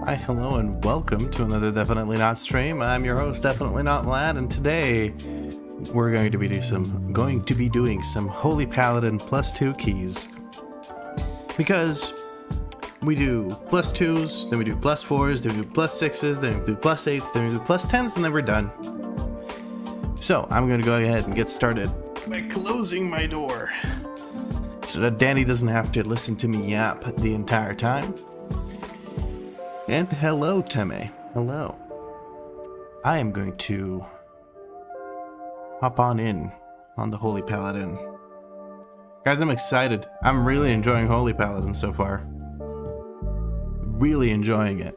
Hi, hello, and welcome to another Definitely Not stream. I'm your host, Definitely Not Vlad, and today we're going to be doing some Holy Paladin +2 keys. Because we do +2s, then we do +4s, then we do +6s, then we do +8s, then we do +10s, and then we're done. So I'm going to go ahead and get started by closing my door so that Danny doesn't have to listen to me yap the entire time. And hello, Teme. Hello. I am going to hop on in on the Holy Paladin. Guys, I'm excited. I'm really enjoying Holy Paladin so far. Really enjoying it.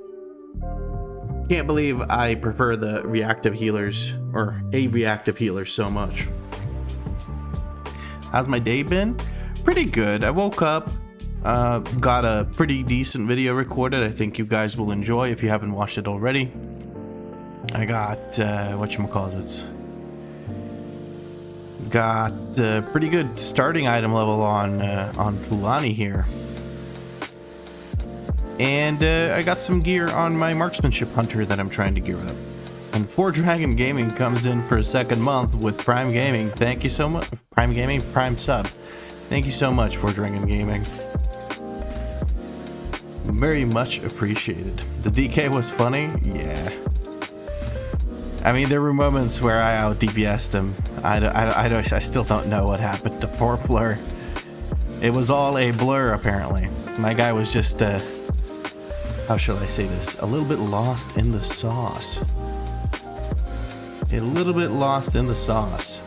Can't believe I prefer the reactive healers, or a reactive healer, so much. How's my day been? Pretty good. I woke up. Got a pretty decent video recorded. I think you guys will enjoy if you haven't watched it already. I got, whatchamacallits. Got a pretty good starting item level on Fulani here. And I got some gear on my marksmanship hunter that I'm trying to gear up. And 4Dragon Gaming comes in for a second month with Prime Gaming. Thank you so much. Prime Gaming, Prime sub. Thank you so much, 4Dragon Gaming. Very much appreciated. The DK was funny? Yeah. I mean, there were moments where I out DPS'd him. I still don't know what happened to poor Blur. It was all a blur, apparently. My guy was just, how shall I say this? A little bit lost in the sauce. A little bit lost in the sauce.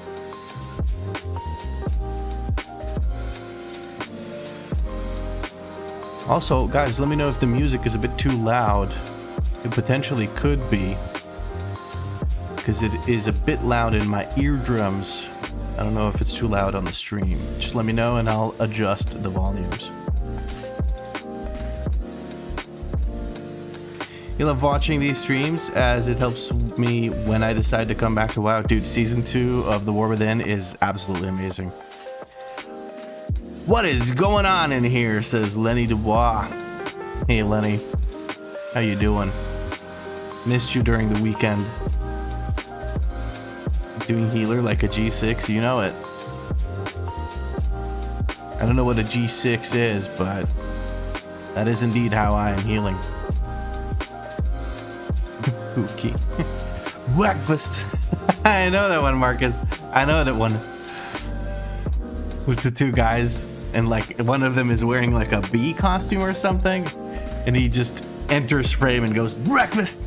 Also, guys, let me know if the music is a bit too loud. It potentially could be, because it is a bit loud in my eardrums. I don't know if it's too loud on the stream. Just let me know and I'll adjust the volumes. You love watching these streams as it helps me when I decide to come back to WoW. Dude, Season 2 of The War Within is absolutely amazing. What is going on in here, says Lenny Dubois. Hey Lenny, how you doing? Missed you during the weekend. Doing healer like a G6, you know it. I don't know what a G6 is, but that is indeed how I am healing. Cookie. Breakfast. I know that one, Marcus. I know that one. With the two guys, and like one of them is wearing like a bee costume or something, and he just enters frame and goes, breakfast.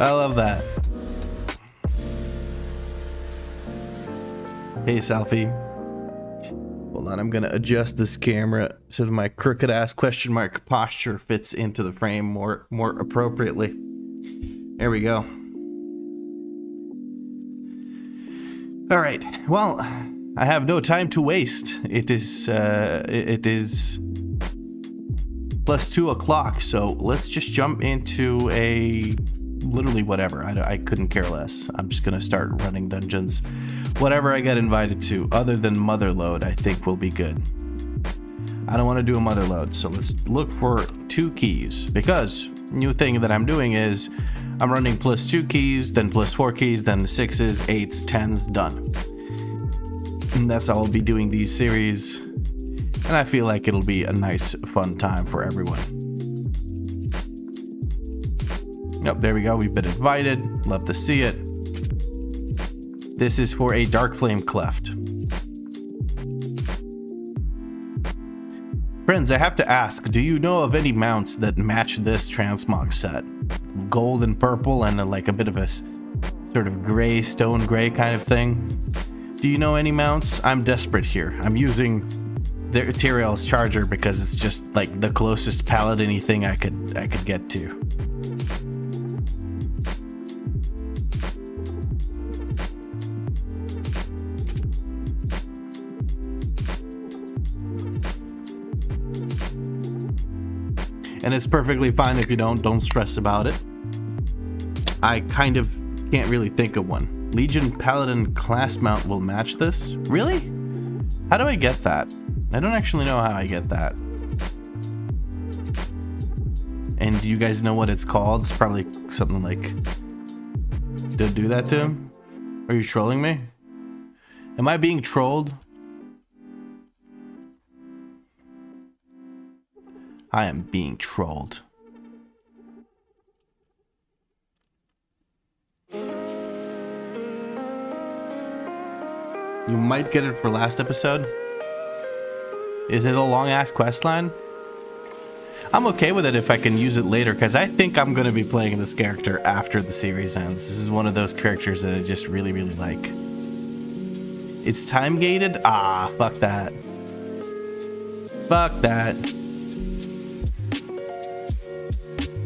I love that. Hey Selfie. Hold on, I'm gonna adjust this camera so that my crooked ass question mark posture fits into the frame more appropriately. There we go. All right, well, I have no time to waste. It is +2 o'clock, so let's just jump into a literally whatever. I couldn't care less. I'm just gonna start running dungeons. Whatever I get invited to, other than Motherload, I think will be good. I don't want to do a Motherload, so let's look for 2 keys, because new thing that I'm doing is I'm running +2 keys, then +4 keys, then 6s, 8s, 10s, done. And that's how I'll be doing these series, and I feel like it'll be a nice, fun time for everyone. Yep, there we go. We've been invited. Love to see it. This is for a Dark Flame Cleft. Friends, I have to ask, do you know of any mounts that match this transmog set? Gold and purple and like a bit of a sort of gray, stone gray kind of thing. Do you know any mounts? I'm desperate here. I'm using the Tyrael's Charger because it's just like the closest Paladin-y thing I could get to. And it's perfectly fine if you don't stress about it. I kind of can't really think of one. Legion Paladin class mount will match this? Really? How do I get that? I don't actually know how I get that. And do you guys know what it's called? It's probably something like... Did it do that to him? Are you trolling me? Am I being trolled? I am being trolled. You might get it for last episode. Is it a long-ass quest line? I'm okay with it if I can use it later, because I think I'm going to be playing this character after the series ends. This is one of those characters that I just really, really like. It's time-gated? Ah, fuck that. Fuck that.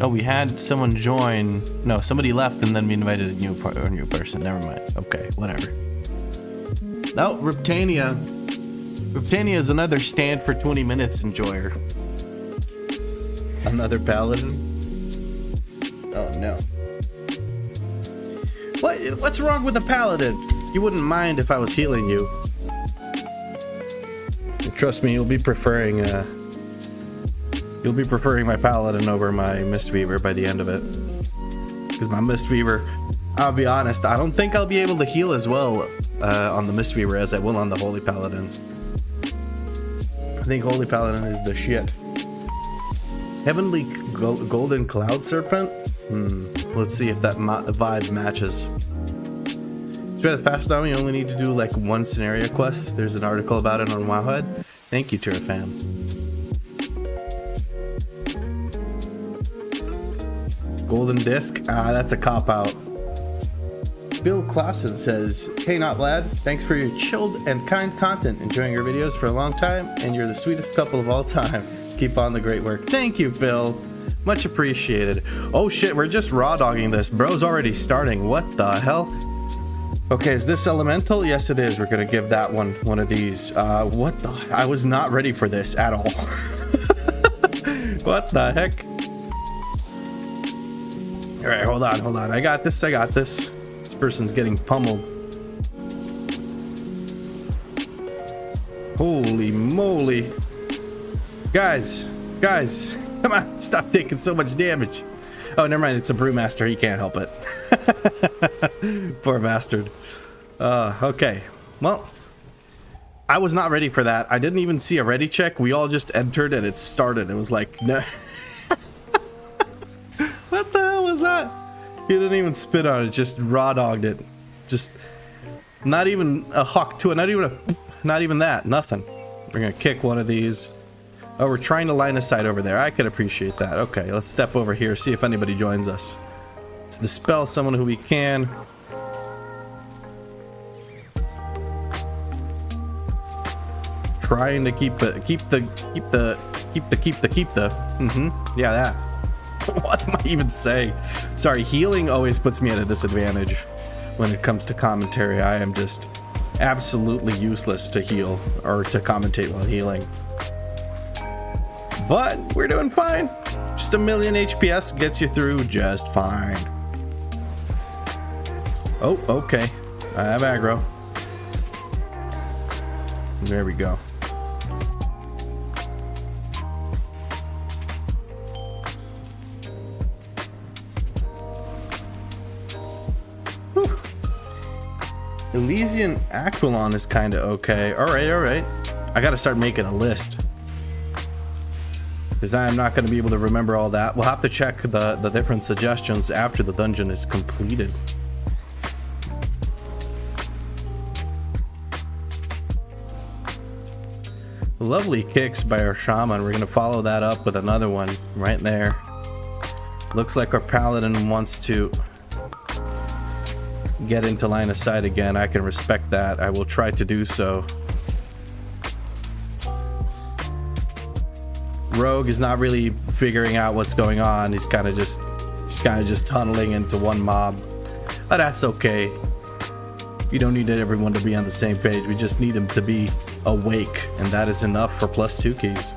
Oh, we had someone join. No, somebody left and then we invited a new person. Never mind. Okay, whatever. No, Riptania. Riptania is another stand for 20 minutes enjoyer. Another paladin. Oh no. What's wrong with a paladin? You wouldn't mind if I was healing you. Trust me, you'll be preferring my paladin over my Mistweaver by the end of it. Because my Mistweaver, I'll be honest, I don't think I'll be able to heal as well on the Mistweaver as I will on the Holy Paladin. I think Holy Paladin is the shit. Heavenly Golden Cloud Serpent? Let's see if that vibe matches. It's rather fast now. You only need to do like one scenario quest. There's an article about it on Wowhead. Thank you, Turafan. Golden Disc? Ah, that's a cop-out. Bill Clausen says, "Hey, Not Vlad, thanks for your chilled and kind content. Enjoying your videos for a long time, and you're the sweetest couple of all time. Keep on the great work." Thank you, Bill. Much appreciated. Oh shit, we're just raw dogging this. Bro's already starting. What the hell? Okay, is this elemental? Yes, it is. We're gonna give that one of these. What the? I was not ready for this at all. What the heck? All right, hold on. I got this. This person's getting pummeled. Holy moly. Guys, come on, stop taking so much damage. Oh, never mind, it's a brewmaster, he can't help it. Poor bastard. Okay, well, I was not ready for that. I didn't even see a ready check. We all just entered and it started. It was like, no. What the hell was that? He didn't even spit on it, just raw dogged it. Just not even a huck to it, not even that, nothing. We're gonna kick one of these. Oh, we're trying to line a sight over there. I can appreciate that. Okay, let's step over here, see if anybody joins us. Let's dispel someone who we can. Trying to keep the. Yeah, that. What am I even saying? Sorry, healing always puts me at a disadvantage when it comes to commentary. I am just absolutely useless to heal or to commentate while healing. But we're doing fine. Just a million HPS gets you through just fine. Oh, okay. I have aggro. There we go. Whew. Elysian Aquilon is kind of okay. All right. I got to start making a list. Because I'm not going to be able to remember all that. We'll have to check the different suggestions after the dungeon is completed. Lovely kicks by our shaman. We're going to follow that up with another one right there. Looks like our paladin wants to get into line of sight again. I can respect that. I will try to do so. Rogue is not really figuring out what's going on. He's kind of just tunneling into one mob, but that's okay. You don't need everyone to be on the same page. We just need him to be awake, and that is enough for +2 keys.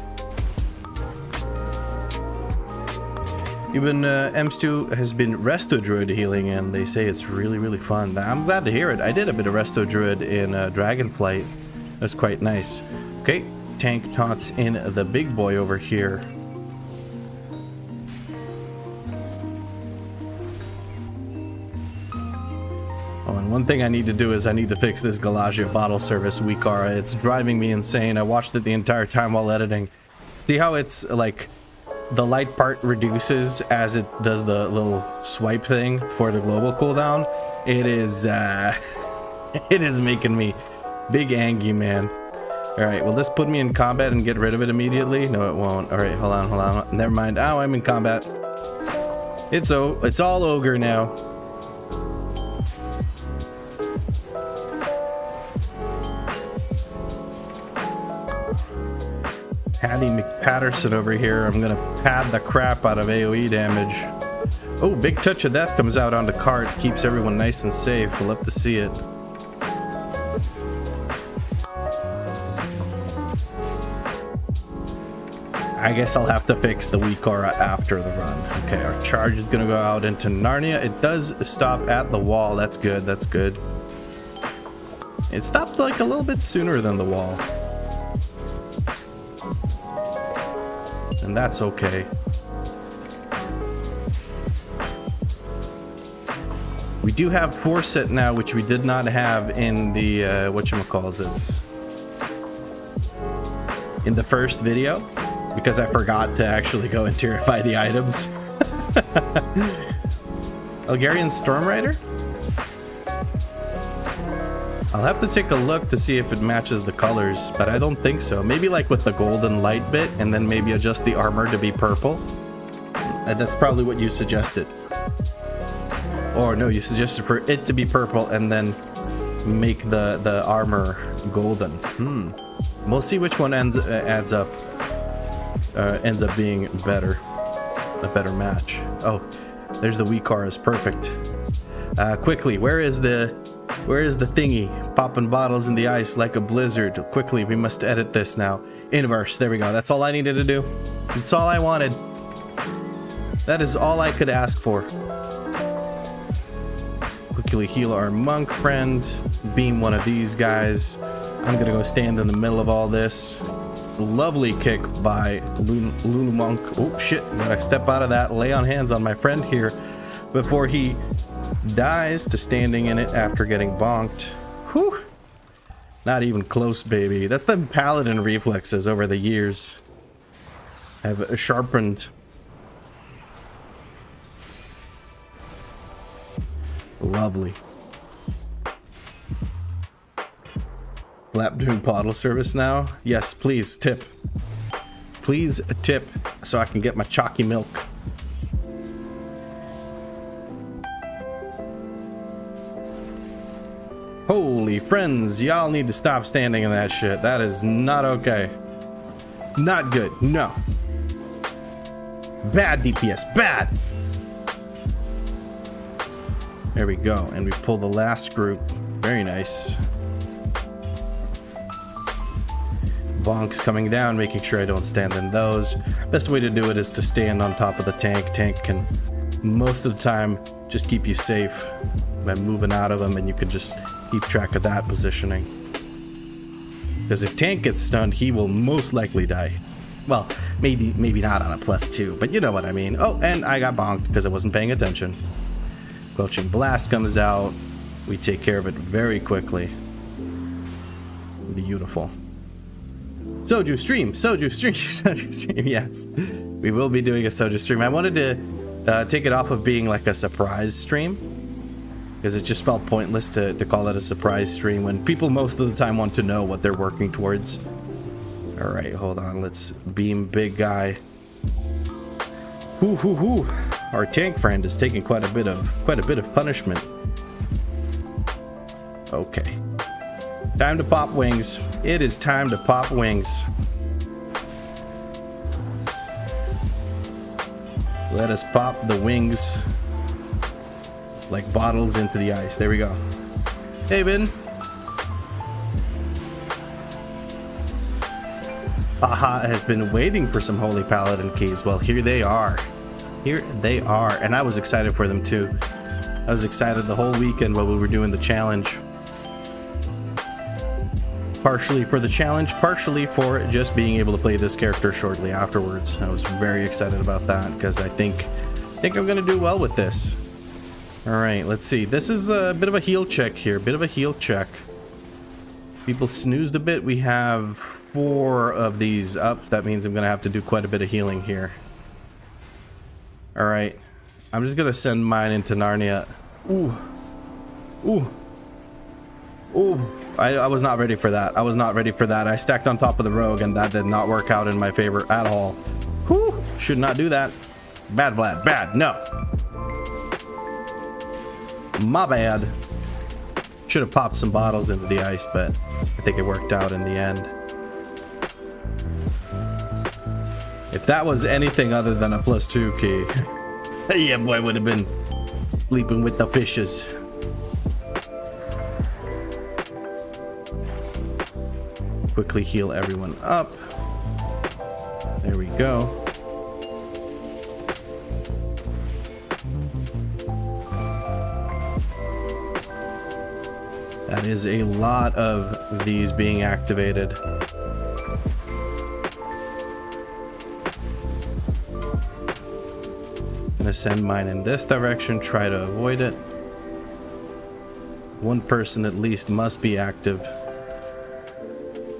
Even Ems2 has been Resto Druid healing, and they say it's really fun. I'm glad to hear it. I did a bit of Resto Druid in Dragonflight. That's quite nice. Okay. Tank taunts in the big boy over here. Oh, and one thing I need to do is I need to fix this Galagio bottle service WeakAuras. It's driving me insane. I watched it the entire time while editing. See how it's like the light part reduces as it does the little swipe thing for the global cooldown? It is it is making me big angry, man. All right, will this put me in combat and get rid of it immediately? No, it won't. All right, hold on. Never mind. Oh, I'm in combat. It's all ogre now. Patty McPatterson over here. I'm gonna pad the crap out of AoE damage. Oh, big touch of death comes out on the cart. Keeps everyone nice and safe. We'll love to see it. I guess I'll have to fix the WeakAuras after the run. Okay, our charge is gonna go out into Narnia. It does stop at the wall. That's good. That's good. It stopped like a little bit sooner than the wall. And that's okay. We do have Forset now, which we did not have in the whatchamacallit, in the first video, because I forgot to actually go and terrify the items. Algarian Storm Rider? I'll have to take a look to see if it matches the colors, but I don't think so. Maybe like with the golden light bit, and then maybe adjust the armor to be purple. That's probably what you suggested. Or no, you suggested for it to be purple and then make the armor golden. We'll see which one ends up being better, a better match. Oh, there's the WeakAuras. Perfect. Quickly, where is the thingy? Popping bottles in the ice like a blizzard. Quickly, we must edit this now. Inverse. There we go. That's all I needed to do. That's all I wanted. That is all I could ask for. Quickly heal our monk friend. Beam one of these guys. I'm gonna go stand in the middle of all this. Lovely kick by Lulu Monk. Oh shit! Gotta step out of that. Lay on hands on my friend here before he dies to standing in it after getting bonked. Whew. Not even close, baby. That's the Paladin reflexes over the years have sharpened. Lovely. Lap doing bottle service now? Yes, please tip. Please tip so I can get my chalky milk. Holy friends, y'all need to stop standing in that shit. That is not okay. Not good. No. Bad DPS. Bad. There we go. And we pull the last group. Very nice. Bonks coming down, making sure I don't stand in those. Best way to do it is to stand on top of the tank. Tank can most of the time just keep you safe by moving out of them, and you can just keep track of that positioning. Because if tank gets stunned, he will most likely die. Well, maybe not on a +2, but you know what I mean. Oh, and I got bonked because I wasn't paying attention. Squelching Blast comes out. We take care of it very quickly. Beautiful. Soju stream, Soju stream, yes. We will be doing a Soju stream. I wanted to take it off of being like a surprise stream, because it just felt pointless to call it a surprise stream when people most of the time want to know what they're working towards. All right, hold on. Let's beam big guy. Hoo. Our tank friend is taking quite a bit of punishment. Okay. Time to pop wings. It is time to pop wings. Let us pop the wings like bottles into the ice. There we go. Hey, Ben. Haha has been waiting for some Holy Paladin keys. Well, here they are. Here they are. And I was excited for them too. I was excited the whole weekend while we were doing the challenge. Partially for the challenge, partially for just being able to play this character shortly afterwards. I was very excited about that because I think I'm gonna do well with this. Alright, let's see. This is a bit of a heal check here. Bit of a heal check. People snoozed a bit. We have 4 of these up. That means I'm going to have to do quite a bit of healing here. Alright. I'm just going to send mine into Narnia. Ooh. Ooh. Ooh. I was not ready for that. I was not ready for that. I stacked on top of the rogue and that did not work out in my favor at all. Whew. Should not do that. Bad, Vlad. Bad. No. My bad. Should have popped some bottles into the ice, but I think it worked out in the end. If that was anything other than a +2 key, yeah, boy, would have been sleeping with the fishes. Quickly heal everyone up. There we go. That is a lot of these being activated. Gonna send mine in this direction, try to avoid it. One person at least must be active.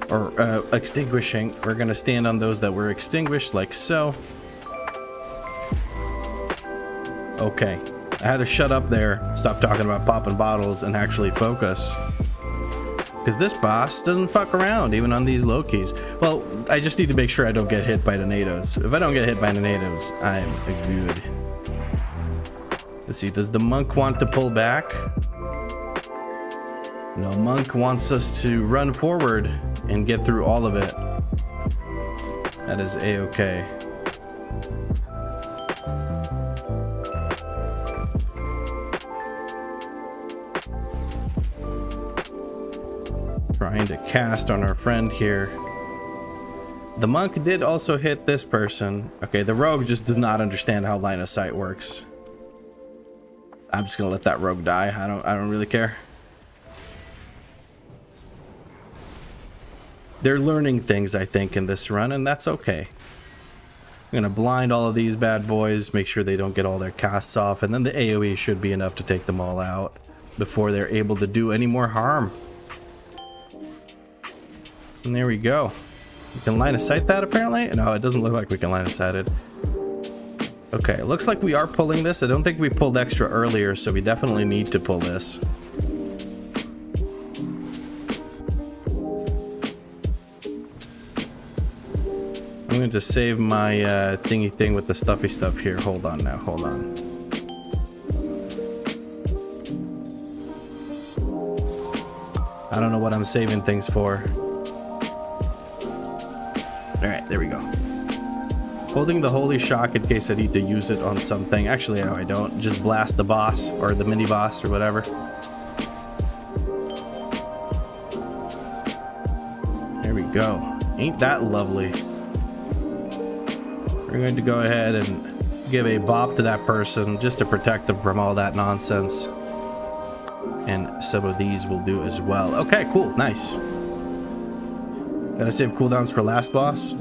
Or extinguishing. We're gonna stand on those that were extinguished, like so. Okay. I had to shut up there, stop talking about popping bottles, and actually focus. Because this boss doesn't fuck around, even on these low keys. Well, I just need to make sure I don't get hit by tornadoes. If I don't get hit by tornadoes, I'm good. Let's see, does the monk want to pull back? No, monk wants us to run forward and get through all of it. That is a-okay. Trying to cast on our friend here. The monk did also hit this person. Okay, the rogue just does not understand how line of sight works. I'm just gonna let that rogue die. I don't really care. They're learning things, I think, in this run, and that's okay. I'm gonna blind all of these bad boys, make sure they don't get all their casts off, and then the AoE should be enough to take them all out before they're able to do any more harm. And there we go. We can line of sight that, apparently? No, it doesn't look like we can line of sight it. Okay, it looks like we are pulling this. I don't think we pulled extra earlier, so we definitely need to pull this. I'm going to save my thingy thing with the stuffy stuff here. Hold on now, hold on. I don't know what I'm saving things for. Alright, there we go. Holding the holy shock in case I need to use it on something. Actually, no, I don't. Just blast the boss or the mini boss or whatever. There we go. Ain't that lovely? We're going to go ahead and give a bop to that person just to protect them from all that nonsense. And some of these will do as well. Okay, cool. Nice. Gotta save cooldowns for last boss.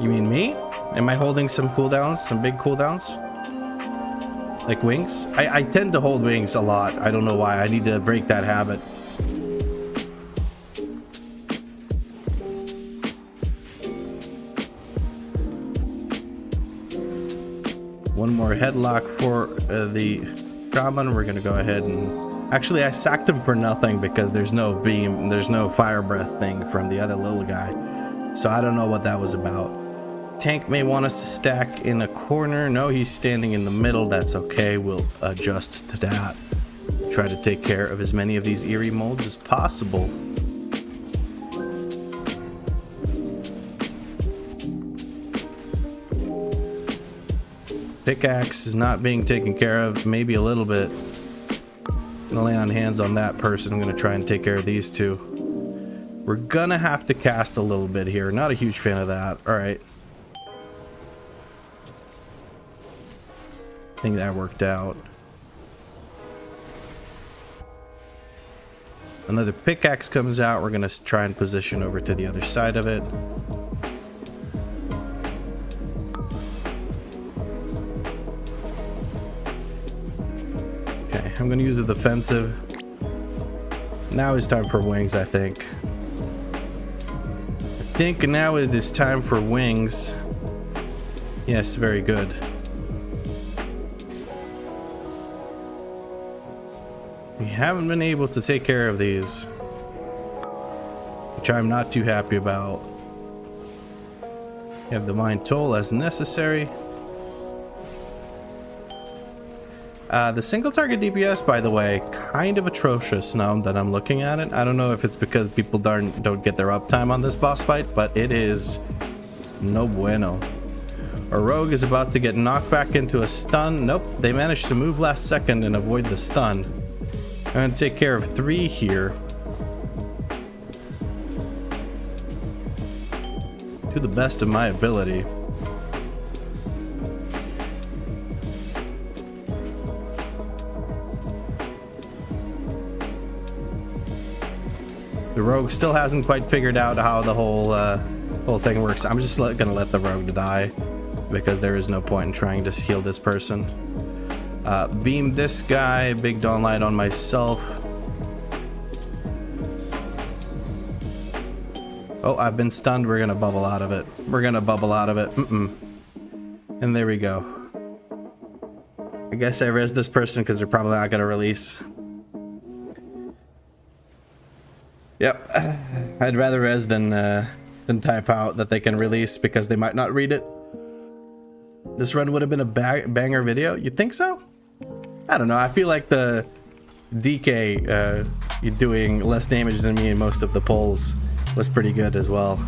You mean me? Am I holding some cooldowns? Some big cooldowns? Like wings? I tend to hold wings a lot. I don't know why. I need to break that habit. One more headlock for the shaman. We're gonna go ahead and actually I sacked him for nothing because there's no beam, there's no fire breath thing from the other little guy, so I don't know what that was about. Tank may want us to stack in a corner. No, he's standing in the middle. That's okay, we'll adjust to that. Try to take care of as many of these eerie molds as possible. Pickaxe is not being taken care of, maybe a little bit. I'm gonna lay on hands on that person. I'm gonna try and take care of these two. We're gonna have to cast a little bit here. Not a huge fan of that. All right. I think that worked out. Another pickaxe comes out. We're gonna try and position over to the other side of it. Okay, I'm gonna use a defensive. Now it's time for wings, I think. I think now it is time for wings. Yes, very good. We haven't been able to take care of these, which I'm not too happy about. You have Divine Toll as necessary. The single target DPS, by the way, kind of atrocious now that I'm looking at it. I don't know if it's because people don't get their uptime on this boss fight, but it is no bueno. Our rogue is about to get knocked back into a stun. Nope, they managed to move last second and avoid the stun. I'm going to take care of 3 here. To the best of my ability. The rogue still hasn't quite figured out how the whole thing works. I'm just gonna let the rogue die because there is no point in trying to heal this person. Beam this guy, big dawn light on myself. Oh, I've been stunned. We're gonna bubble out of it. We're gonna bubble out of it. And there we go. I guess I res this person because they're probably not gonna release. Yep, I'd rather res than type out that they can release because they might not read it. This run would have been a banger video. You think so? I don't know. I feel like the DK doing less damage than me in most of the pulls was pretty good as well.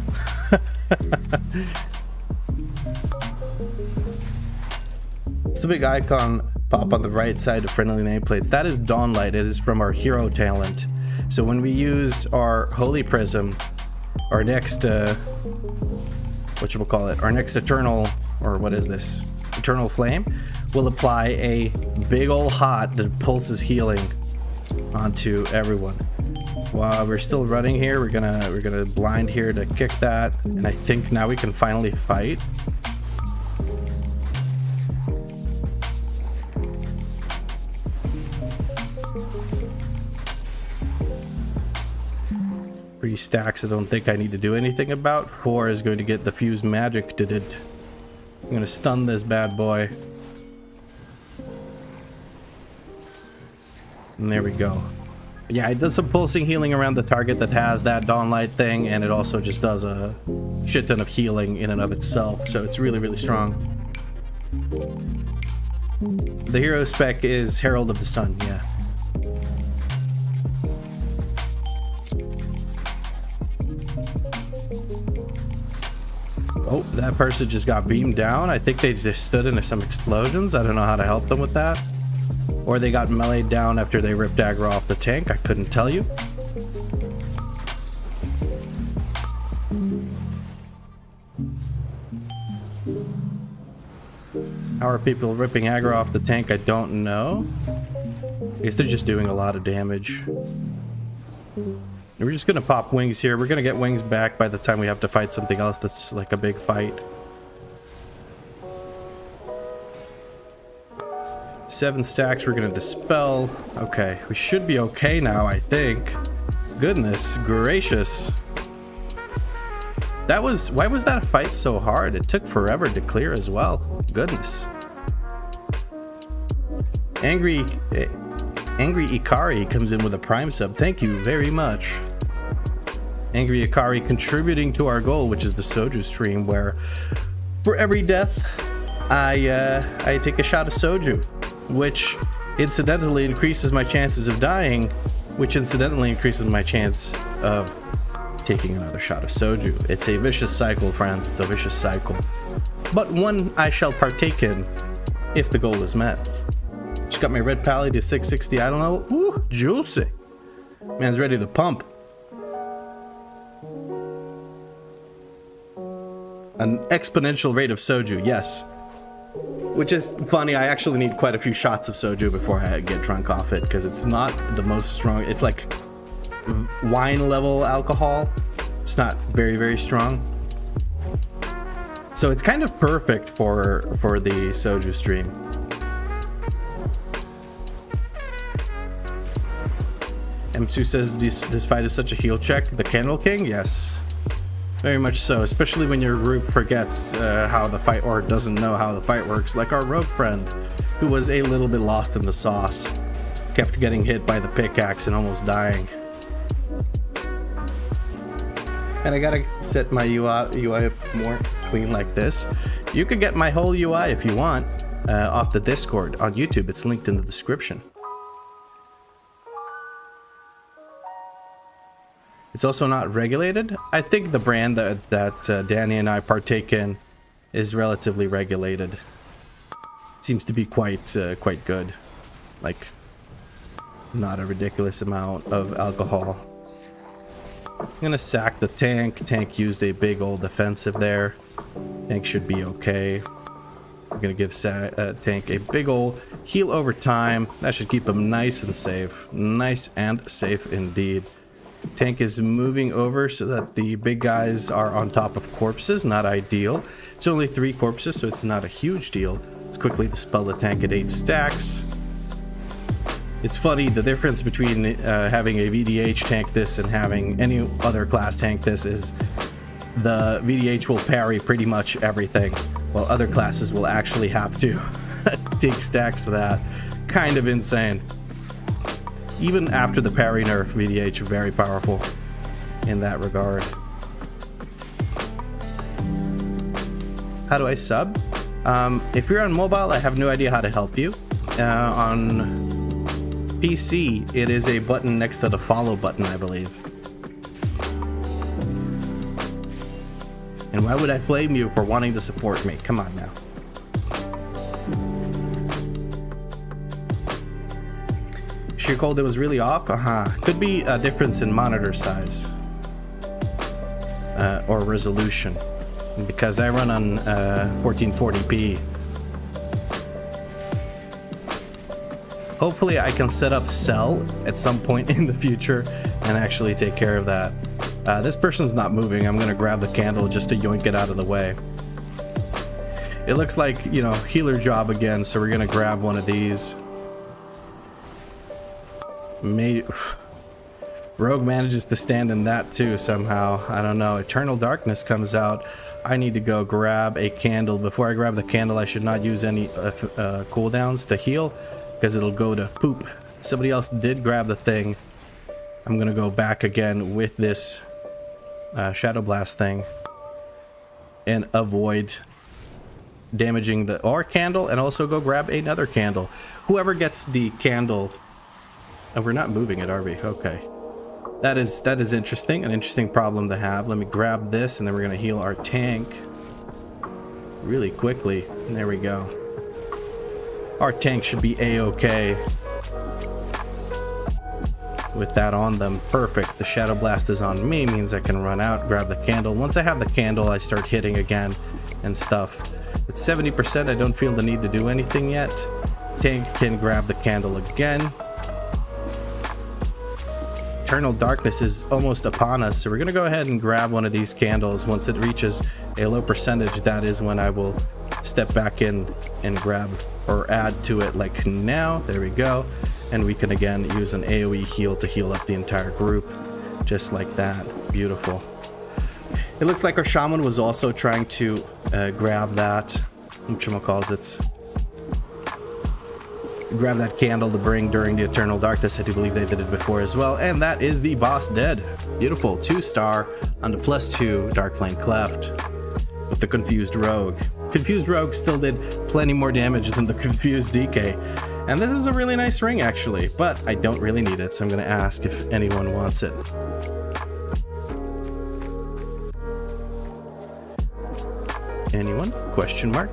It's the big icon pop on the right side of friendly nameplates. That is Dawnlight. It is from our hero talent. So when we use our Holy Prism, our next whatchamacallit, our next Eternal, or what is this? Eternal Flame, will apply a big ol' hot that pulses healing onto everyone. While we're still running here, we're gonna blind here to kick that, and I think now we can finally fight. Three stacks I don't think I need to do anything about. 4 is going to get the fuse magic did it. I'm gonna stun this bad boy. And there we go. Yeah, it does some pulsing healing around the target that has that Dawnlight thing, and it also just does a shit ton of healing in and of itself, so it's really, really strong. The hero spec is Herald of the Sun, yeah. Oh, that person just got beamed down. I think they just stood into some explosions. I don't know how to help them with that. Or they got meleeed down after they ripped aggro off the tank. I couldn't tell you. How are people ripping aggro off the tank? I don't know. I guess they're just doing a lot of damage. We're just gonna pop wings here. We're gonna get wings back by the time we have to fight something else that's like a big fight. 7 stacks we're gonna dispel. Okay, we should be okay now, I think. Goodness gracious. Why was that fight so hard? It took forever to clear as well. Goodness. Angry Ikari comes in with a prime sub. Thank you very much. Angry Ikari contributing to our goal, which is the soju stream, where for every death I take a shot of soju, which incidentally increases my chances of dying, which incidentally increases my chance of taking another shot of soju. It's a vicious cycle, friends. It's a vicious cycle, but one I shall partake in if the goal is met. Just got my red pally to 660 idle level. Ooh, juicy. Man's ready to pump. An exponential rate of soju, yes. Which is funny, I actually need quite a few shots of soju before I get drunk off it, because it's not the most strong. It's like wine level alcohol. It's not very, very strong. So it's kind of perfect for the soju stream. M2 says this fight is such a heal check. The Candle King? Yes. Very much so, especially when your group forgets how the fight, or doesn't know how the fight works, like our rogue friend, who was a little bit lost in the sauce. Kept getting hit by the pickaxe and almost dying. And I gotta set my UI up more clean like this. You could get my whole UI if you want off the Discord on YouTube. It's linked in the description. It's also not regulated. I think the brand that Danny and I partake in is relatively regulated. It seems to be quite good. Like, not a ridiculous amount of alcohol. I'm gonna sack the tank. Tank used a big old defensive there. Tank should be okay. I'm gonna give tank a big old heal over time. That should keep him nice and safe. Nice and safe indeed. Tank is moving over so that the big guys are on top of corpses. Not ideal. It's only 3 corpses, so it's not a huge deal. Let's quickly dispel the tank at 8 stacks. It's funny, the difference between having a VDH tank this and having any other class tank this is the VDH will parry pretty much everything, while other classes will actually have to take stacks of that. Kind of insane. Even after the parry nerf, VDH very powerful in that regard. How do I sub? If you're on mobile, I have no idea how to help you. On PC, it is a button next to the follow button, I believe. And why would I flame you for wanting to support me? Come on now. Sheer cold, it was really off? Could be a difference in monitor size. Or resolution. Because I run on 1440p. Hopefully I can set up cell at some point in the future and actually take care of that. This person's not moving. I'm gonna grab the candle just to yoink it out of the way. It looks like, you know, healer job again, so we're gonna grab one of these. Rogue manages to stand in that too somehow. I don't know. Eternal Darkness comes out. I need to go grab a candle. Before I grab the candle, I should not use any cooldowns to heal, because it'll go to poop. Somebody else did grab the thing. I'm gonna go back again with this Shadow Blast thing and avoid damaging the candle, and also go grab another candle. Whoever gets the candle. And we're not moving it, are we? Okay. That is interesting. An interesting problem to have. Let me grab this, and then we're gonna heal our tank really quickly. And there we go. Our tank should be a-okay with that on them. Perfect. The Shadow Blast is on me, means I can run out, grab the candle. Once I have the candle, I start hitting again and stuff. At 70%, I don't feel the need to do anything yet. Tank can grab the candle again. Eternal Darkness is almost upon us, so we're gonna go ahead and grab one of these candles. Once it reaches a low percentage, that is when I will step back in and grab or add to it, like now. There we go. And we can again use an AoE heal to heal up the entire group, just like that. Beautiful. It looks like our shaman was also trying to grab that, whatchamacallits, grab that candle to bring during the Eternal Darkness. I do believe they did it before as well. And that is the boss dead. Beautiful. 2-star on the +2 Dark Flame Cleft with the Confused Rogue. Confused Rogue still did plenty more damage than the Confused DK. And this is a really nice ring, actually. But I don't really need it, so I'm going to ask if anyone wants it. Anyone? Question mark?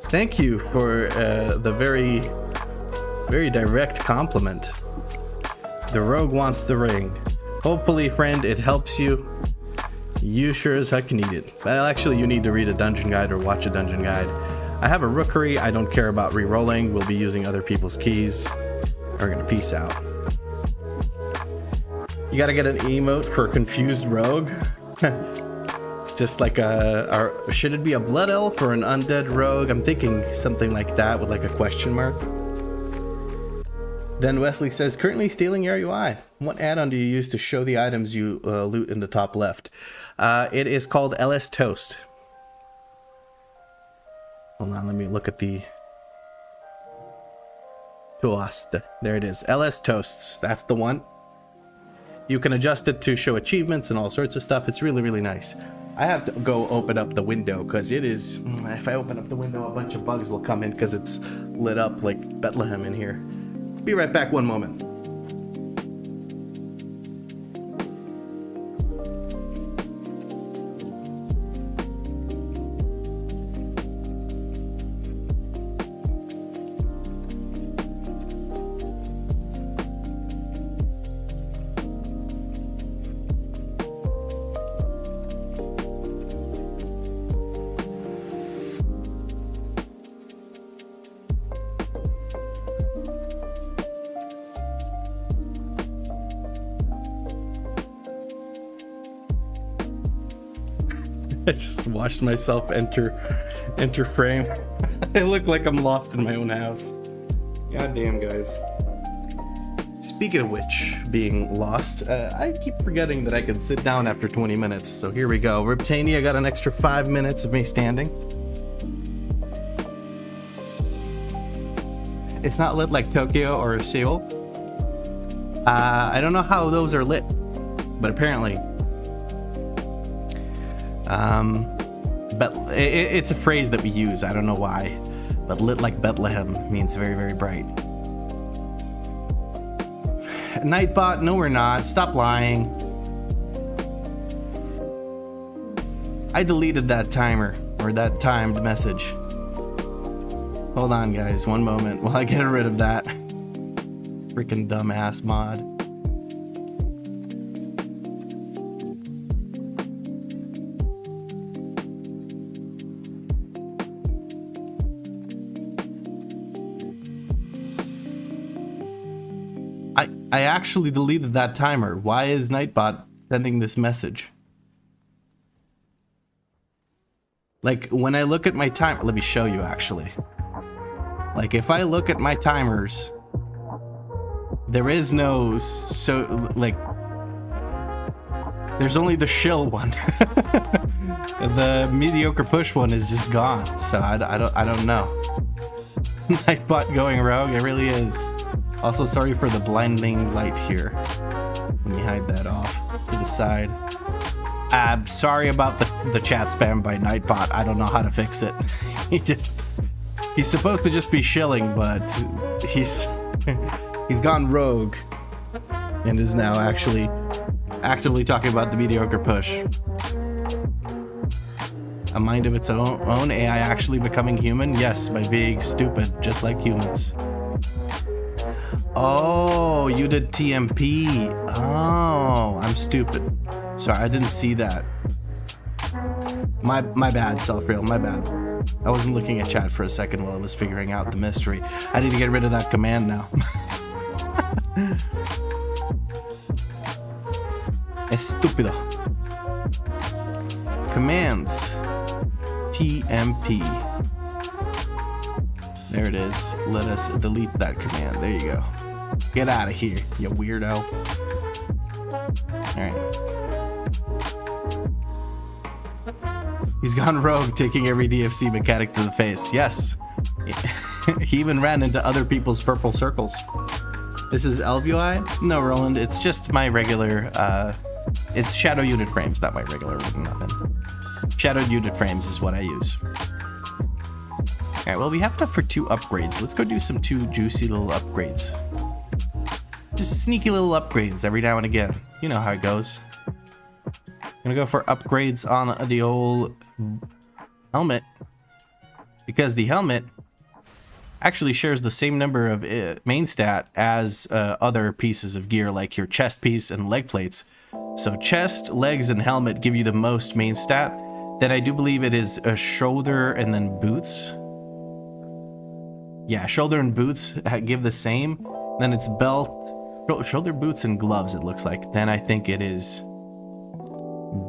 Thank you for the very direct compliment. The rogue wants the ring. Hopefully, friend, it helps you. You sure as heck need it. Well, actually, you need to read a dungeon guide or watch a dungeon guide. I have a rookery. I don't care about re-rolling. We'll be using other people's keys. We're gonna peace out. You gotta get an emote for Confused Rogue. Just like should it be a blood elf or an undead rogue? I'm thinking something like that with like a question mark. Then Wesley says, currently stealing RUI. What add-on do you use to show the items you loot in the top left? It is called LS Toast. Hold on, let me look at the Toast. There it is. LS Toasts. That's the one. You can adjust it to show achievements and all sorts of stuff. It's really, really nice. I have to go open up the window because it is... If I open up the window, a bunch of bugs will come in because it's lit up like Bethlehem in here. Be right back, one moment. I just watched myself enter frame. I look like I'm lost in my own house. God damn, guys. Speaking of which, being lost, I keep forgetting that I can sit down after 20 minutes. So here we go. Riptania got an extra 5 minutes of me standing. It's not lit like Tokyo or Seoul. I don't know how those are lit, but apparently. But it's a phrase that we use. I don't know why, but lit like Bethlehem means very, very bright. Nightbot, no we're not. Stop lying. I deleted that timer, or that timed message. Hold on, guys, one moment while I get rid of that. Freaking dumbass mod. I actually deleted that timer. Why is Nightbot sending this message? Like, when I look at my timer, let me show you actually. Like, if I look at my timers, there is no, there's only the shill one. The mediocre push one is just gone. So I don't know. Nightbot going rogue, it really is. Also, sorry for the blinding light here. Let me hide that off to the side. Sorry about the chat spam by Nightbot. I don't know how to fix it. He's supposed to just be shilling, but he's gone rogue and is now actually actively talking about the mediocre push. A mind of its own AI actually becoming human? Yes, by being stupid, just like humans. Oh, you did TMP. Oh, I'm stupid. Sorry, I didn't see that. My bad, Self-Real, my bad. I wasn't looking at chat for a second while I was figuring out the mystery. I need to get rid of that command now. Estúpido. Commands. TMP. There it is. Let us delete that command. There you go. Get out of here, you weirdo. Alright. He's gone rogue, taking every DFC mechanic to the face. Yes. He even ran into other people's purple circles. This is LVUI? No, Roland, it's just my regular, it's shadow unit frames, not my regular nothing. Shadow unit frames is what I use. Alright, well, we have enough for 2 upgrades. Let's go do some 2 juicy little upgrades. Just sneaky little upgrades every now and again. You know how it goes. Gonna go for upgrades on the old helmet. Because the helmet actually shares the same number of main stat as other pieces of gear, like your chest piece and leg plates. So chest, legs, and helmet give you the most main stat. Then I do believe it is a shoulder and then boots. Yeah, shoulder and boots give the same. Then it's belt, shoulder, boots, and gloves, it looks like. Then I think it is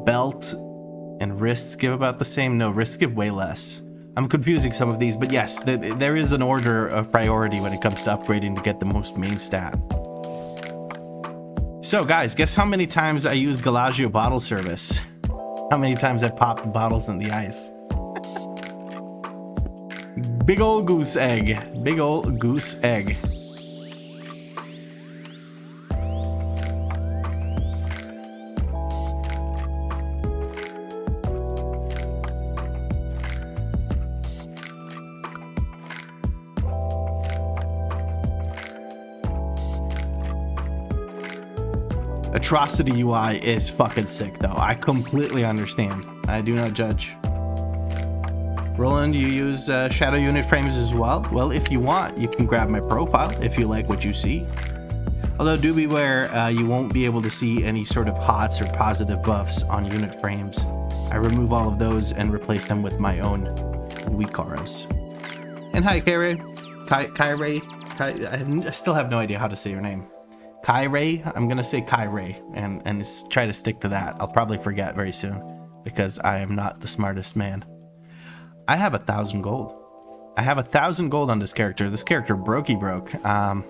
belt, And wrists give about the same? No, wrists give way less. I'm confusing some of these, but yes, there is an order of priority when it comes to upgrading to get the most main stat. So guys, guess how many times I used Galagio bottle service? How many times I popped bottles in the ice? Big old goose egg. Big old goose egg. Atrocity UI is fucking sick though. I completely understand. I do not judge. Roland, you use shadow unit frames as well? Well, if you want, you can grab my profile if you like what you see. Although do beware, you won't be able to see any sort of HOTS or positive buffs on unit frames. I remove all of those and replace them with my own WeakAuras. And hi, Kyrie. I still have no idea how to say your name. Kyrie? I'm gonna say Kyrie and just try to stick to that. I'll probably forget very soon because I am not the smartest man. I have 1,000 gold. I have 1,000 gold on this character. This character broke. I'm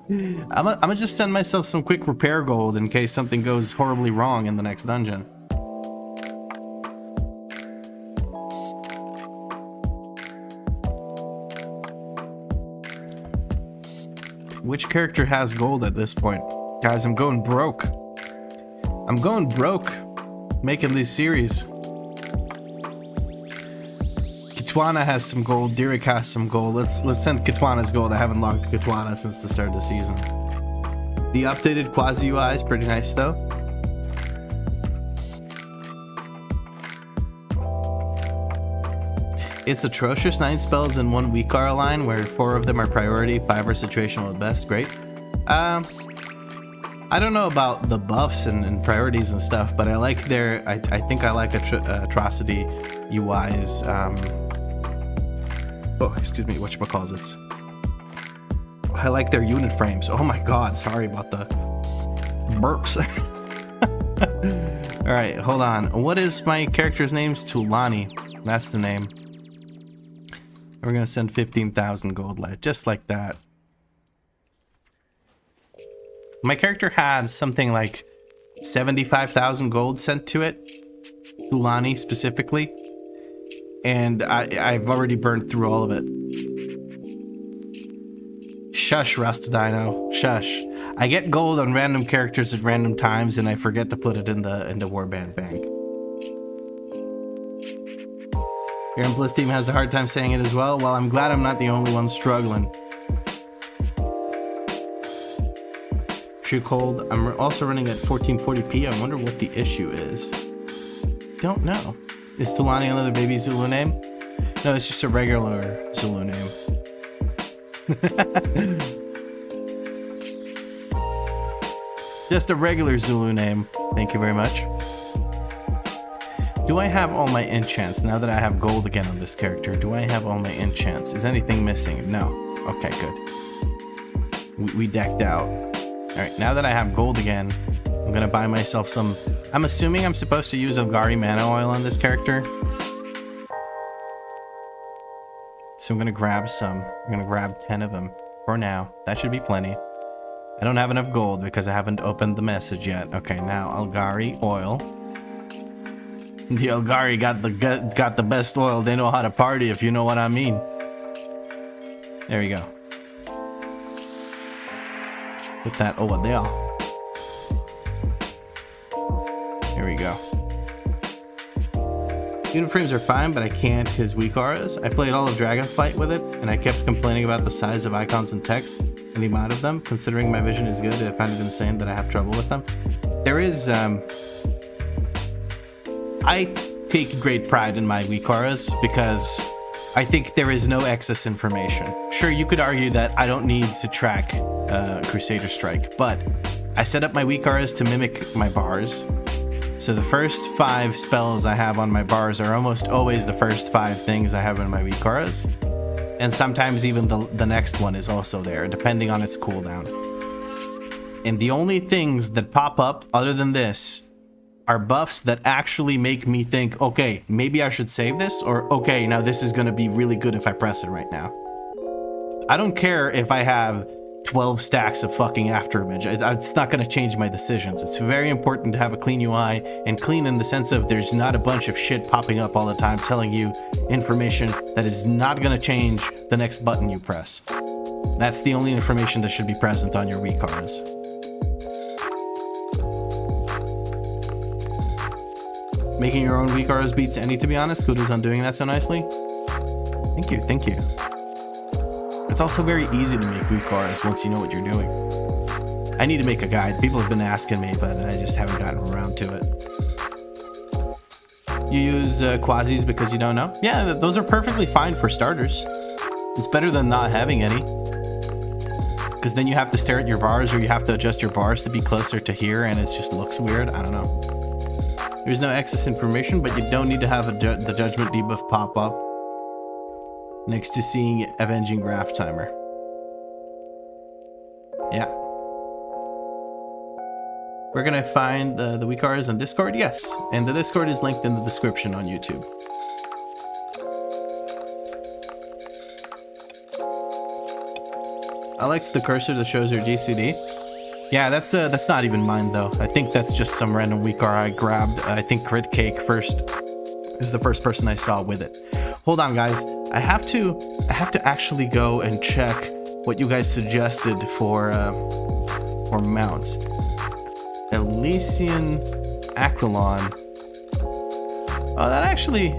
gonna just send myself some quick repair gold in case something goes horribly wrong in the next dungeon. Which character has gold at this point? Guys, I'm going broke. I'm going broke making these series. Kitwana has some gold. Dirk has some gold. Let's send Kitwana's gold. I haven't logged Kitwana since the start of the season. The updated Quasi UI is pretty nice though. It's atrocious. 9 spells in 1 WeakAuras line, where 4 of them are priority, 5 are situational at best. Great. I don't know about the buffs and priorities and stuff, but I like their. I think I like Atrocity UI's. Oh, excuse me. Whatchamacallit? I like their unit frames. Oh my god. Sorry about the burps. All right, hold on. What is my character's name? Tulani. That's the name. We're gonna send 15,000 gold light, just like that. My character had something like 75,000 gold sent to it, Tulani specifically, and I've already burned through all of it. Shush, Rustadino, shush. I get gold on random characters at random times, and I forget to put it in the warband bank. Your Bliss team has a hard time saying it as well. Well, I'm glad I'm not the only one struggling. Too cold. I'm also running at 1440p. I wonder what the issue is. Don't know. Is Tulani another baby Zulu name? No, it's just a regular Zulu name. Just a regular Zulu name. Thank you very much. Do I have all my enchants now that I have gold again on this character? Do I have all my enchants? Is anything missing? No. Okay, good. We decked out. All right, now that I have gold again, I'm gonna buy myself some. I'm assuming I'm supposed to use Elgari mana oil on this character, so I'm gonna grab some. I'm gonna grab 10 of them for now. That should be plenty. I don't have enough gold because I haven't opened the message yet. Okay, now Elgari oil. The Elgari got the best oil. They know how to party, if you know what I mean. There we go. Put that over there. Here we go. Unit frames are fine, but I can't his WeakAuras. I played all of Dragonflight with it, and I kept complaining about the size of icons and text and the amount of them. Considering my vision is good, I find it insane that I have trouble with them. There is, I take great pride in my WeakAuras because I think there is no excess information. Sure, you could argue that I don't need to track Crusader Strike, but I set up my WeakAuras to mimic my bars. So the first 5 spells I have on my bars are almost always the first 5 things I have in my WeakAuras. And sometimes even the next one is also there, depending on its cooldown. And the only things that pop up other than this are buffs that actually make me think, okay, maybe I should save this, or okay, now this is going to be really good if I press it right now. I don't care if I have 12 stacks of fucking afterimage. It's not going to change my decisions. It's very important to have a clean UI, and clean in the sense of there's not a bunch of shit popping up all the time telling you information that is not going to change the next button you press. That's the only information that should be present on your WeakAuras. Making your own WeakAuras beats any, to be honest. Kudos on doing that so nicely. Thank you, thank you. It's also very easy to make WeakAuras once you know what you're doing. I need to make a guide. People have been asking me, but I just haven't gotten around to it. You use quasis because you don't know? Yeah, those are perfectly fine for starters. It's better than not having any. Because then you have to stare at your bars, or you have to adjust your bars to be closer to here, and it just looks weird. I don't know. There's no excess information, but you don't need to have the judgment debuff pop up next to seeing Avenging Graph Timer. Yeah. We're gonna find the WeakAuras on Discord? Yes. And the Discord is linked in the description on YouTube. I liked the cursor that shows your GCD. Yeah, that's not even mine though. I think that's just some random WeakAura I grabbed. I think Crit Cake first is the first person I saw with it. Hold on, guys. I have to actually go and check what you guys suggested for mounts. Elysian Aquilon. Oh, that actually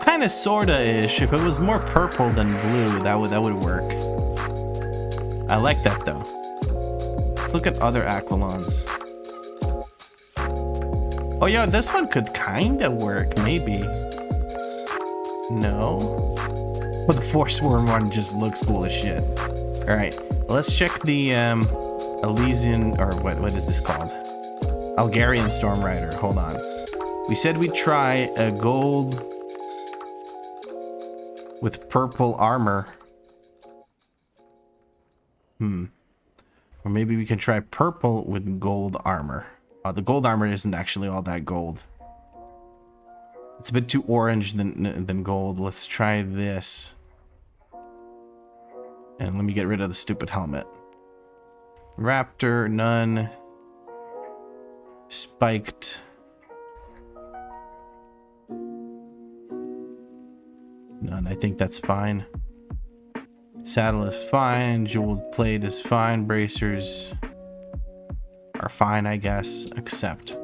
kind of sorta-ish. If it was more purple than blue, that would work. I like that though. Let's look at other Aquilons. Oh yeah, this one could kind of work, maybe. No. Well, the Force-Worn one just looks cool as shit. Alright, let's check the Elysian, or what is this called? Algarian Storm Rider. Hold on. We said we'd try a gold with purple armor. Or maybe we can try purple with gold armor. The gold armor isn't actually all that gold. It's a bit too orange than gold. Let's try this. And let me get rid of the stupid helmet. Raptor, none. Spiked. None. I think that's fine. Saddle is fine. Jeweled plate is fine. Bracers are fine, I guess. Except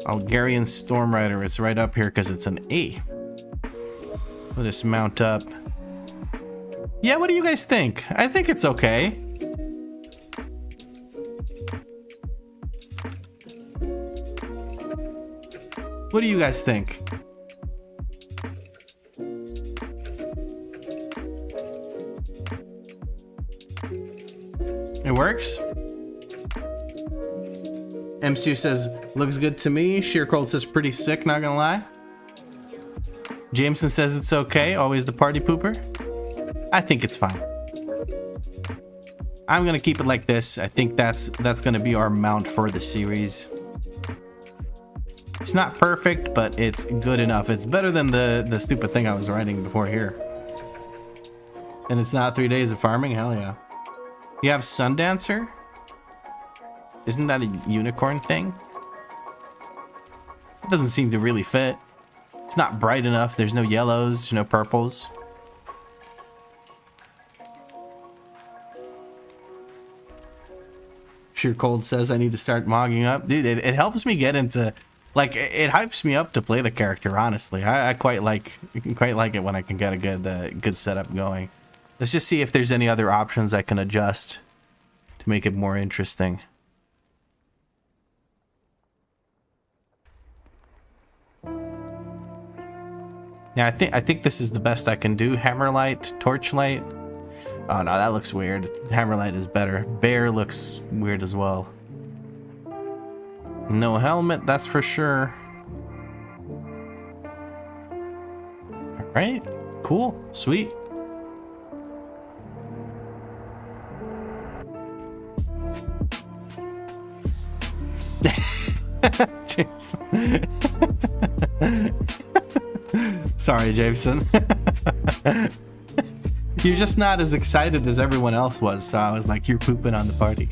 Algarian Storm Rider. It's right up here because it's an A. Let us mount up. Yeah, what do you guys think? I think it's okay. What do you guys think? It works. MCU says, looks good to me. Sheer Cold says, pretty sick, not gonna lie. Jameson says it's okay. Always the party pooper. I think it's fine. I'm gonna keep it like this. I think that's gonna be our mount for the series. It's not perfect, but it's good enough. It's better than the stupid thing I was writing before here. And it's not 3 days of farming? Hell yeah. You have Sundancer? Isn't that a unicorn thing? It doesn't seem to really fit. It's not bright enough. There's no yellows, there's no purples. Sheer Cold says I need to start mogging up. Dude, it helps me get into... Like, it hypes me up to play the character, honestly. I quite like it when I can get a good setup going. Let's just see if there's any other options I can adjust to make it more interesting. Yeah, I think this is the best I can do. Hammerlight, Torchlight. Oh no, that looks weird. Hammerlight is better. Bear looks weird as well. No helmet, that's for sure. Alright, cool, sweet. Jameson. Sorry, Jameson. You're just not as excited as everyone else was, so I was like, you're pooping on the party.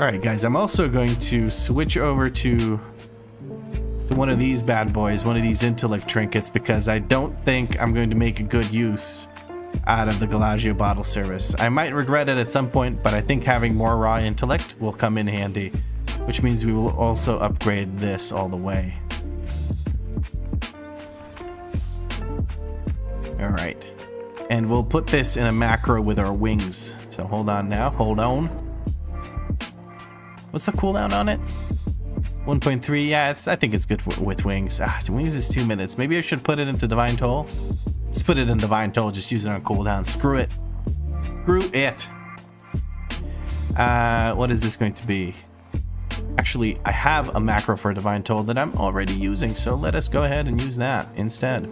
Alright guys, I'm also going to switch over to one of these bad boys, one of these intellect trinkets, because I don't think I'm going to make a good use out of the Galagio bottle service. I might regret it at some point, but I think having more raw intellect will come in handy, which means we will also upgrade this all the way. Alright, and we'll put this in a macro with our wings. So hold on now, hold on. What's the cooldown on it? 1.3, yeah, I think it's good with wings. Wings is 2 minutes. Maybe I should put it into Divine Toll. Let's put it in Divine Toll, just use it on cooldown. Screw it. Screw it. What is this going to be? Actually, I have a macro for Divine Toll that I'm already using, so let us go ahead and use that instead.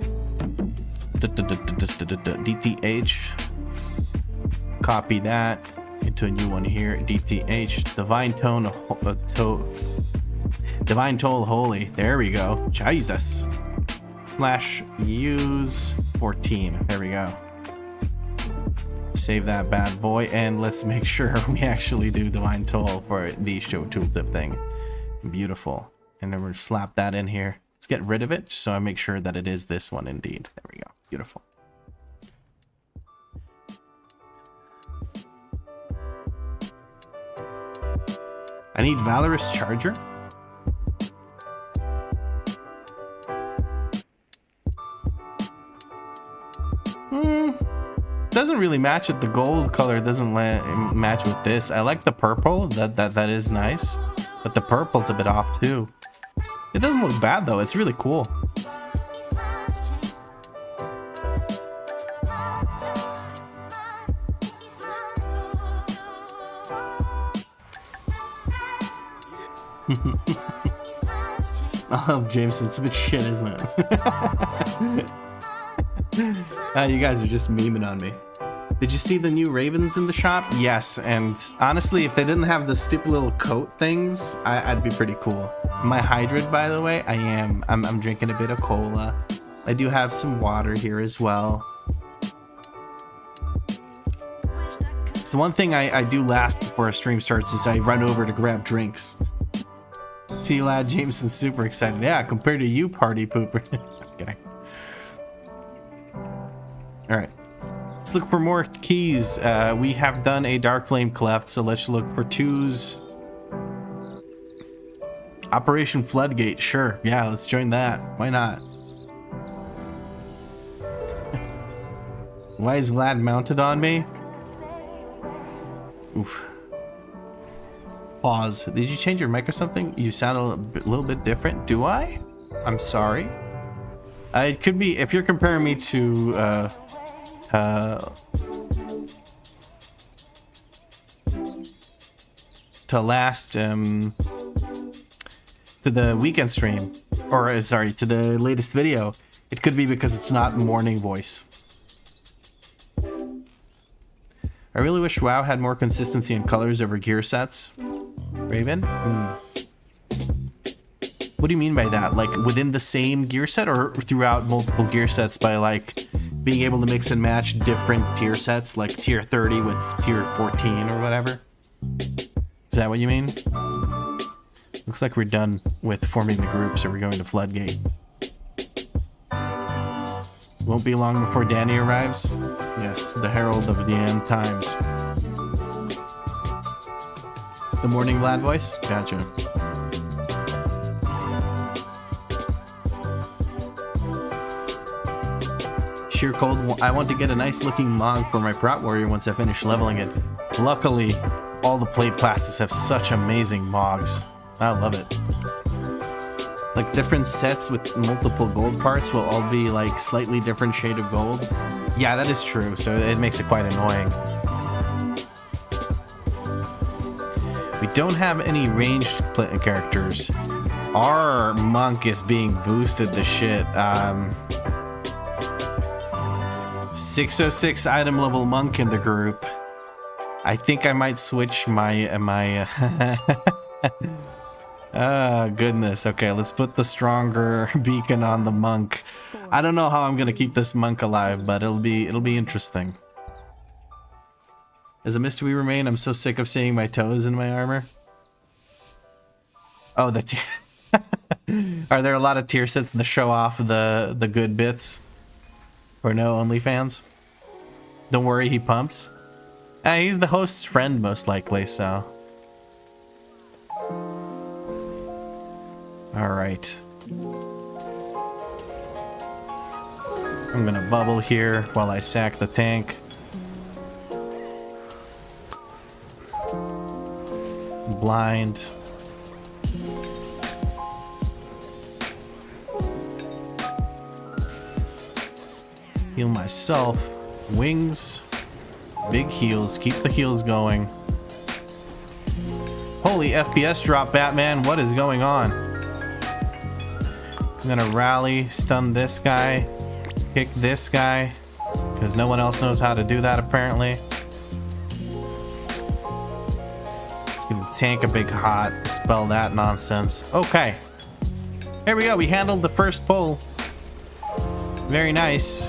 DTH. Copy that into a new one here. DTH. Divine Toll Holy. There we go. Jesus. /use 14. There we go. Save that bad boy, and let's make sure we actually do Divine Toll for the show tooltip thing. Beautiful. And then we'll slap that in here. Let's get rid of it, so I make sure that it is this one indeed. There we go. Beautiful. I need Valorous Charger. Doesn't really match it. The gold color doesn't match with this. I like the purple. That is nice, but the purple's a bit off too. It doesn't look bad though. It's really cool. Oh, Jameson, it's a bit shit, isn't it? You guys are just memeing on me. Did you see the new Ravens in the shop? Yes, and honestly, if they didn't have the stupid little coat things, I'd be pretty cool. My hydrated, by the way, I'm drinking a bit of cola. I do have some water here as well. It's the one thing I do last before a stream starts is I run over to grab drinks. See, lad, Jameson's super excited. Yeah, compared to you, party pooper. Kidding. Alright. Let's look for more keys. We have done a Dark Flame Cleft, so let's look for 2s. Operation Floodgate, sure. Yeah, let's join that. Why not? Why is Vlad mounted on me? Oof. Pause. Did you change your mic or something? You sound a little bit different. Do I? I'm sorry. It could be if you're comparing me to last to the weekend stream, or sorry, to the latest video. It could be because it's not morning voice. I really wish WoW had more consistency in colors over gear sets. Raven? What do you mean by that? Like within the same gear set or throughout multiple gear sets by like being able to mix and match different tier sets, like tier 30 with tier 14 or whatever? Is that what you mean? Looks like we're done with forming the group, so we're going to Floodgate. Won't be long before Danny arrives. Yes, the herald of the end times. The morning Vlad voice? Gotcha. Sheer cold. I want to get a nice looking Mog for my Prot Warrior once I finish leveling it. Luckily, all the plate classes have such amazing Mogs. I love it. Like different sets with multiple gold parts will all be like slightly different shade of gold. Yeah, that is true, so it makes it quite annoying. We don't have any ranged characters. Our monk is being boosted to shit. 606 item level monk in the group. I think I might switch my ah, goodness. Okay, let's put the stronger beacon on the monk. I don't know how I'm gonna keep this monk alive, but it'll be interesting. As a mist we remain, I'm so sick of seeing my toes in my armor. Oh, the are there a lot of tier sets that show off the good bits? Or no OnlyFans? Don't worry, he pumps. He's the host's friend, most likely, so. Alright. I'm gonna bubble here while I sack the tank. Blind. Heal myself. Wings. Big heals. Keep the heals going. Holy FPS drop, Batman. What is going on? I'm gonna rally, stun this guy, kick this guy, because no one else knows how to do that apparently. It's gonna tank a big hot, dispel that nonsense. Okay. Here we go. We handled the first pull. Very nice.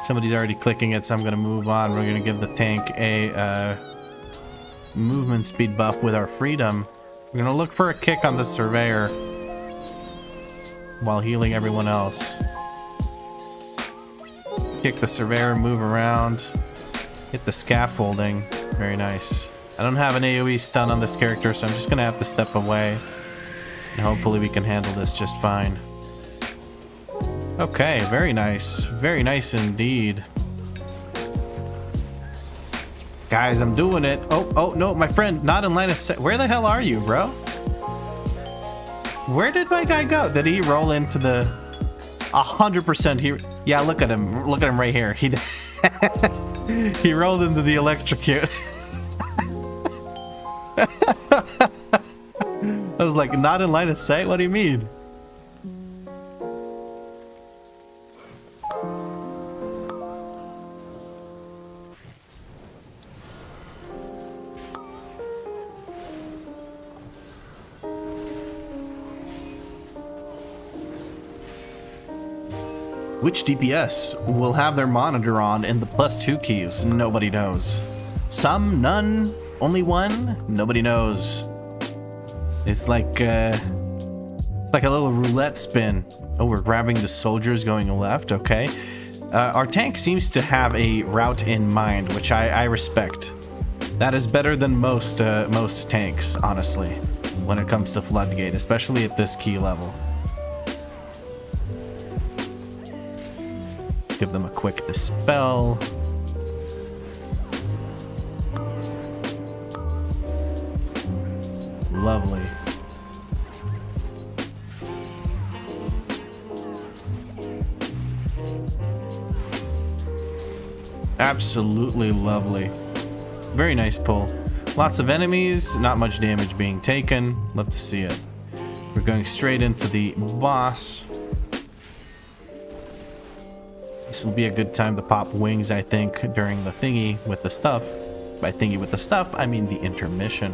Somebody's already clicking it, so I'm gonna move on. We're gonna give the tank a movement speed buff with our freedom. We're gonna look for a kick on the surveyor while healing everyone else. Kick the surveyor, move around, hit the scaffolding. Very nice. I don't have an AoE stun on this character, so I'm just gonna have to step away, and hopefully we can handle this just fine. Okay, very nice. Very nice indeed. Guys, I'm doing it. Oh, no, my friend, not in line of sight. Where the hell are you, bro? Where did my guy go? Did he roll into the... 100% he... Yeah, look at him. Look at him right here. He he rolled into the electrocute. I was like, not in line of sight? What do you mean? Which DPS will have their monitor on in the +2 keys? Nobody knows. Some, none, only one? Nobody knows. It's like a little roulette spin. Oh, we're grabbing the soldiers going left. Okay. Our tank seems to have a route in mind, which I respect. That is better than most tanks, honestly, when it comes to Floodgate, especially at this key level. Give them a quick dispel. Lovely. Absolutely lovely. Very nice pull. Lots of enemies, not much damage being taken. Love to see it. We're going straight into the boss. This will be a good time to pop wings, I think, during the thingy with the stuff. By thingy with the stuff, I mean the intermission.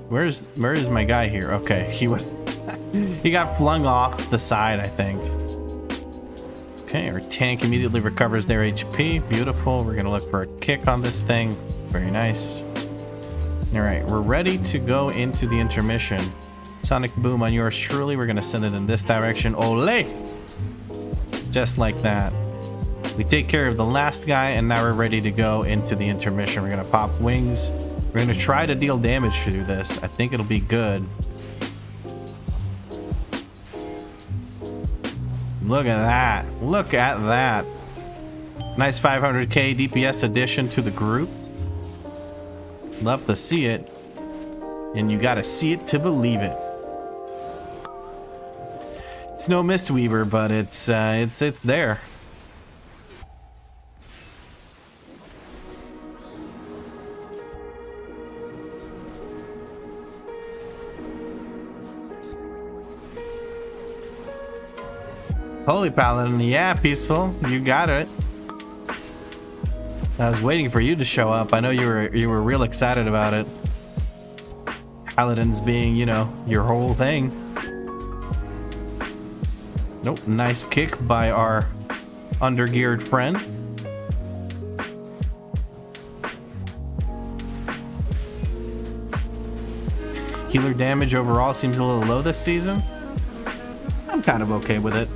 Where is my guy here? Okay, he got flung off the side, I think. Okay, our tank immediately recovers their HP. Beautiful. We're gonna look for a kick on this thing. Very nice. All right, we're ready to go into the intermission. Sonic boom on yours truly. We're gonna send it in this direction. Ole! Just like that. We take care of the last guy, and now we're ready to go into the intermission. We're gonna pop wings. We're gonna try to deal damage through this. I think it'll be good. Look at that. Look at that. Nice 500k DPS addition to the group. Love to see it. And you gotta see it to believe it. It's no Mistweaver, but it's there. Holy Paladin, yeah, peaceful. You got it. I was waiting for you to show up. I know you were real excited about it. Paladins being, you know, your whole thing. Nope, nice kick by our undergeared friend. Healer damage overall seems a little low this season. I'm kind of okay with it.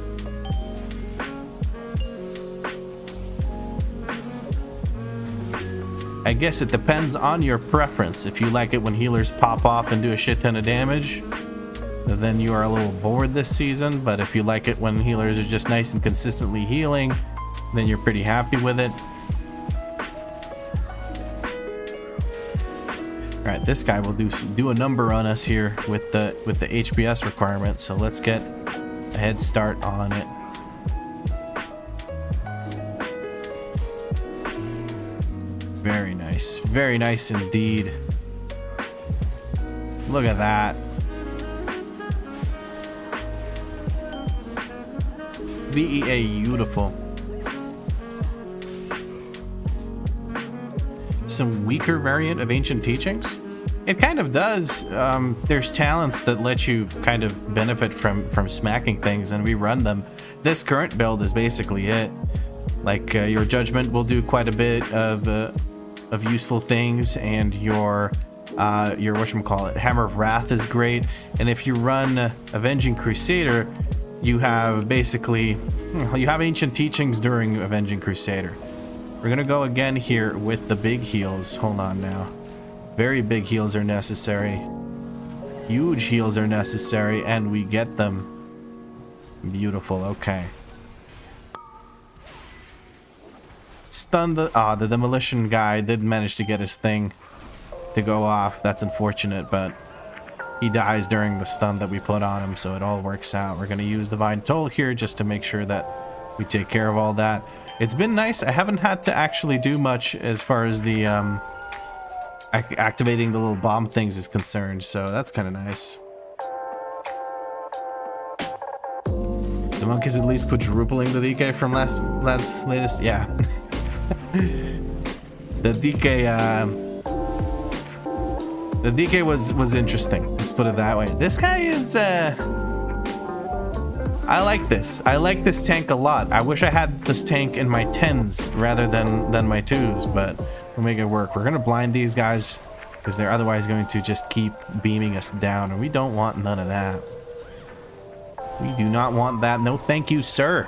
I guess it depends on your preference. If you like it when healers pop off and do a shit ton of damage, then you are a little bored this season. But if you like it when healers are just nice and consistently healing, then you're pretty happy with it. All right, this guy will do a number on us here with the HPS requirement. So let's get a head start on it. Very nice indeed. Look at that. VEA, beautiful. Some weaker variant of ancient teachings? It kind of does. There's talents that let you kind of benefit from smacking things, and we run them. This current build is basically it. Like your judgment will do quite a bit of useful things, and your whatchamacallit, Hammer of Wrath is great. And if you run Avenging Crusader, you have basically ancient teachings during Avenging Crusader. We're gonna go again here with the big heals. Hold on now. Very big heals are necessary. Huge heals are necessary, and we get them. Beautiful. Okay. Stun the demolition guy did manage to get his thing to go off. That's unfortunate, but he dies during the stun that we put on him, so it all works out. We're going to use Divine Toll here just to make sure that we take care of all that. It's been nice. I haven't had to actually do much as far as the activating the little bomb things is concerned, so that's kind of nice. The monk is at least quadrupling the DK from latest. Yeah. The DK was interesting. Let's put it that way. This guy is I like this. I like this tank a lot. I wish I had this tank in my 10s rather than my 2s, but we'll make it work. We're gonna blind these guys because they're otherwise going to just keep beaming us down, and we don't want none of that. We do not want that. No thank you, sir.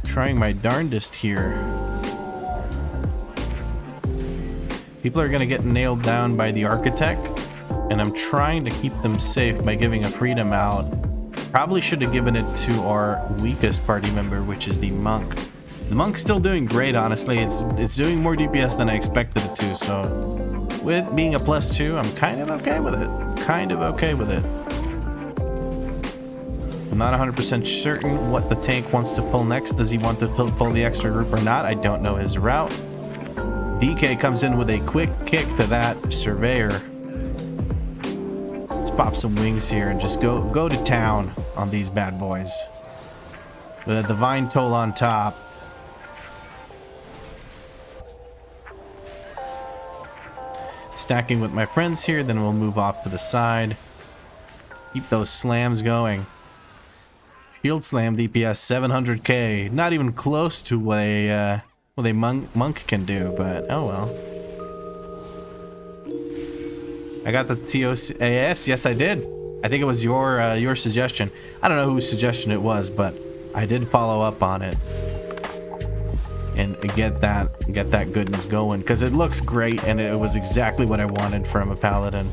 Trying my darndest here. People are gonna get nailed down by the architect, and I'm trying to keep them safe by giving a freedom out. Probably should have given it to our weakest party member, which is the monk. The monk's still doing great, honestly. It's doing more DPS than I expected it to, so with being a +2, I'm kind of okay with it. I'm not 100% certain what the tank wants to pull next. Does he want to pull the extra group or not? I don't know his route. DK comes in with a quick kick to that surveyor. Let's pop some wings here and just go to town on these bad boys. With a divine toll on top. Stacking with my friends here, then we'll move off to the side. Keep those slams going. Shield slam DPS 700k. Not even close to what a monk can do, but oh well. I got the TOCAS. Yes, I did. I think it was your suggestion. I don't know whose suggestion it was, but I did follow up on it and get that goodness going because it looks great and it was exactly what I wanted from a paladin.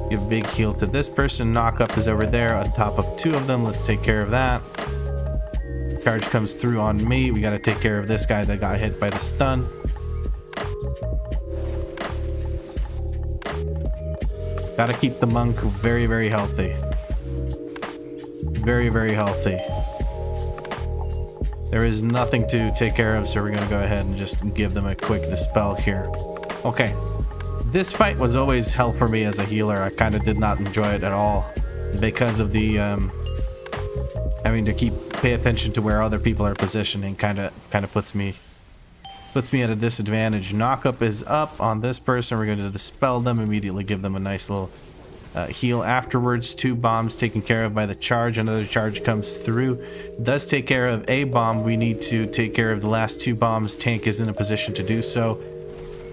Give a big heal to this person. Knock up is over there on top of 2 of them. Let's take care of that. Charge comes through on me. We got to take care of this guy that got hit by the stun. Got to keep the monk very, very healthy. Very, very healthy. There is nothing to take care of, so we're going to go ahead and just give them a quick dispel here. Okay. This fight was always hell for me as a healer. I kind of did not enjoy it at all because of the having to pay attention to where other people are positioning. Kind of puts me at a disadvantage. Knockup is up on this person. We're going to dispel them, immediately give them a nice little heal afterwards. 2 bombs taken care of by the charge. Another charge comes through. Does take care of a bomb. We need to take care of the last 2 bombs. Tank is in a position to do so.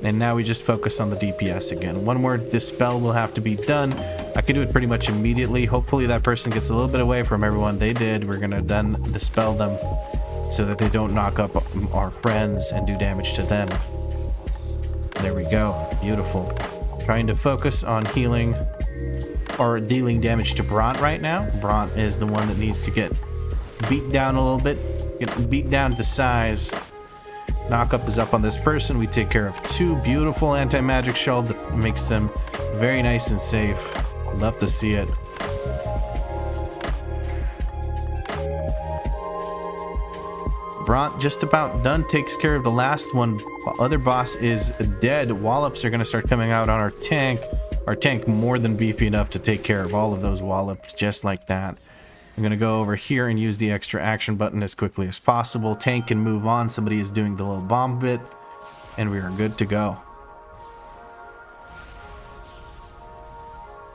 And now we just focus on the DPS again. One more dispel will have to be done. I can do it pretty much immediately. Hopefully that person gets a little bit away from everyone. They did. We're going to then dispel them so that they don't knock up our friends and do damage to them. There we go. Beautiful. Trying to focus on healing or dealing damage to Bront right now. Bront is the one that needs to get beat down a little bit. Get beat down to size. Knockup is up on this person. We take care of 2 beautiful anti-magic shield that makes them very nice and safe. Love to see it. Bront just about done. Takes care of the last one. Other boss is dead. Wallops are going to start coming out on our tank. Our tank more than beefy enough to take care of all of those wallops just like that. I'm going to go over here and use the extra action button as quickly as possible. Tank can move on. Somebody is doing the little bomb bit. And we are good to go.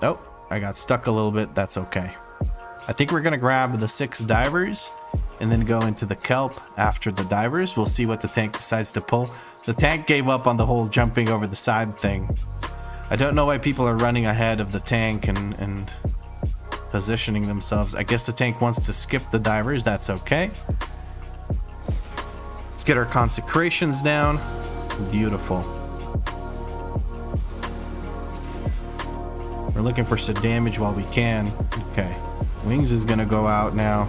Oh, I got stuck a little bit. That's okay. I think we're going to grab the 6 divers and then go into the kelp after the divers. We'll see what the tank decides to pull. The tank gave up on the whole jumping over the side thing. I don't know why people are running ahead of the tank and positioning themselves. I guess the tank wants to skip the divers. That's okay. Let's get our consecrations down. Beautiful. We're looking for some damage while we can. Okay. Wings is gonna go out now.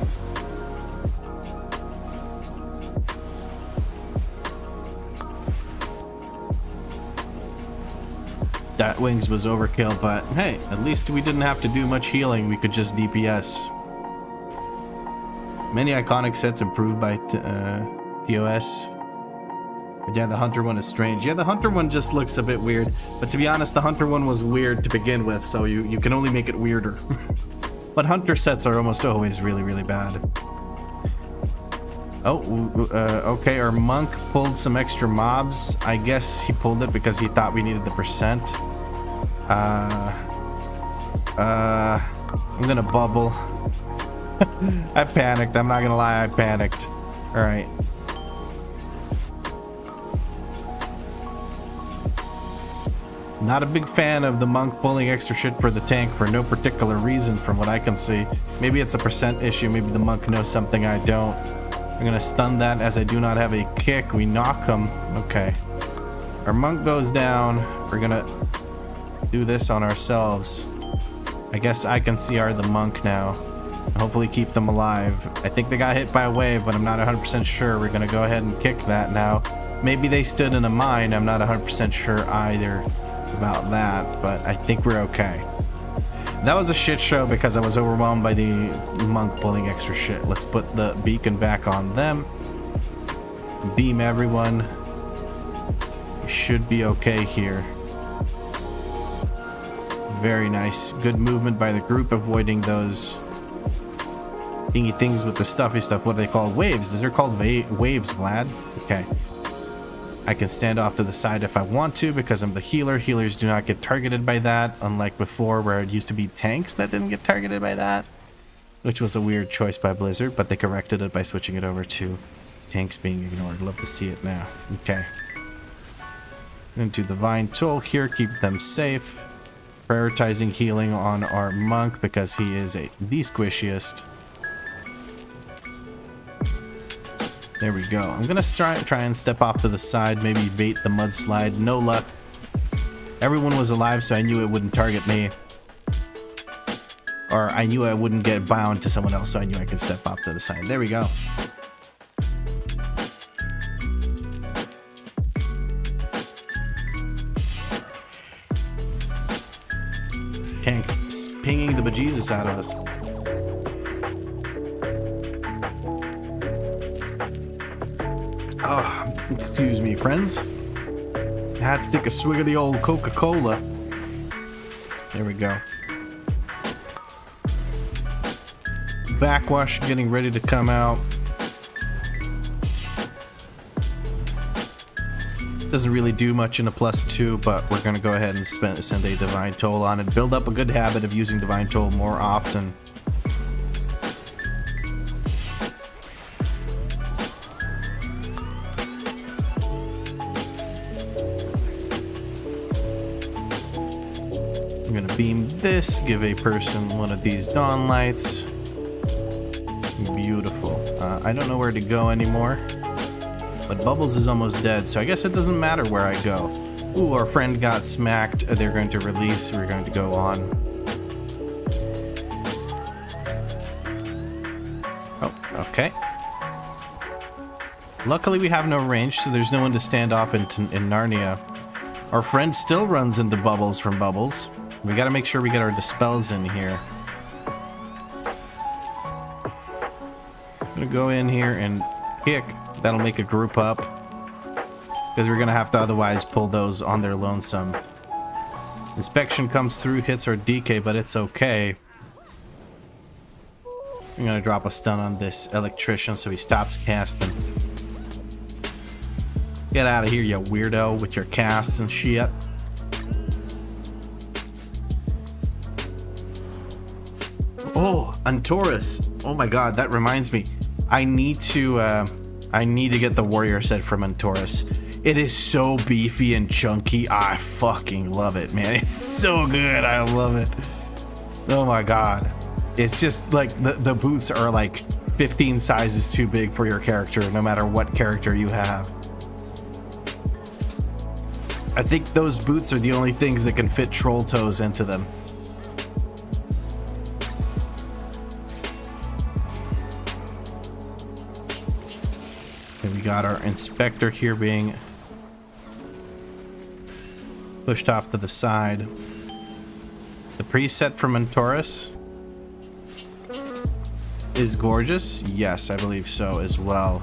That Wings was overkill, but hey, at least we didn't have to do much healing. We could just DPS. Many iconic sets improved by TOS. But yeah, the Hunter one is strange. Yeah, the Hunter one just looks a bit weird. But to be honest, the Hunter one was weird to begin with, so you can only make it weirder. But Hunter sets are almost always really, really bad. Oh, okay, our monk pulled some extra mobs. I guess he pulled it because he thought we needed the percent. I'm gonna bubble. I panicked, I'm not gonna lie, I panicked. Alright. Not a big fan of the monk pulling extra shit for the tank for no particular reason from what I can see. Maybe it's a percent issue, maybe the monk knows something I don't. I'm gonna stun that as I do not have a kick. We knock him. Okay. Our monk goes down. We're gonna do this on ourselves. I guess I can CR the monk now. Hopefully keep them alive. I think they got hit by a wave, but I'm not 100% sure. We're gonna go ahead and kick that now. Maybe they stood in a mine. I'm not 100% sure either about that, but I think we're okay. That was a shit show because I was overwhelmed by the monk pulling extra shit. Let's put the beacon back on them. Beam everyone. We should be okay here. Very nice. Good movement by the group, avoiding those thingy things with the stuffy stuff. What are they called? Waves. Those are called waves, Vlad. Okay. I can stand off to the side if I want to because I'm the healer. Healers do not get targeted by that, unlike before where it used to be tanks that didn't get targeted by that, which was a weird choice by Blizzard, but they corrected it by switching it over to tanks being ignored. Love to see it now. Okay. Into the Divine Toll here, keep them safe. Prioritizing healing on our monk because he is the squishiest. There we go. I'm gonna try and step off to the side, maybe bait the mudslide. No luck. Everyone was alive, so I knew it wouldn't target me. Or I knew I wouldn't get bound to someone else, so I knew I could step off to the side. There we go. Tank pinging the bejesus out of us. Oh, excuse me, friends. I had to take a swig of the old Coca-Cola. There we go. Backwash getting ready to come out. Doesn't really do much in a +2, but we're going to go ahead and send a Divine Toll on it. Build up a good habit of using Divine Toll more often. I'm going to beam this, give a person one of these dawn lights. Beautiful. I don't know where to go anymore. But Bubbles is almost dead, so I guess it doesn't matter where I go. Ooh, our friend got smacked. They're going to release. We're going to go on. Oh, okay. Luckily, we have no range, so there's no one to stand off in Narnia. Our friend still runs into Bubbles from Bubbles. We got to make sure we get our dispels in here. I'm going to go in here and kick. That'll make a group up, because we're gonna have to otherwise pull those on their lonesome. Inspection comes through, hits our DK, but it's okay. I'm gonna drop a stun on this electrician so he stops casting. Get out of here, you weirdo, with your casts and shit. Oh, Antorus. Oh my god, that reminds me. I need to get the warrior set from Antorus. It is so beefy and chunky. I fucking love it, man. It's so good. I love it. Oh my god. It's just like the boots are like 15 sizes too big for your character, no matter what character you have. I think those boots are the only things that can fit troll toes into them. We got our inspector here being pushed off to the side. The preset from Antorus is gorgeous. Yes, I believe so as well.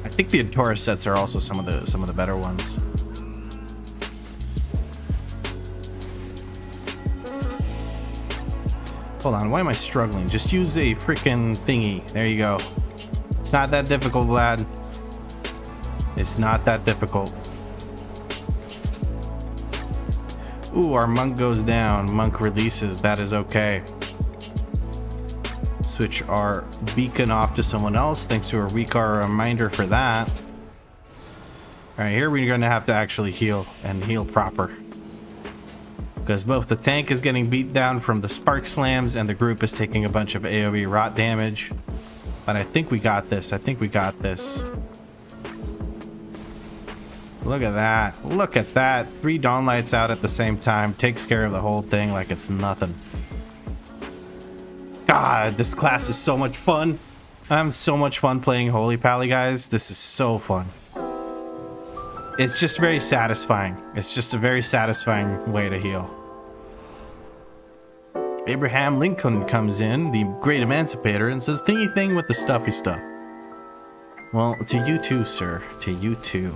I think the Antorus sets are also some of the better ones. Hold on, why am I struggling? Just use a freaking thingy. There you go. It's not that difficult, Vlad. It's not that difficult. Ooh, our monk goes down. Monk releases. That is okay. Switch our beacon off to someone else. Thanks to our WeakAuras reminder for that. Alright, here we're going to have to actually heal, and heal proper. Because both the tank is getting beat down from the spark slams, and the group is taking a bunch of AoE rot damage. But I think we got this. I think we got this. Look at that. Look at that. 3 dawn lights out at the same time. Takes care of the whole thing like it's nothing. God, this class is so much fun. I'm having so much fun playing Holy Pally, guys. This is so fun. It's just very satisfying. It's just a very satisfying way to heal. Abraham Lincoln comes in, the great emancipator, and says, thingy thing with the stuffy stuff. Well, to you too, sir. To you too.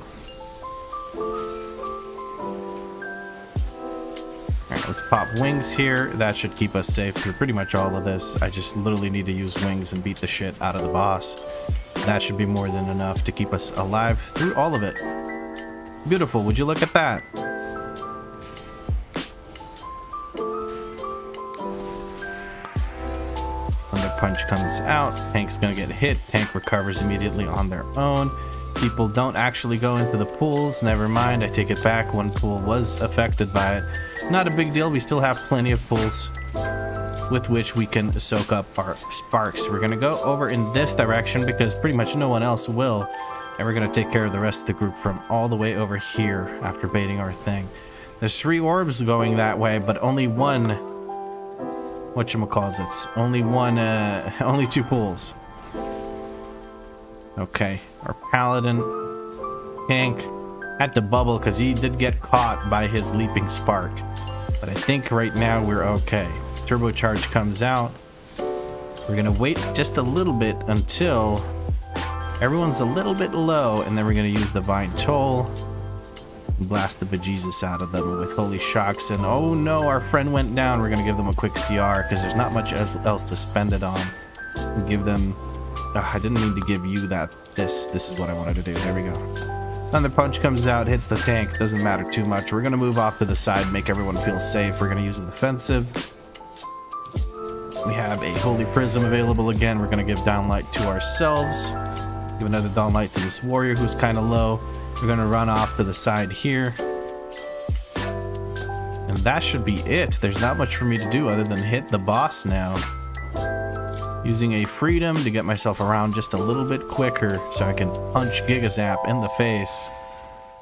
Alright, let's pop wings here. That should keep us safe through pretty much all of this. I just literally need to use wings and beat the shit out of the boss. That should be more than enough to keep us alive through all of it. Beautiful, would you look at that? Thunder Punch comes out. Tank's gonna get hit. Tank recovers immediately on their own. People don't actually go into the pools. Never mind, I take it back. One pool was affected by it. Not a big deal. We still have plenty of pools with which we can soak up our sparks. We're gonna go over in this direction because pretty much no one else will. And we're gonna take care of the rest of the group from all the way over here after baiting our thing. There's 3 orbs going that way, but only one, whatchamacallits, only 2 pools. Okay, our Paladin tank had to bubble because he did get caught by his leaping spark. But I think right now we're okay. Turbocharge comes out. We're gonna wait just a little bit until Everyone's a little bit low, and then we're going to use the Vine Toll. Blast the bejesus out of them with Holy Shocks. And oh no, our friend went down. We're going to give them a quick CR because there's not much else to spend it on. Give them... I didn't mean to give you that. This is what I wanted to do. There we go. Thunder Punch comes out, hits the tank. Doesn't matter too much. We're going to move off to the side, make everyone feel safe. We're going to use the defensive. We have a Holy Prism available again. We're going to give Downlight to ourselves. Give another Downlight to this warrior who's kind of low. We're going to run off to the side here. And that should be it. There's not much for me to do other than hit the boss now. Using a Freedom to get myself around just a little bit quicker so I can punch Gigazap in the face.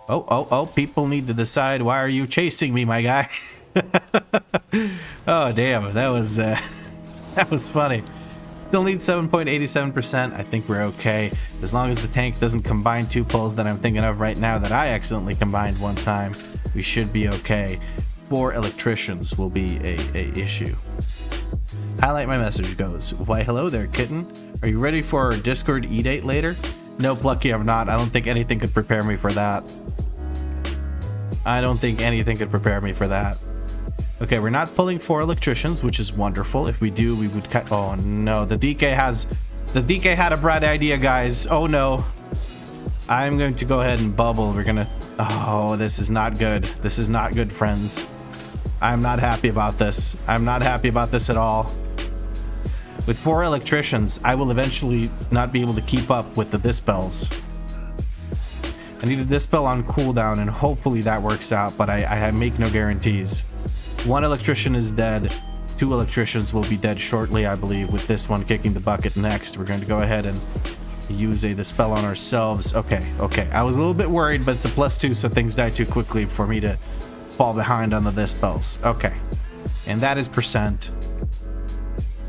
Oh, people need to decide, why are you chasing me, my guy? Oh, damn, that was funny. Still need 7.87%. I think we're okay. As long as the tank doesn't combine 2 pulls that I'm thinking of right now that I accidentally combined one time, we should be okay. 4 electricians will be a issue. Highlight my message goes, why hello there, kitten. Are you ready for our Discord E-date later? No, Plucky, I'm not. I don't think anything could prepare me for that. I don't think anything could prepare me for that. Okay, we're not pulling 4 electricians, which is wonderful. If we do, we would cut... Oh no, the DK had a bright idea, guys. Oh no. I'm going to go ahead and bubble. We're gonna... Oh, this is not good. This is not good, friends. I'm not happy about this. I'm not happy about this at all. With 4 electricians, I will eventually not be able to keep up with the Dispels. I need a Dispel on cooldown, and hopefully that works out, but I make no guarantees. 1 electrician is dead. 2 electricians will be dead shortly, I believe, with this one kicking the bucket next. We're going to go ahead and use a Dispel on ourselves. Okay. I was a little bit worried, but it's a +2, so things die too quickly for me to fall behind on the Dispels. Okay. And that is percent.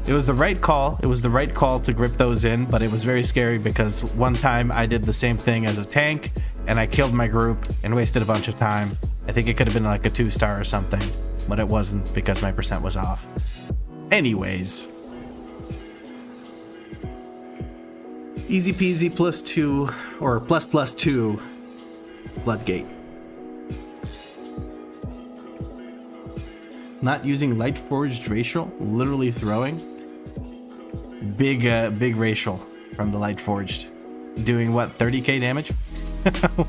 It was the right call. It was the right call to grip those in, but it was very scary because one time I did the same thing as a tank, and I killed my group and wasted a bunch of time. I think it could have been like a 2-star or something, but it wasn't because my percent was off. Anyways. Easy peasy +2 or +2 Bloodgate. Not using light forged racial, literally throwing. Big racial from the light forged. Doing what, 30k damage?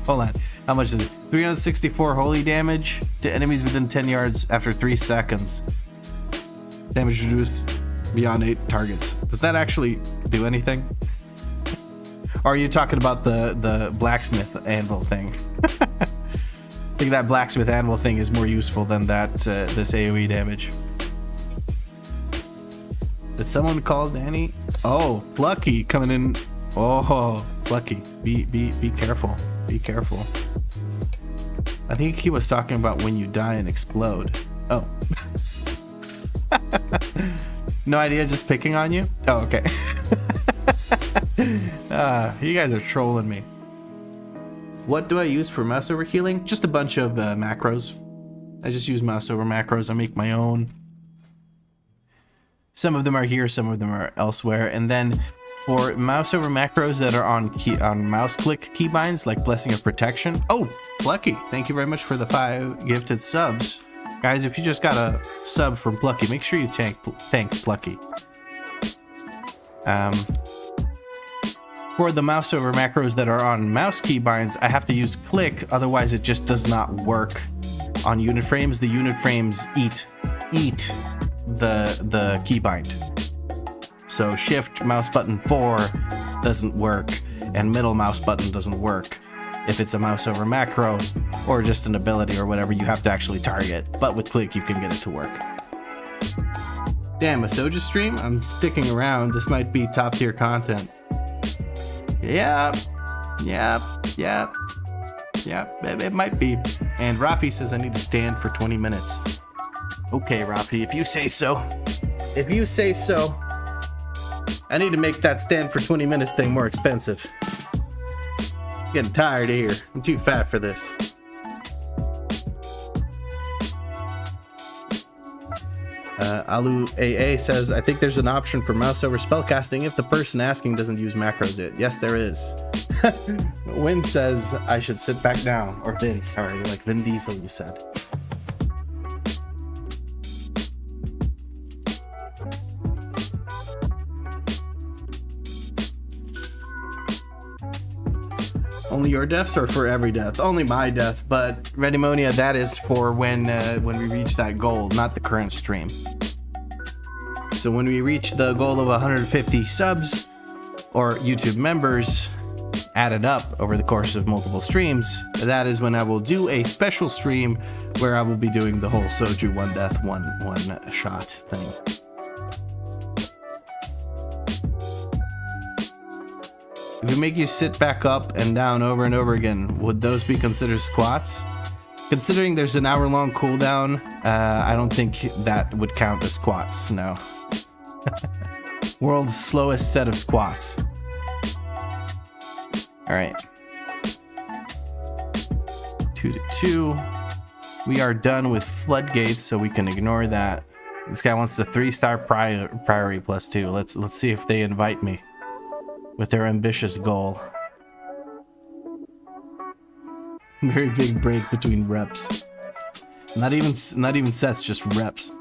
Hold on. How much is it? 364 holy damage to enemies within 10 yards after 3 seconds. Damage reduced beyond 8 targets. Does that actually do anything? Or are you talking about the blacksmith anvil thing? I think that blacksmith anvil thing is more useful than that this AoE damage. Did someone call Danny? Oh, Plucky coming in. Oh, Plucky, be careful. Be careful. I think he was talking about when you die and explode. Oh. No idea, just picking on you? Oh, okay. You guys are trolling me. What do I use for mouse over healing? Just a bunch of macros. I just use mouse over macros. I make my own. Some of them are here, some of them are elsewhere. And then for mouse over macros that are on mouse click keybinds, like Blessing of Protection. Oh, Plucky, thank you very much for the 5 gifted subs. Guys, if you just got a sub from Plucky, make sure you thank Plucky. For the mouse over macros that are on mouse keybinds, I have to use click, otherwise it just does not work on unit frames. The unit frames eat the keybind. So shift mouse button 4 doesn't work, and middle mouse button doesn't work. If it's a mouse over macro or just an ability or whatever, you have to actually target. But with click, you can get it to work. Damn, a Soja stream? I'm sticking around. This might be top tier content. Yep, it might be. And Rafi says I need to stand for 20 minutes. Okay, Rafi, if you say so. If you say so. I need to make that stand for 20 minutes thing more expensive. Getting tired of here. I'm too fat for this. Alu AA says, I think there's an option for mouse over spellcasting if the person asking doesn't use macros yet. Yes, there is. Win says I should sit back down. Or Vin, sorry, like Vin Diesel, you said. Only your deaths or for every death? Only my death, but Redimonia, that is for when we reach that goal, not the current stream. So when we reach the goal of 150 subs or YouTube members added up over the course of multiple streams, that is when I will do a special stream where I will be doing the whole Soju one death, one shot thing. If we make you sit back up and down over and over again, would those be considered squats? Considering there's an hour-long cooldown, I don't think that would count as squats, no. World's slowest set of squats. Alright. 2 to 2. We are done with floodgates, so we can ignore that. This guy wants the 3-star priority plus 2. Let's see if they invite me with their ambitious goal. Very big break between reps. Not even sets, just reps.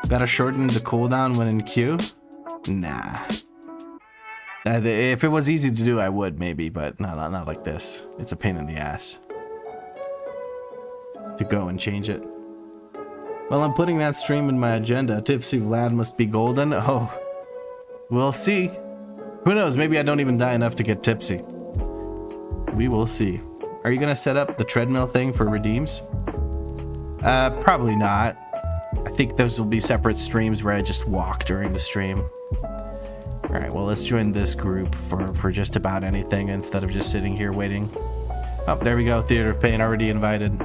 Gotta shorten the cooldown when in queue? Nah. If it was easy to do, I would maybe, but not like this. It's a pain in the ass to go and change it. Well, I'm putting that stream in my agenda. Tipsy Vlad must be golden. Oh, we'll see. Who knows? Maybe I don't even die enough to get tipsy. We will see. Are you gonna set up the treadmill thing for redeems? Probably not. I think those will be separate streams where I just walk during the stream. Alright, well, let's join this group for just about anything instead of just sitting here waiting. Oh, there we go. Theater of Pain already invited.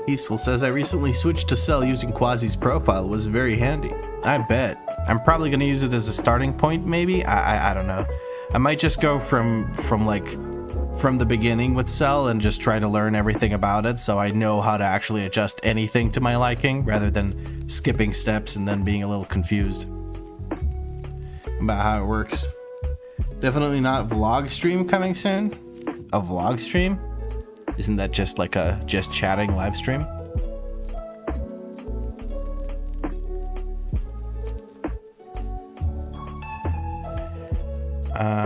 Peaceful says, I recently switched to Cell using Quasi's profile. It was very handy. I bet. I'm probably going to use it as a starting point, maybe? I don't know. I might just go from the beginning with Cell and just try to learn everything about it so I know how to actually adjust anything to my liking rather than skipping steps and then being a little confused about how it works. Definitely not vlog stream coming soon. A vlog stream? Isn't that just like a just chatting live stream?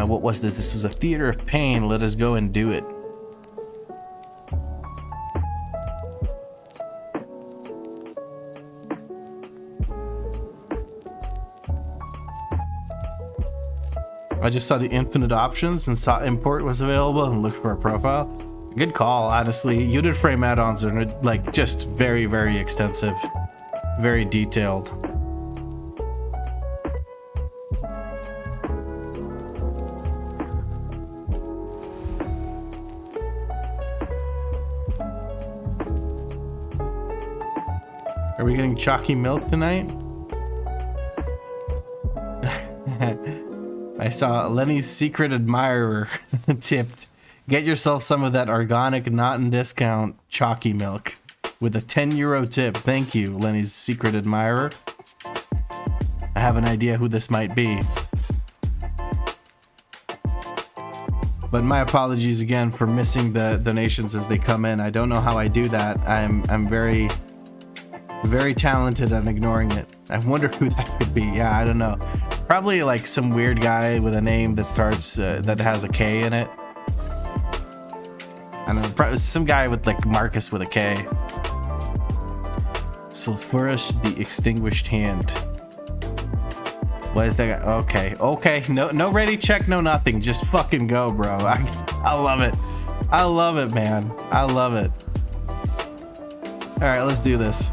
What was this? This was a Theater of Pain. Let us go and do it. I just saw the infinite options and saw import was available and looked for a profile. Good call, honestly. Unit frame add-ons are like just very, very extensive, very detailed. Are we getting chalky milk tonight? I saw Lenny's secret admirer tipped. Get yourself some of that organic, not in discount, chalky milk with a 10 euro tip. Thank you, Lenny's secret admirer. I have an idea who this might be. But my apologies again for missing the donations as they come in. I don't know how I do that. I'm very, very talented at ignoring it. I wonder who that could be. Yeah, I don't know. Probably like some weird guy with a name that starts, that has a K in it. I don't know, some guy with like Marcus with a K. Sulphurus, the extinguished hand. What is that guy? Okay. No ready check, no nothing. Just fucking go, bro. I love it. I love it, man. I love it. All right, let's do this.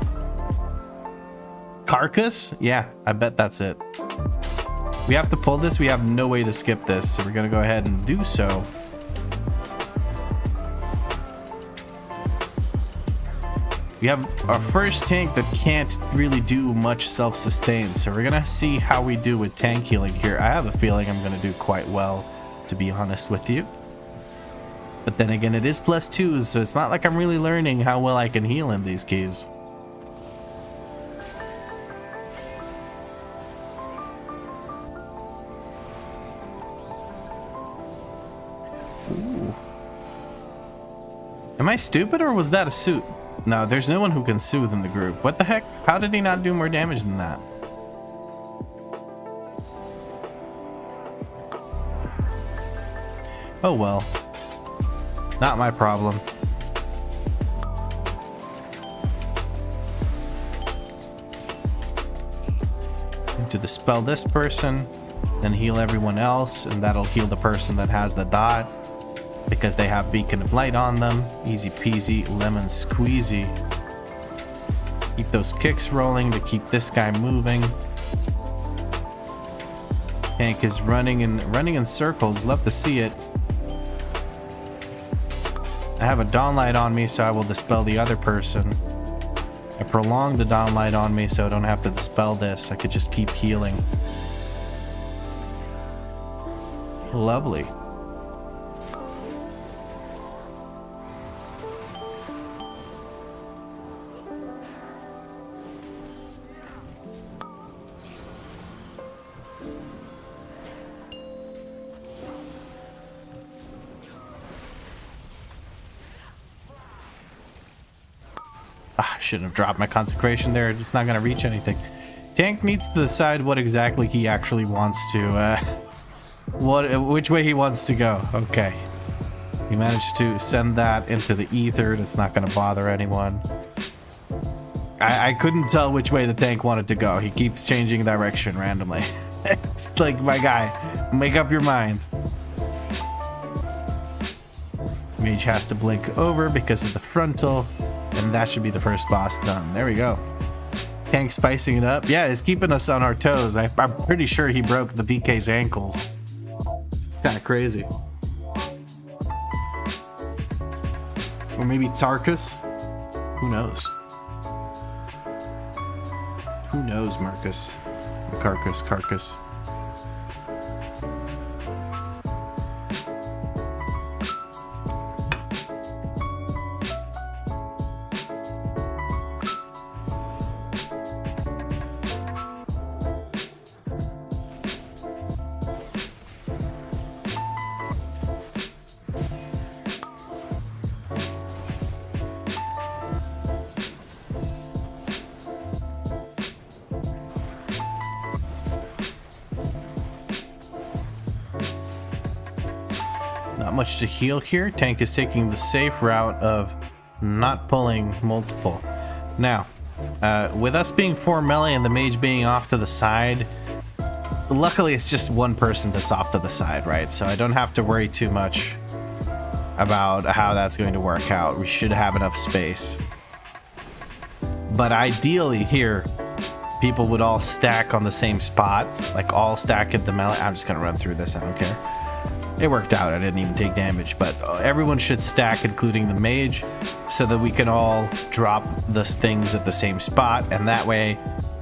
Carcass? Yeah, I bet that's it. We have to pull this. We have no way to skip this, so we're gonna go ahead and do so. We have our first tank that can't really do much self-sustain, so we're gonna see how we do with tank healing here. I have a feeling I'm gonna do quite well, to be honest with you. But then again, it is +2s, so it's not like I'm really learning how well I can heal in these keys. Ooh. Am I stupid, or was that a suit? No, there's no one who can soothe in the group. What the heck? How did he not do more damage than that? Oh well. Not my problem. Need to dispel this person, then heal everyone else, and that'll heal the person that has the dot, because they have Beacon of Light on them. Easy peasy, lemon squeezy. Keep those kicks rolling to keep this guy moving. Tank is running in circles. Love to see it. I have a Dawn Light on me, so I will dispel the other person. I prolong the Dawn Light on me, so I don't have to dispel this. I could just keep healing. Lovely. I shouldn't have dropped my consecration there. It's not going to reach anything. Tank needs to decide what exactly he actually wants to, which way he wants to go. Okay. He managed to send that into the ether. That's not going to bother anyone. I couldn't tell which way the tank wanted to go. He keeps changing direction randomly. It's like, my guy, make up your mind. Mage has to blink over because of the frontal. And that should be the first boss done. There we go. Tank spicing it up. Yeah, it's keeping us on our toes. I'm pretty sure he broke the DK's ankles. It's kind of crazy. Or maybe Tarkus? Who knows? Who knows, Marcus? Carcass. Not much to heal here. Tank is taking the safe route of not pulling multiple. Now, with us being 4 melee and the mage being off to the side, luckily it's just one person that's off to the side, right? So I don't have to worry too much about how that's going to work out. We should have enough space. But ideally here, people would all stack on the same spot, like all stack at the melee. I'm just gonna run through this, I don't care. It worked out, I didn't even take damage, but everyone should stack, including the mage, so that we can all drop the things at the same spot, and that way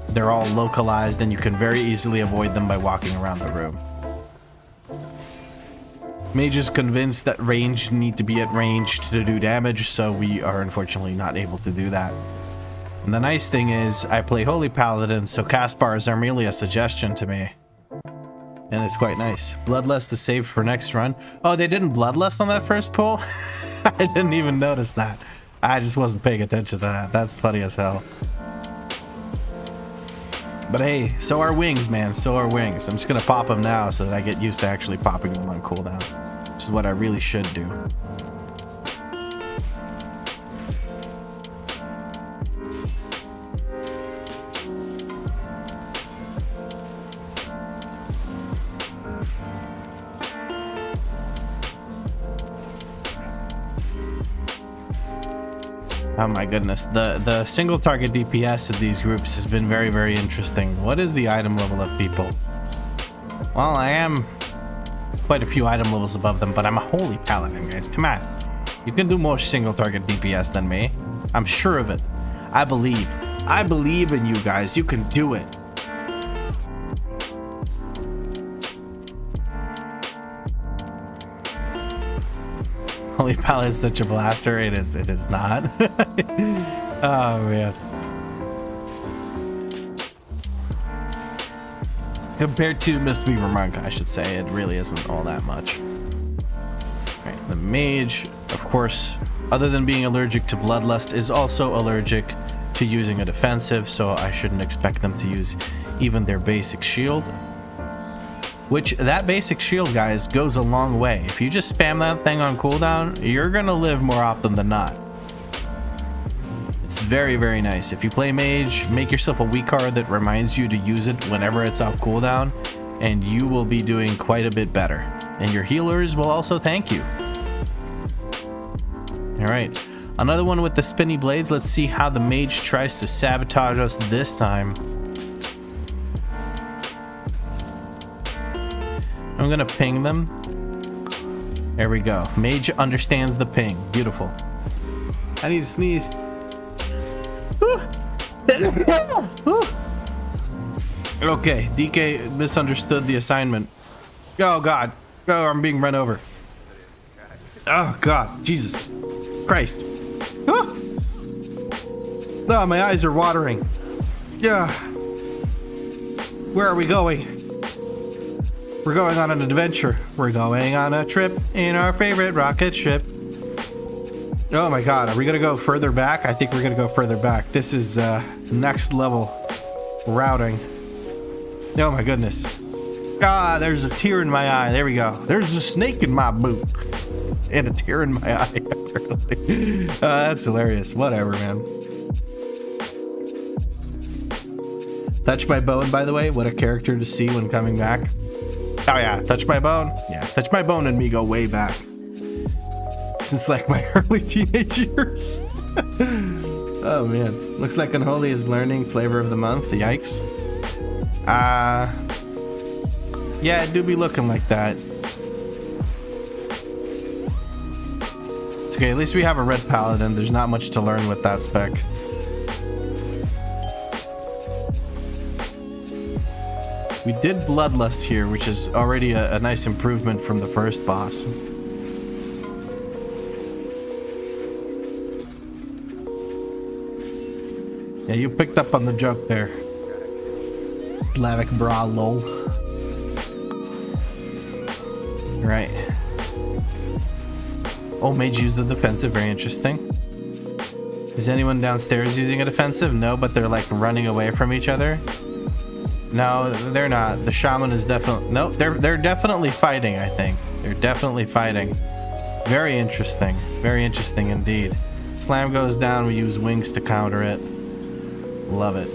they're all localized and you can very easily avoid them by walking around the room. Mage is convinced that range need to be at range to do damage, so we are unfortunately not able to do that. And the nice thing is, I play Holy Paladin, so cast bars are merely a suggestion to me. And it's quite nice. Bloodlust is saved for next run. Oh, they didn't Bloodlust on that first pull? I didn't even notice that. I just wasn't paying attention to that. That's funny as hell. But hey, so are wings, man. So are wings. I'm just gonna pop them now so that I get used to actually popping them on cooldown, which is what I really should do. Oh my goodness, the single target DPS of these groups has been very, very interesting. What is the item level of people? Well, I am quite a few item levels above them, but I'm a holy paladin, guys. Come on. You can do more single target DPS than me. I'm sure of it. I believe. I believe in you guys. You can do it. Holy Paladin is such a blaster. It is not. Oh man. Compared to Mist Weaver Monk, I should say, it really isn't all that much. Alright, the mage, of course, other than being allergic to Bloodlust, is also allergic to using a defensive, so I shouldn't expect them to use even their basic shield. Which, that basic shield, guys, goes a long way. If you just spam that thing on cooldown, you're gonna live more often than not. It's very, very nice. If you play mage, make yourself a WeakAuras that reminds you to use it whenever it's off cooldown, and you will be doing quite a bit better. And your healers will also thank you. Alright, another one with the spinny blades. Let's see how the mage tries to sabotage us this time. I'm gonna ping them. There we go. Mage understands the ping. Beautiful. I need to sneeze. Okay, DK misunderstood the assignment. Oh god. Oh, I'm being run over. Oh god. Jesus Christ. Oh, my eyes are watering. Yeah. Where are we going? We're going on an adventure. We're going on a trip in our favorite rocket ship. Oh my god, are we gonna go further back? I think we're gonna go further back. This is next level routing. Oh my goodness. Ah, there's a tear in my eye. There we go. There's a snake in my boot. And a tear in my eye, apparently. That's hilarious. Whatever, man. Touch My Bone, by the way. What a character to see when coming back. Oh yeah, Touch My Bone. Yeah, Touch My Bone and me go way back. Since like my early teenage years. Oh man. Looks like Unholy is learning flavor of the month. Yikes. Yeah, it do be looking like that. It's okay, at least we have a red paladin. There's not much to learn with that spec. We did Bloodlust here, which is already a nice improvement from the first boss. Yeah, you picked up on the joke there. Slavic bra lol. Right. Oh, mage used the defensive, very interesting. Is anyone downstairs using a defensive? No, but they're like running away from each other. No, they're not. The shaman is definitely... No, they're definitely fighting, I think. They're definitely fighting. Very interesting. Very interesting indeed. Slam goes down, we use wings to counter it. Love it.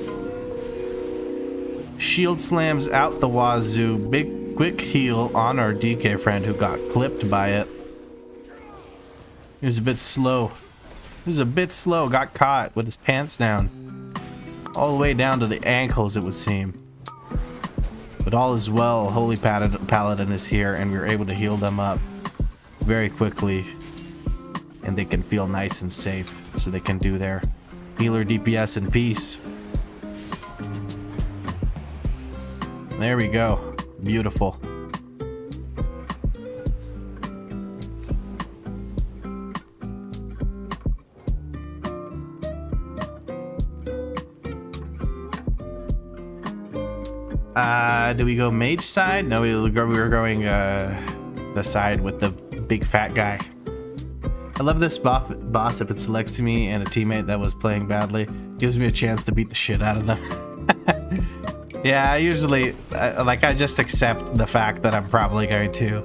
Shield slams out the wazoo. Big quick heal on our DK friend who got clipped by it. He was a bit slow. He was a bit slow. Got caught with his pants down. All the way down to the ankles, it would seem. But all is well. Holy Paladin is here, and we were able to heal them up very quickly. And they can feel nice and safe, so they can do their healer DPS in peace. There we go. Beautiful. Do we go mage side? No, we were going the side with the big fat guy. I love this boss if it selects me and a teammate that was playing badly. Gives me a chance to beat the shit out of them. Yeah, I usually, I just accept the fact that I'm probably going to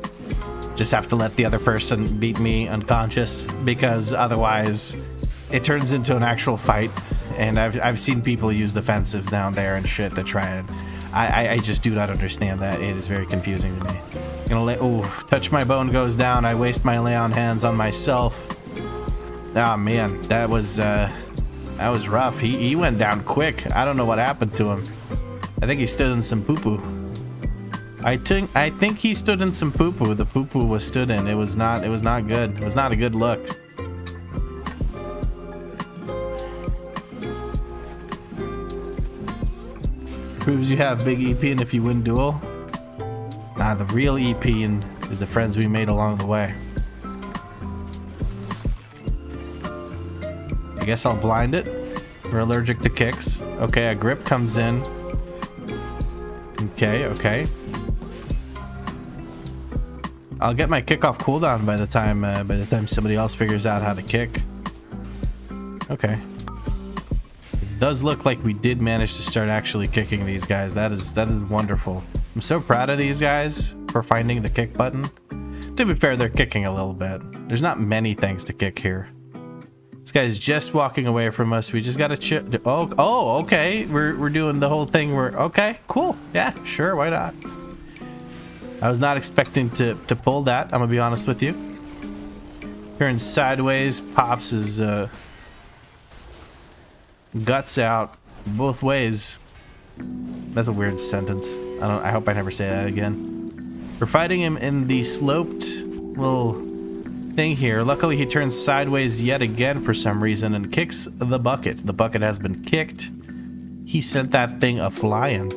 just have to let the other person beat me unconscious, because otherwise it turns into an actual fight. And I've seen people use defensives down there and shit to try and... I just do not understand that. It is very confusing to me. I'm gonna lay... Oof, Touch My Bone goes down. I waste my lay on hands on myself. Oh man, that was rough. He went down quick. I don't know what happened to him. I think he stood in some poo-poo. I think he stood in some poo-poo. The poo-poo was stood in. It was not good. It was not a good look. Proves you have big EP and if you win duel. Nah, the real EP is the friends we made along the way. I guess I'll blind it. We're allergic to kicks. Okay, a grip comes in. Okay. I'll get my kickoff cooldown by the time somebody else figures out how to kick. Okay. It does look like we did manage to start actually kicking these guys. That is wonderful. I'm so proud of these guys for finding the kick button. To be fair, they're kicking a little bit. There's not many things to kick here. This guy's just walking away from us. We just gotta oh, okay. We're doing the whole thing. Okay, cool. Yeah, sure, why not? I was not expecting to pull that, I'm gonna be honest with you. Turns sideways, pops his guts out both ways. That's a weird sentence. I hope I never say that again. We're fighting him in the sloped little thing here. Luckily he turns sideways yet again for some reason and kicks the bucket. The bucket has been kicked. He sent that thing a-flying.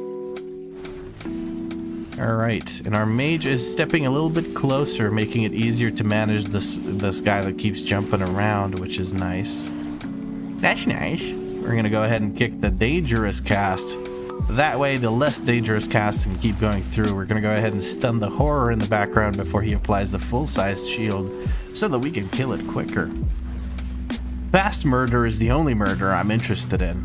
Alright, and our mage is stepping a little bit closer, making it easier to manage this guy that keeps jumping around, which is nice. That's nice. We're gonna go ahead and kick the dangerous cast. That way, the less dangerous cast can keep going through. We're gonna go ahead and stun the horror in the background before he applies the full-sized shield, so that we can kill it quicker. Fast murder is the only murder I'm interested in.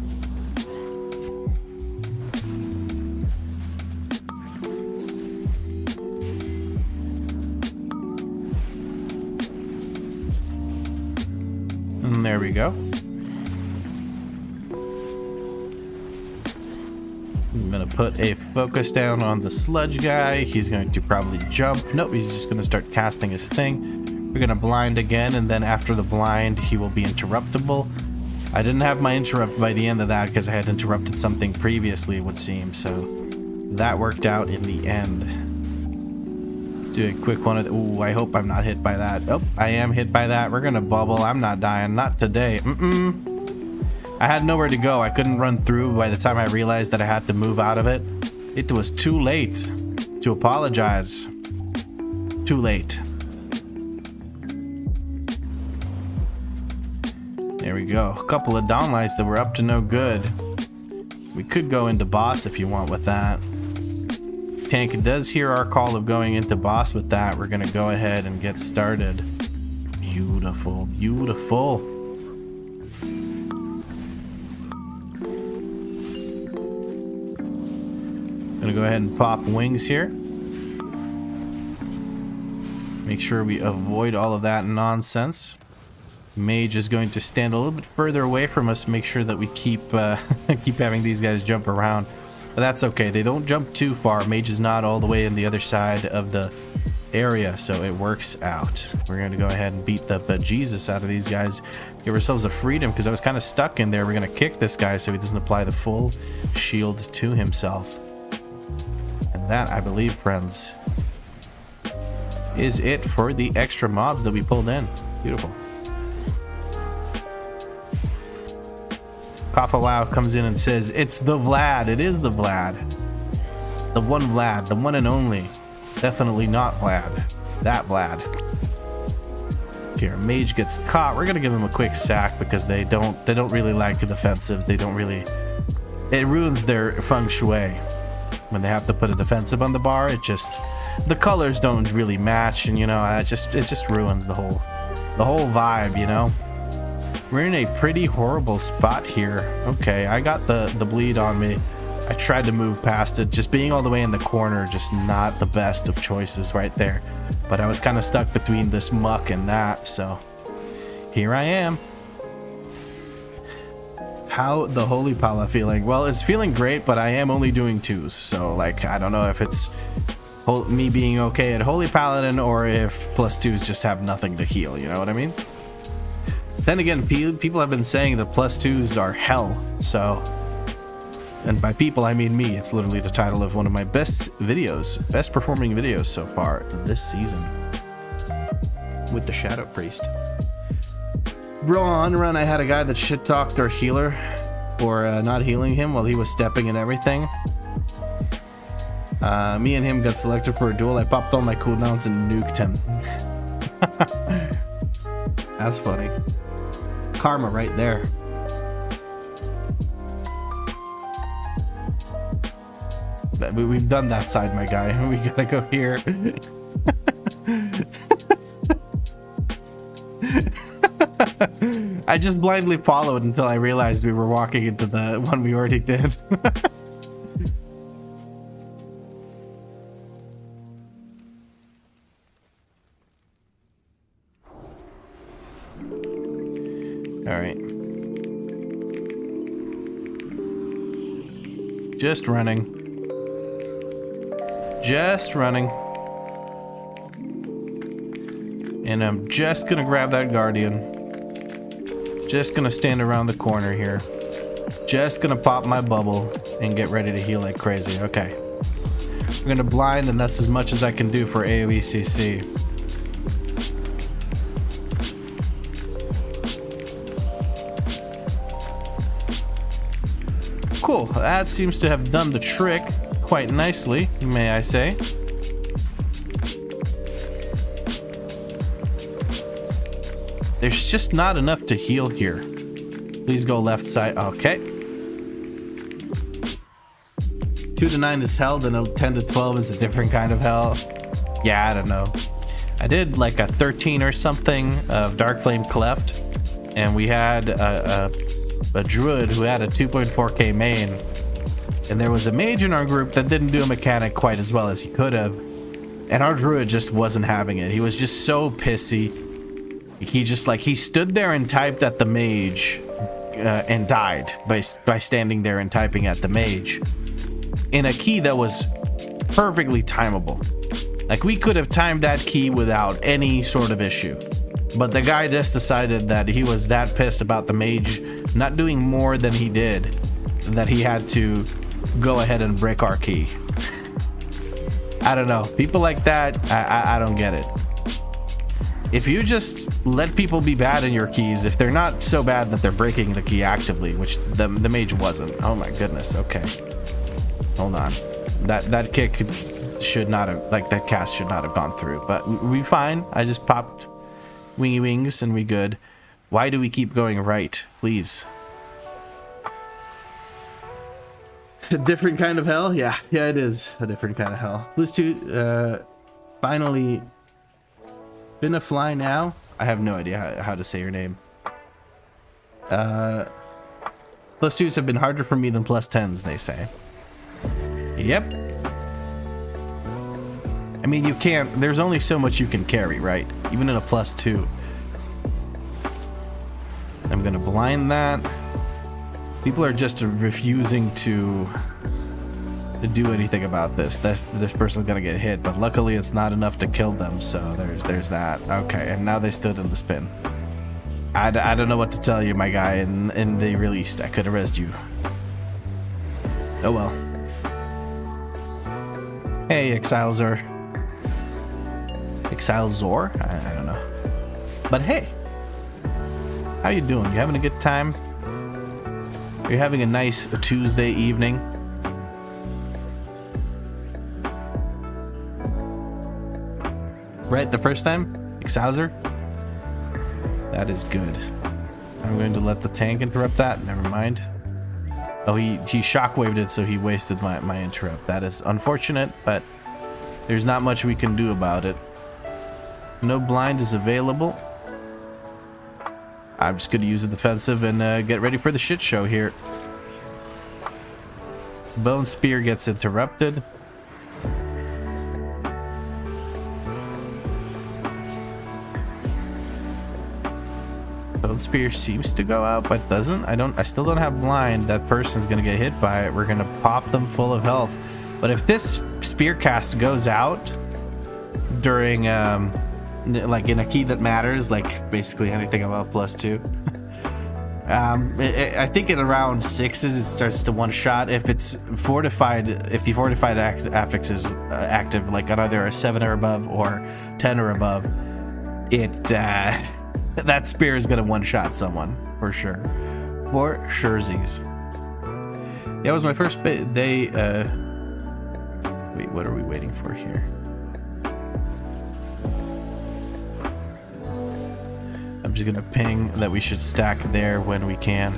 And there we go. I'm gonna put a focus down on the sludge guy. He's going to probably jump. Nope, he's just gonna start casting his thing. We're gonna blind again, and then after the blind, he will be interruptible. I didn't have my interrupt by the end of that because I had interrupted something previously, it would seem, so that worked out in the end. Let's do a quick one of the... Ooh, I hope I'm not hit by that. Oh, I am hit by that. We're gonna bubble. I'm not dying. Not today. I had nowhere to go. I couldn't run through by the time I realized that I had to move out of it. It was too late to apologize. Too late. There we go. A couple of downlights that were up to no good. We could go into boss if you want with that. Tank does hear our call of going into boss with that. We're going to go ahead and get started. Beautiful, beautiful. Gonna go ahead and pop wings here. Make sure we avoid all of that nonsense. Mage is going to stand a little bit further away from us, make sure that we keep keep having these guys jump around. But that's okay, they don't jump too far. Mage is not all the way in the other side of the area, so it works out. We're gonna go ahead and beat the bejesus out of these guys. Give ourselves a freedom, because I was kind of stuck in there. We're gonna kick this guy so he doesn't apply the full shield to himself. And that, I believe, friends, is it for the extra mobs that we pulled in. Beautiful. Kafa Wow comes in and says, it's the Vlad. It is the Vlad. The one and only. Definitely not Vlad. That Vlad. Okay, our mage gets caught. We're gonna give him a quick sack because they don't really like the defensives. They don't really... It ruins their feng shui. When they have to put a defensive on the bar, it just, the colors don't really match, and you know, it just ruins the whole vibe, you know. We're in a pretty horrible spot here. Okay, I got the bleed on me. I tried to move past it. Just being all the way in the corner, just not the best of choices right there. But I was kind of stuck between this muck and that, so here I am. How the Holy Pala feeling? Well, it's feeling great, but I am only doing 2s, so like I don't know if it's me being okay at Holy Paladin or if +2s just have nothing to heal, you know what I mean? Then again, people have been saying that +2s are hell, so And by people, I mean me. It's literally the title of one of my best performing videos so far this season. With the Shadow Priest. Bro, on run, I had a guy that shit-talked our healer for not healing him while he was stepping and everything. Me and him got selected for a duel. I popped all my cooldowns and nuked him. That's funny. Karma right there. We've done that side, my guy. We gotta go here. I just blindly followed until I realized we were walking into the one we already did. All right. Just running. Just running. And I'm just gonna grab that Guardian. Just gonna stand around the corner here. Just gonna pop my bubble and get ready to heal like crazy. Okay. I'm gonna blind, and that's as much as I can do for AoE CC. Cool. That seems to have done the trick quite nicely, may I say. There's just not enough to heal here. Please go left side. Okay. 2 to 9 is hell, then a 10 to 12 is a different kind of hell. Yeah, I don't know. I did like a 13 or something of Dark Flame Cleft, and we had a druid who had a 2.4k main, and there was a mage in our group that didn't do a mechanic quite as well as he could have, and our druid just wasn't having it. He was just so pissy. He just he stood there and typed at the mage and died by standing there and typing at the mage in a key that was perfectly timable. Like, we could have timed that key without any sort of issue, but the guy just decided that he was that pissed about the mage not doing more than he did that he had to go ahead and break our key. I don't know. People like that, I don't get it. If you just let people be bad in your keys, if they're not so bad that they're breaking the key actively, which the mage wasn't. Oh my goodness. Okay. Hold on. That kick should not have, that cast should not have gone through, but we fine. I just popped wingy wings and we good. Why do we keep going right? Please. A different kind of hell? Yeah, it is a different kind of hell. +2, finally been a fly now. I have no idea how to say your name. +2s have been harder for me than +10s, they say. Yep. I mean, you can't, there's only so much you can carry, right? Even in a +2. I'm gonna blind that. People are just refusing to do anything about this. This person's gonna get hit, but luckily it's not enough to kill them, so there's that. Okay, and now they stood in the spin. I don't know what to tell you, my guy, and they released. I could have rezzed you. Oh well. Hey, Exilzor. Exilzor? I don't know. But hey, how you doing? You having a good time? You're having a nice Tuesday evening? Right the first time? Exilzor? That is good. I'm going to let the tank interrupt that. Never mind. Oh, he shockwaved it, so he wasted my interrupt. That is unfortunate, but there's not much we can do about it. No blind is available. I'm just going to use the defensive and get ready for the shit show here. Bone Spear gets interrupted. Bone Spear seems to go out, but doesn't. I still don't have blind. That person's gonna get hit by it. We're gonna pop them full of health. But if this spear cast goes out during like in a key that matters, like basically anything above +2, I think at around 6s it starts to one-shot. If it's fortified, if the fortified affix is active, like on either a 7 or above or 10 or above, it that spear is gonna one-shot someone for sure. For surezies. Yeah, it was my first day. Wait, what are we waiting for here? I'm just gonna ping that we should stack there when we can.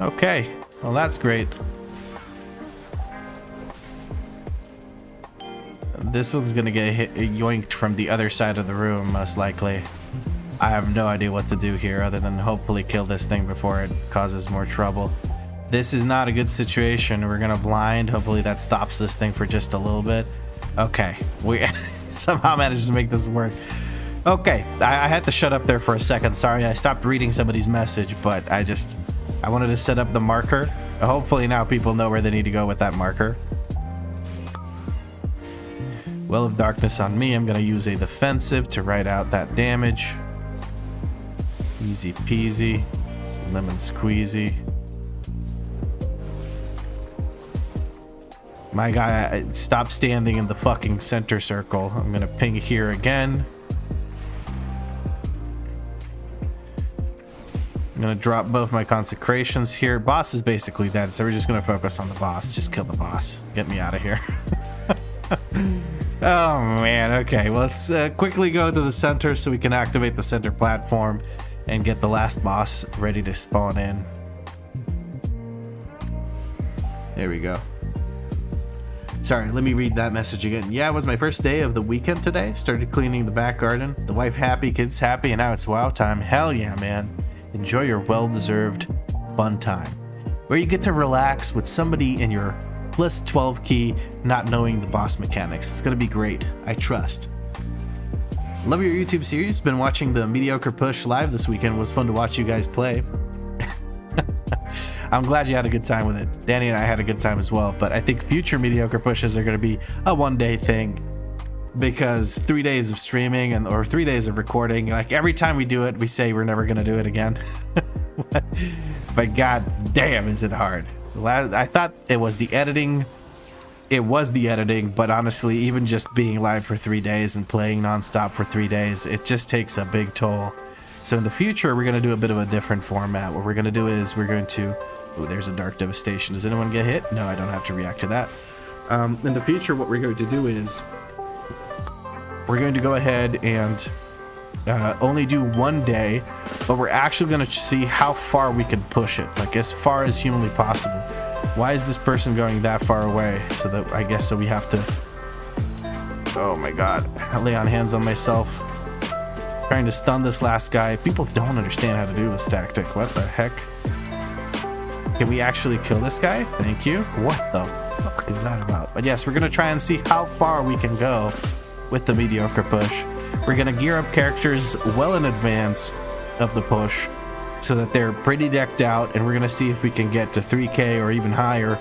Okay, well that's great. This one's gonna get hit, yoinked from the other side of the room, most likely. I have no idea what to do here other than hopefully kill this thing before it causes more trouble. This is not a good situation. We're gonna blind. Hopefully that stops this thing for just a little bit. Okay, we somehow managed to make this work. Okay, I had to shut up there for a second. Sorry, I stopped reading somebody's message, but I wanted to set up the marker. Hopefully now people know where they need to go with that marker. Well of Darkness on me. I'm going to use a defensive to write out that damage. Easy peasy. Lemon squeezy. My guy, stop standing in the fucking center circle. I'm going to ping here again. I'm going to drop both my consecrations here. Boss is basically dead, so we're just going to focus on the boss. Just kill the boss. Get me out of here. Oh man, okay, well, let's quickly go to the center so we can activate the center platform and get the last boss ready to spawn in. There we go. Sorry, let me read that message again. Yeah, it was my first day of the weekend today. Started cleaning the back garden. The wife happy, kids happy, and now it's WoW time. Hell yeah, man. Enjoy your well-deserved fun time, where you get to relax with somebody in your plus 12 key, not knowing the boss mechanics. It's gonna be great, I trust. Love your YouTube series. Been watching the Mediocre Push live this weekend. It was fun to watch you guys play. I'm glad you had a good time with it. Danny and I had a good time as well, but I think future Mediocre Pushes are gonna be a one-day thing, because 3 days of streaming or 3 days of recording, like every time we do it, we say we're never gonna do it again. But god damn, is it hard. I thought it was the editing. It was the editing, but honestly, even just being live for 3 days and playing nonstop for 3 days, it just takes a big toll. So in the future, we're going to do a bit of a different format. What we're going to do is we're going to... Oh, there's a Dark Devastation. Does anyone get hit? No, I don't have to react to that. In the future, what we're going to do is we're going to go ahead and only do 1 day, but we're actually going to see how far we can push it, like as far as humanly possible. Why is this person going that far away? So that I guess so we have to... Oh my god, I lay on hands on myself, trying to stun this last guy. People don't understand how to do this tactic. What the heck? Can we actually kill this guy? Thank you. What the fuck is that about? But yes, we're gonna try and see how far we can go with the Mediocre Push. We're gonna gear up characters well in advance of the push so that they're pretty decked out, and we're gonna see if we can get to 3k or even higher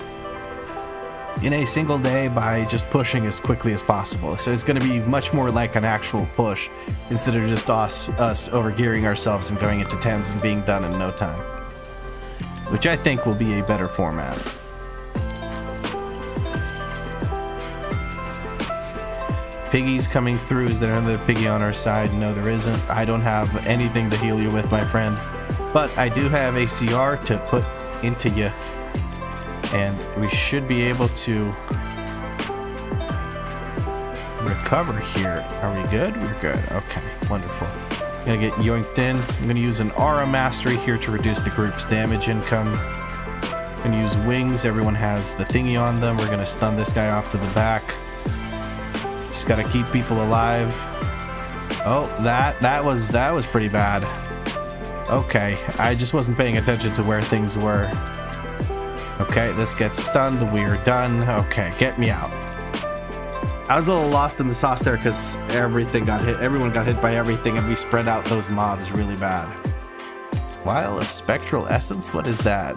in a single day by just pushing as quickly as possible. So it's gonna be much more like an actual push instead of just us overgearing ourselves and going into 10s and being done in no time, which I think will be a better format. Piggy's coming through. Is there another piggy on our side? No, there isn't. I don't have anything to heal you with, my friend, but I do have a CR to put into you, and we should be able to recover here. Are we good? We're good. Okay, wonderful. I'm gonna get yoinked in. I'm gonna use an aura mastery here to reduce the group's damage income. I'm gonna use wings. Everyone has the thingy on them. We're gonna stun this guy off to the back. Just gotta keep people alive. Oh, that was pretty bad. Okay, I just wasn't paying attention to where things were. Okay, this gets stunned. We're done. Okay, get me out. I was a little lost in the sauce there because everything got hit. Everyone got hit by everything, and we spread out those mobs really bad. Vial of Spectral Essence? What is that?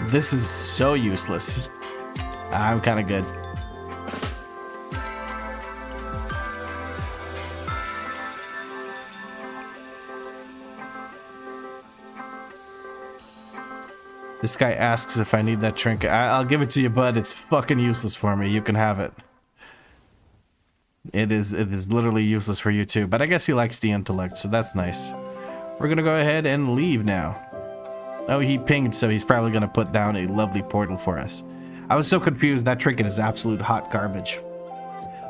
This is so useless. I'm kind of good. This guy asks if I need that trinket. I'll give it to you, bud. It's fucking useless for me. You can have it. It is literally useless for you too. But I guess he likes the intellect, so that's nice. We're gonna go ahead and leave now. Oh, he pinged, so he's probably gonna put down a lovely portal for us. I was so confused. That trinket is absolute hot garbage.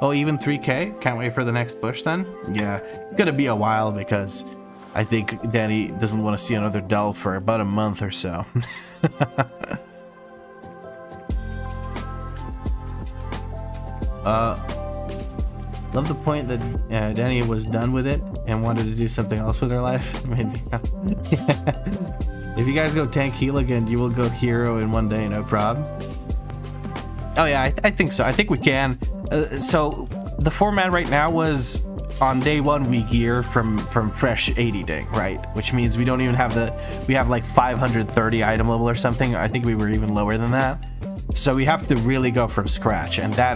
Oh, even 3K? Can't wait for the next push then? Yeah, it's gonna be a while because I think Danny doesn't want to see another delve for about a month or so. Love the point that Danny was done with it and wanted to do something else with her life. Maybe. If you guys go tank heal again, you will go hero in one day, no problem. Oh yeah, I think so. I think we can. So the format right now was on day one we gear from fresh 80 day, right? Which means we don't even have we have like 530 item level or something. I think we were even lower than that. So we have to really go from scratch, and that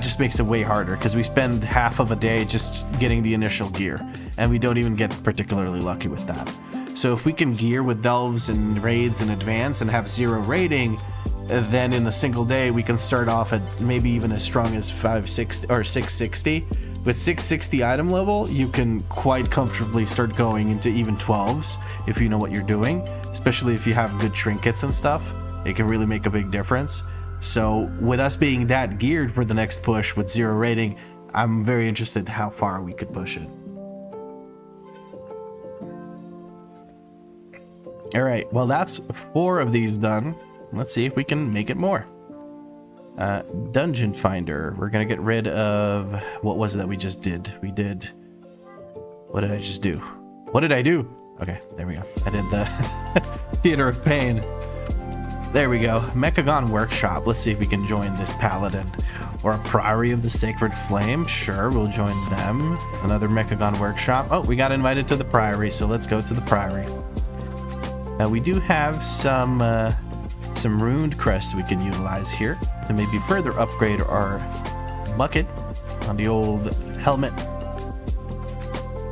just makes it way harder because we spend half of a day just getting the initial gear, and we don't even get particularly lucky with that. So if we can gear with delves and raids in advance and have 0 rating, then in a single day we can start off at maybe even as strong as 560 or 660. With 660 item level, you can quite comfortably start going into even 12s if you know what you're doing, especially if you have good trinkets and stuff. It can really make a big difference. So with us being that geared for the next push with 0 rating, I'm very interested how far we could push it. All right, well, that's 4 of these done. Let's see if we can make it more. Dungeon Finder. We're gonna get rid of, what was it that we just did? What did I just do? What did I do? Okay, there we go. I did the Theater of Pain. There we go. Mechagon Workshop. Let's see if we can join this Paladin. Or a Priory of the Sacred Flame. Sure, we'll join them. Another Mechagon Workshop. Oh, we got invited to the Priory, so let's go to the Priory. We do have some ruined crests we can utilize here to maybe further upgrade our bucket on the old helmet.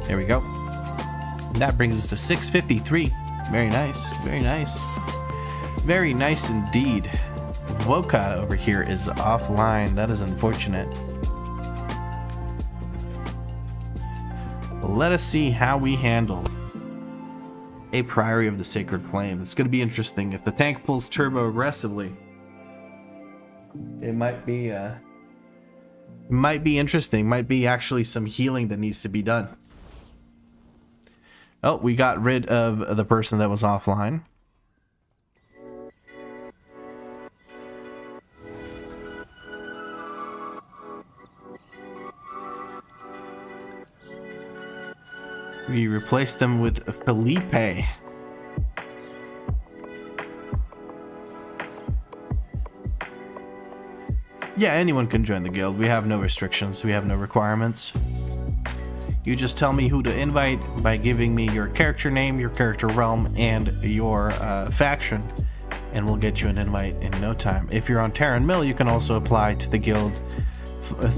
There we go. And that brings us to 653. Very nice. Very nice. Very nice indeed. Voka over here is offline. That is unfortunate. Let us see how we handle a Priory of the Sacred Flame. It's going to be interesting. If the tank pulls turbo aggressively, it might be interesting. Might be actually some healing that needs to be done. Oh, we got rid of the person that was offline. We replaced them with Felipe. Yeah, anyone can join the guild. We have no restrictions. We have no requirements. You just tell me who to invite by giving me your character name, your character realm, and your faction, and we'll get you an invite in no time. If you're on Terran Mill, you can also apply to the guild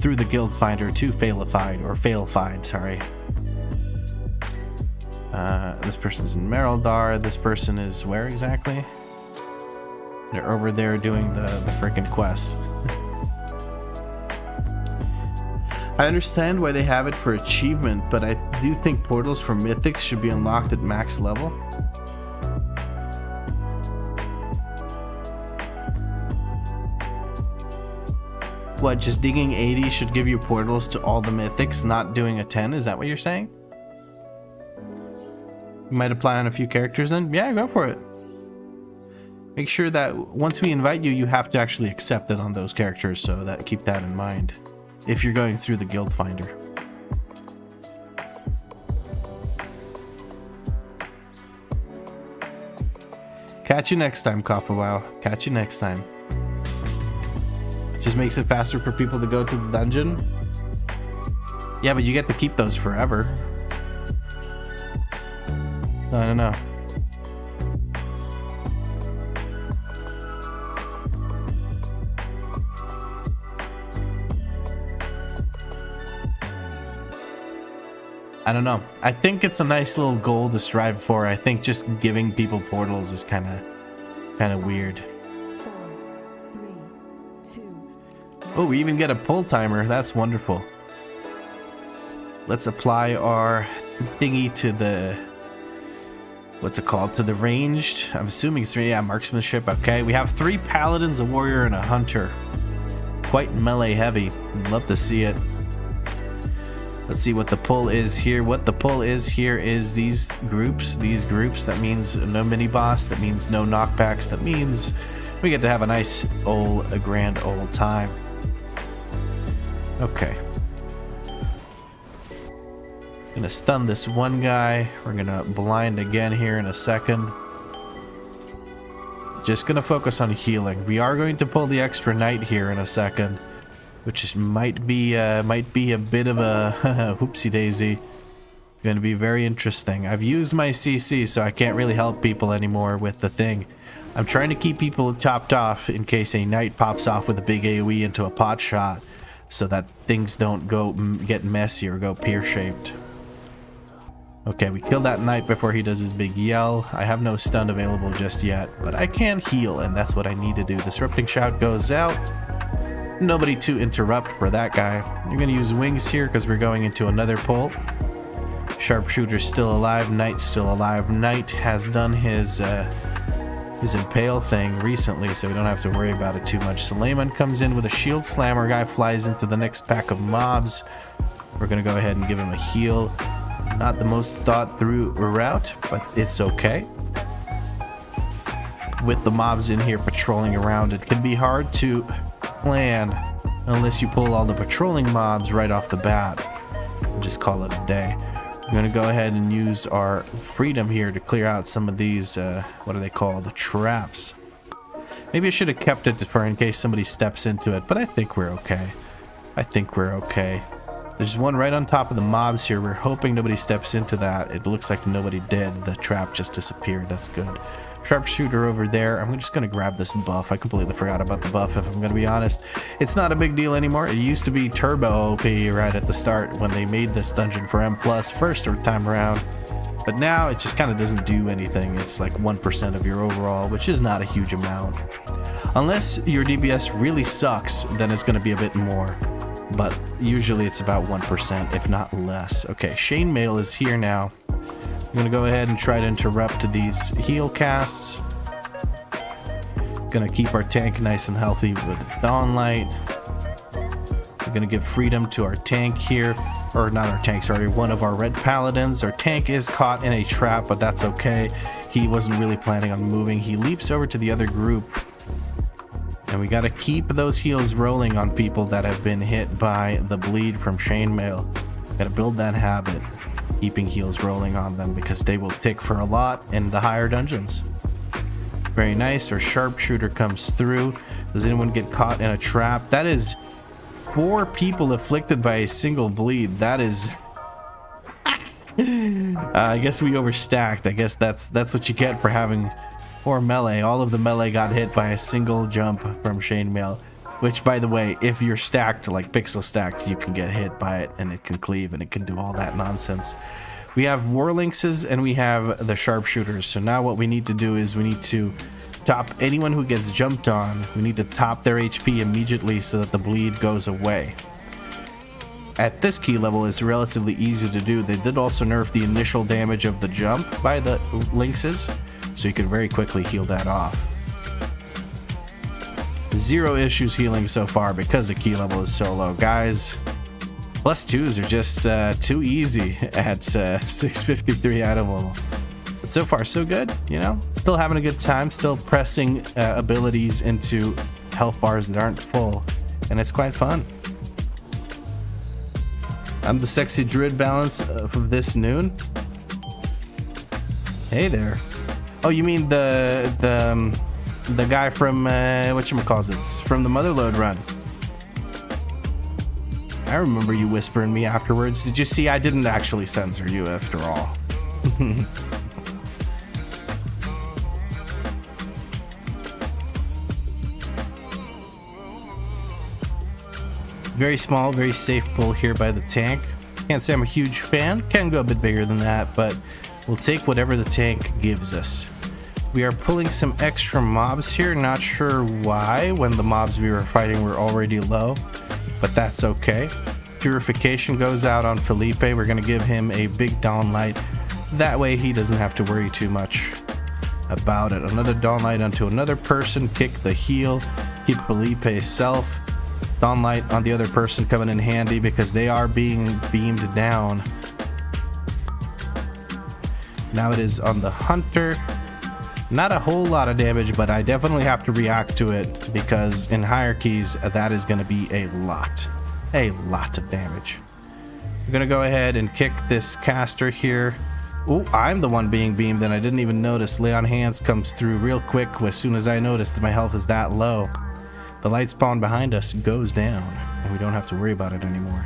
through the guild finder to Failified, sorry. This person's in Merildar. This person is where exactly? They're over there doing the freaking quest. I understand why they have it for achievement, but I do think portals for mythics should be unlocked at max level. What, just digging 80 should give you portals to all the mythics, not doing a 10? Is that what you're saying? You might apply on a few characters then? Yeah, go for it. Make sure that once we invite you, you have to actually accept it on those characters, so that keep that in mind if you're going through the guild finder. Catch you next time, Copperwow. Catch you next time. Just makes it faster for people to go to the dungeon. Yeah, but you get to keep those forever. I don't know. I don't know. I think it's a nice little goal to strive for. I think just giving people portals is kind of weird. 4, 3, 2. Oh, we even get a pull timer. That's wonderful. Let's apply our thingy to the, what's it called? To the ranged. I'm assuming it's, yeah, marksmanship. Okay, we have 3 paladins, a warrior, and a hunter. Quite melee heavy. Love to see it. Let's see what the pull is here. What the pull is here is these groups. That means no mini boss. That means no knockbacks. That means we get to have a nice a grand old time. Okay. Gonna stun this one guy. We're gonna blind again here in a second. Just gonna focus on healing. We are going to pull the extra knight here in a second, which is, might be a bit of a whoopsie daisy. Going to be very interesting. I've used my CC, so I can't really help people anymore with the thing. I'm trying to keep people topped off in case a knight pops off with a big AoE into a pot shot, so that things don't get messy or go pear-shaped. Okay, we killed that knight before he does his big yell. I have no stun available just yet, but I can heal, and that's what I need to do. Disrupting shout goes out. Nobody to interrupt for that guy. You're going to use wings here because we're going into another pull. Sharpshooter's still alive. Knight's still alive. Knight has done his impale thing recently, so we don't have to worry about it too much. Suleiman comes in with a shield slammer. Guy flies into the next pack of mobs. We're going to go ahead and give him a heal. Not the most thought through route, but it's okay. With the mobs in here patrolling around, it can be hard to plan unless you pull all the patrolling mobs right off the bat. We'll just call it a day. I'm gonna go ahead and use our freedom here to clear out some of these what are they called, the traps. Maybe I should have kept it for in case somebody steps into it, but I think we're okay. There's one right on top of the mobs here. We're hoping nobody steps into that. It looks like nobody did. The trap just disappeared. That's good. Sharpshooter over there. I'm just going to grab this buff. I completely forgot about the buff, if I'm going to be honest. It's not a big deal anymore. It used to be turbo OP right at the start when they made this dungeon for M+, first time around. But now it just kind of doesn't do anything. It's like 1% of your overall, which is not a huge amount. Unless your DPS really sucks, then it's going to be a bit more. But usually it's about 1%, if not less. Okay, Chainmail is here now. I'm going to go ahead and try to interrupt these heal casts. Going to keep our tank nice and healthy with Dawnlight. We're going to give freedom to our tank here. Or not our tank, sorry, one of our red paladins. Our tank is caught in a trap, but that's okay. He wasn't really planning on moving. He leaps over to the other group. And we got to keep those heals rolling on people that have been hit by the bleed from Chainmail. Got to build that habit, keeping heals rolling on them, because they will tick for a lot in the higher dungeons. Very nice. Our Sharpshooter comes through. Does anyone get caught in a trap? That is 4 people afflicted by a single bleed. That is... I guess we overstacked. I guess that's what you get for having... Or melee. All of the melee got hit by a single jump from Chainmail. Which, by the way, if you're stacked, like pixel stacked, you can get hit by it and it can cleave and it can do all that nonsense. We have Warlynxes and we have the Sharpshooters. So now what we need to do is we need to top anyone who gets jumped on. We need to top their HP immediately so that the bleed goes away. At this key level, it's relatively easy to do. They did also nerf the initial damage of the jump by the Lynxes, so you can very quickly heal that off. 0 issues healing so far because the key level is so low. Guys, +2s are just too easy at 653 item level. But so far, so good, you know? Still having a good time, still pressing abilities into health bars that aren't full, and it's quite fun. I'm the sexy druid balance for this noon. Hey there. Oh, you mean the guy from whatchamacallits, from the Motherlode run. I remember you whispering me afterwards. Did you see? I didn't actually censor you after all. Very small, very safe pull here by the tank. Can't say I'm a huge fan. Can go a bit bigger than that, but we'll take whatever the tank gives us. We are pulling some extra mobs here. Not sure why when the mobs we were fighting were already low, but that's okay. Purification goes out on Felipe. We're going to give him a big Dawn Light. That way he doesn't have to worry too much about it. Another Dawn Light onto another person. Kick the heal. Keep Felipe self. Dawn Light on the other person coming in handy because they are being beamed down. Now it is on the Hunter. Not a whole lot of damage, but I definitely have to react to it because in hierarchies, that is going to be a lot of damage. I'm going to go ahead and kick this caster here. Oh, I'm the one being beamed and I didn't even notice. Lay on Hands comes through real quick as soon as I noticed that my health is that low. The light spawn behind us goes down and we don't have to worry about it anymore.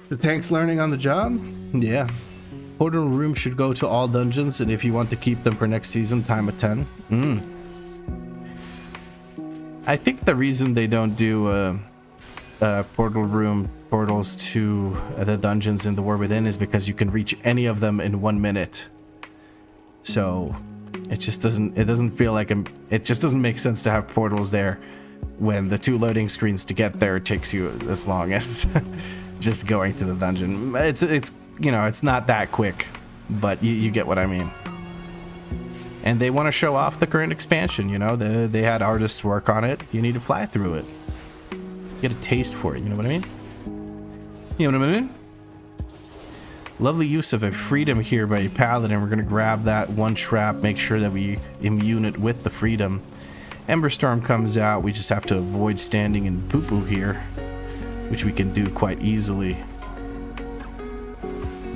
The tank's learning on the job? Yeah. Portal room should go to all dungeons, and if you want to keep them for next season, time of 10. I think the reason they don't do portal room portals to the dungeons in the War Within is because you can reach any of them in 1 minute. So it just doesn't feel like it just doesn't make sense to have portals there when the 2 loading screens to get there takes you as long as just going to the dungeon. It's you know, it's not that quick, but you get what I mean. And they want to show off the current expansion, you know, they had artists work on it. You need to fly through it. Get a taste for it, you know what I mean? You know what I mean? Lovely use of a freedom here by Paladin. We're going to grab that one trap, make sure that we immune it with the freedom. Ember Storm comes out. We just have to avoid standing in poo-poo here, which we can do quite easily.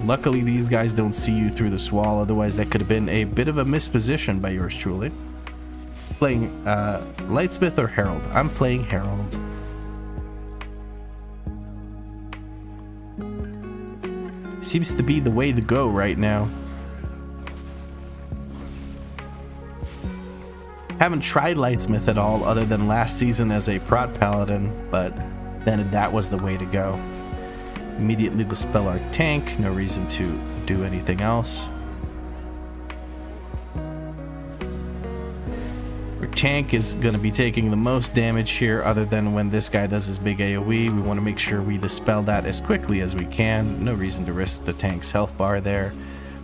Luckily, these guys don't see you through the swall. Otherwise, that could have been a bit of a misposition by yours truly. Playing Lightsmith or Herald? I'm playing Herald. Seems to be the way to go right now. Haven't tried Lightsmith at all other than last season as a prot paladin, but then that was the way to go. Immediately dispel our tank, no reason to do anything else. Our tank is going to be taking the most damage here other than when this guy does his big AoE. We want to make sure we dispel that as quickly as we can. No reason to risk the tank's health bar there.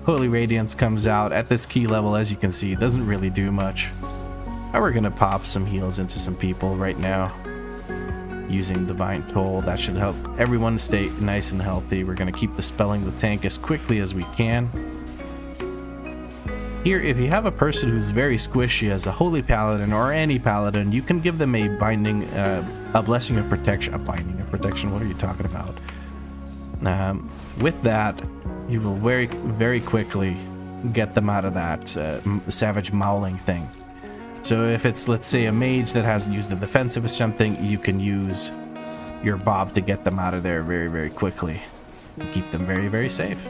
Holy Radiance comes out at this key level, as you can see. It doesn't really do much. And we're going to pop some heals into some people right now using Divine Toll. That should help everyone stay nice and healthy. We're going to keep dispelling the tank as quickly as we can. Here, if you have a person who's very squishy as a Holy Paladin or any Paladin, you can give them a binding, a Blessing of Protection. A Binding of Protection, what are you talking about? With that, you will very quickly get them out of that Savage Mauling thing. So if it's, let's say, a mage that hasn't used the defensive or something, you can use your Bob to get them out of there very quickly. Keep them very safe.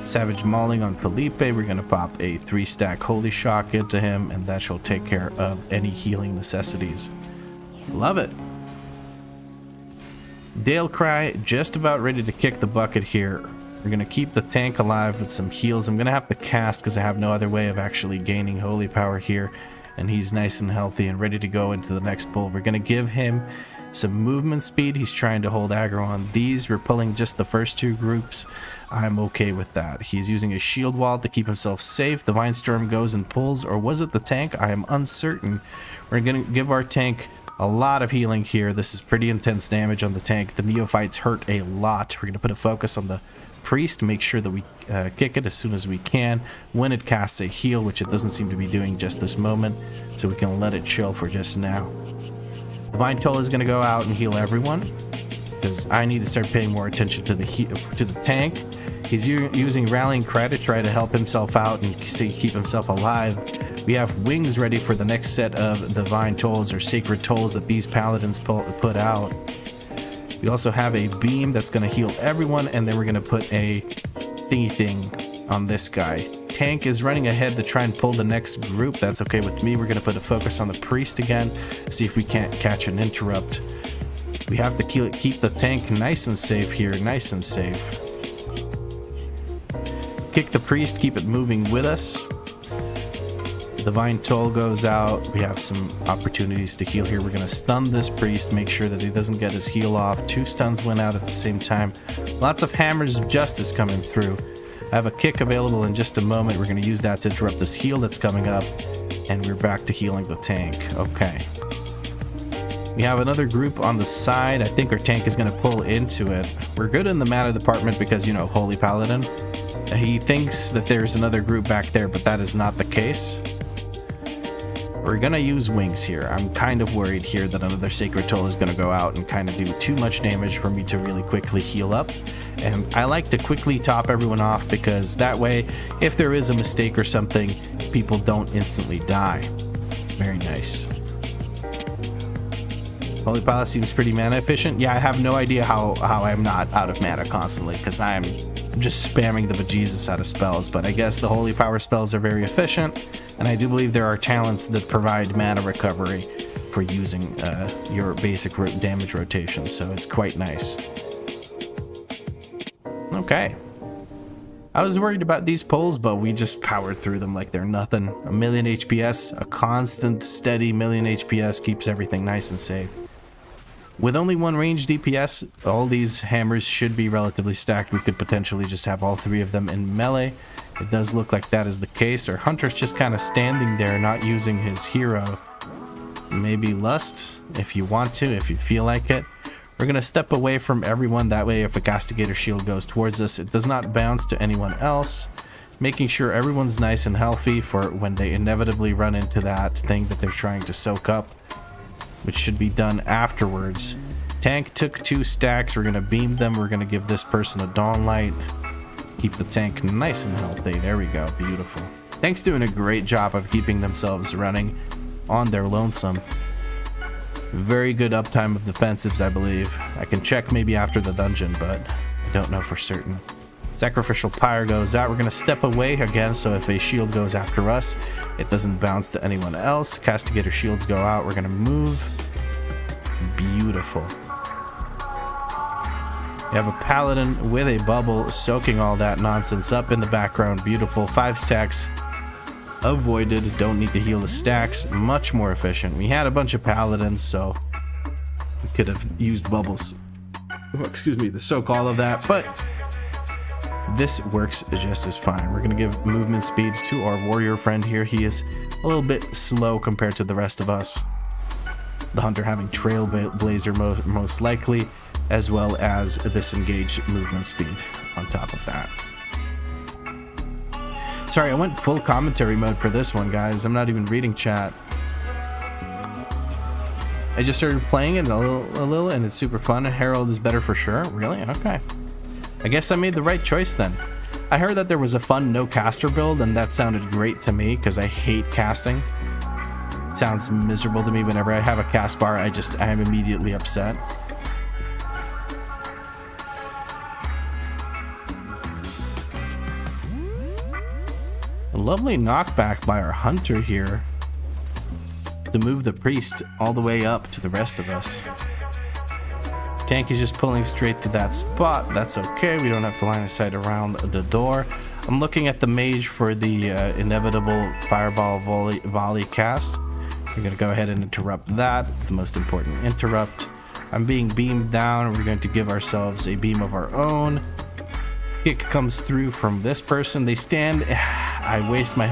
Savage Mauling on Felipe. We're going to pop a 3-stack Holy Shock into him, and that shall take care of any healing necessities. Love it. Dale Cry, just about ready to kick the bucket here. We're going to keep the tank alive with some heals. I'm going to have to cast because I have no other way of actually gaining holy power here. And he's nice and healthy and ready to go into the next pull. We're going to give him some movement speed. He's trying to hold aggro on these. We're pulling just the first 2 groups. I'm okay with that. He's using a shield wall to keep himself safe. Divine Storm goes and pulls, or was it the tank? I am uncertain. We're going to give our tank a lot of healing here. This is pretty intense damage on the tank. The neophytes hurt a lot. We're going to put a focus on the priest, make sure that we kick it as soon as we can when it casts a heal, which it doesn't seem to be doing just this moment, so we can let it chill for just now. Divine Toll is going to go out and heal everyone. because I need to start paying more attention to the tank. He's using Rallying Cry to try to help himself out and keep himself alive. We have wings ready for the next set of divine tolls or sacred tolls that these paladins put out. We also have a beam that's going to heal everyone, and then we're going to put a thingy thing on this guy. Tank is running ahead to try and pull the next group. That's okay with me. We're going to put a focus on the priest again, see if we can't catch an interrupt. We have to keep the tank nice and safe here, nice and safe. Kick the priest, keep it moving with us. Divine Toll goes out. We have some opportunities to heal here. We're going to stun this priest, make sure that he doesn't get his heal off. 2 stuns went out at the same time. Lots of Hammers of Justice coming through. I have a kick available in just a moment. We're going to use that to interrupt this heal that's coming up. And we're back to healing the tank. Okay. We have another group on the side. I think our tank is going to pull into it. We're good in the mana department because, you know, Holy Paladin. He thinks that there's another group back there, but that is not the case. We're gonna use wings here. I'm kind of worried here that another Sacred Toll is gonna go out and kind of do too much damage for me to really quickly heal up. And I like to quickly top everyone off because that way, if there is a mistake or something, people don't instantly die. Very nice. Holy Palace seems pretty mana efficient. Yeah, I have no idea how I'm not out of mana constantly because I'm just spamming the bejesus out of spells, but I guess the Holy Power spells are very efficient, and I do believe there are talents that provide mana recovery for using your basic damage rotation, so it's quite nice. Okay. I was worried about these pulls, but we just powered through them like they're nothing. A million HPS, a constant, steady million HPS keeps everything nice and safe. With only 1 range DPS, all these hammers should be relatively stacked. We could potentially just have all 3 of them in melee. It does look like that is the case. Our hunter's just kind of standing there, not using his hero. Maybe Lust, if you want to, if you feel like it. We're going to step away from everyone. That way, if a Castigator shield goes towards us, it does not bounce to anyone else. Making sure everyone's nice and healthy for when they inevitably run into that thing that they're trying to soak up, which should be done afterwards. Tank took 2 stacks. We're going to beam them. We're going to give this person a Dawn Light. Keep the tank nice and healthy. There we go. Beautiful. Tank's doing a great job of keeping themselves running on their lonesome. Very good uptime of defensives, I believe. I can check maybe after the dungeon, but I don't know for certain. Sacrificial Pyre goes out. We're going to step away again, so if a shield goes after us, it doesn't bounce to anyone else. Castigator shields go out. We're going to move. Beautiful. You have a Paladin with a bubble soaking all that nonsense up in the background. Beautiful. 5 stacks avoided. Don't need to heal the stacks. Much more efficient. We had a bunch of Paladins, so we could have used bubbles. Oh, excuse me, to soak all of that, but this works just as fine. We're going to give movement speeds to our warrior friend here. He is a little bit slow compared to the rest of us. The hunter having Trailblazer most likely, as well as this engaged movement speed on top of that. Sorry, I went full commentary mode for this one, guys. I'm not even reading chat. I just started playing it a little, and it's super fun. Herald is better for sure. Really? Okay. I guess I made the right choice then. I heard that there was a fun no caster build, and that sounded great to me because I hate casting. It sounds miserable to me. Whenever I have a cast bar, I am immediately upset. A lovely knockback by our hunter here to move the priest all the way up to the rest of us. Tank is just pulling straight to that spot. That's okay. We don't have to line of sight around the door. I'm looking at the mage for the inevitable fireball volley cast. We're going to go ahead and interrupt that. It's the most important interrupt. I'm being beamed down. We're going to give ourselves a beam of our own. Kick comes through from this person. They stand. I waste my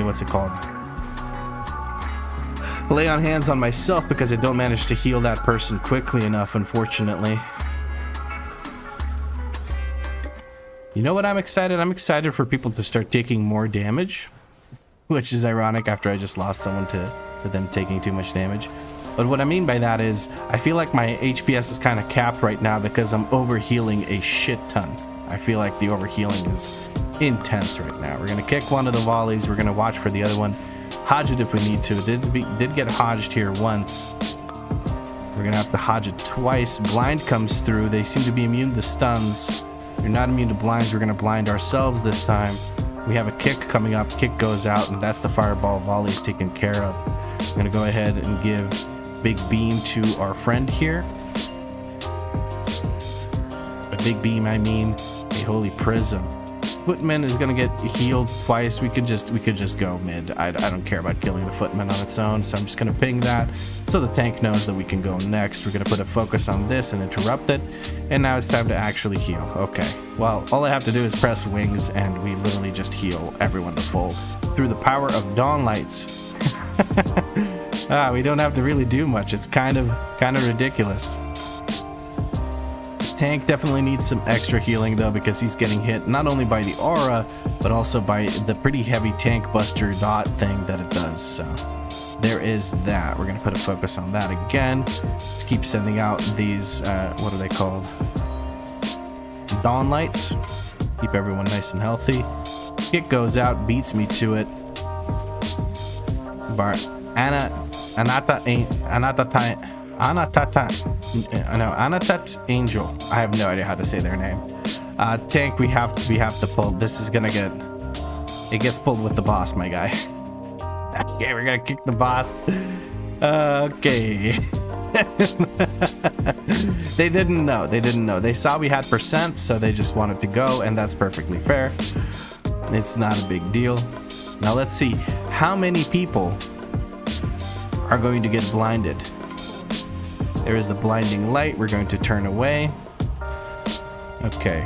what's it called? Lay on hands on myself because I don't manage to heal that person quickly enough, unfortunately. You know what I'm excited? I'm excited for people to start taking more damage, which is ironic after I just lost someone to them taking too much damage. But what I mean by that is I feel like my HPS is kind of capped right now because I'm overhealing a shit ton. I feel like the overhealing is intense right now. We're going to kick one of the volleys. We're going to watch for the other one. Hodge it if we need to. Did get hodged here once. We're going to have to hodge it twice. Blind comes through. They seem to be immune to stuns. You're not immune to blinds. We're going to blind ourselves this time. We have a kick coming up. Kick goes out, and that's the fireball. Volley's taken care of. I'm going to go ahead and give big beam to our friend here. A big beam, I mean a holy prism. Footman is gonna get healed twice. We could just go mid. I don't care about killing the footman on its own, so I'm just gonna ping that so the tank knows that we can go next. We're gonna put a focus on this and interrupt it, and now it's time to actually heal. Okay, well, all I have to do is press wings and we literally just heal everyone to full through the power of dawn lights. We don't have to really do much. It's kind of ridiculous. Tank definitely needs some extra healing though, because he's getting hit not only by the aura but also by the pretty heavy tank buster dot thing that it does. So there is that. We're gonna put a focus on that again. Let's keep sending out these what are they called, dawn lights. Keep everyone nice and healthy. Kick goes out, beats me to it. Anatat Angel. I have no idea how to say their name. Tank, we have to pull. This is gonna it gets pulled with the boss, my guy. Okay, we're gonna kick the boss. Okay. They didn't know. They saw we had percent, so they just wanted to go, and that's perfectly fair. It's not a big deal. Now let's see how many people are going to get blinded. There is the blinding light. We're going to turn away. Okay.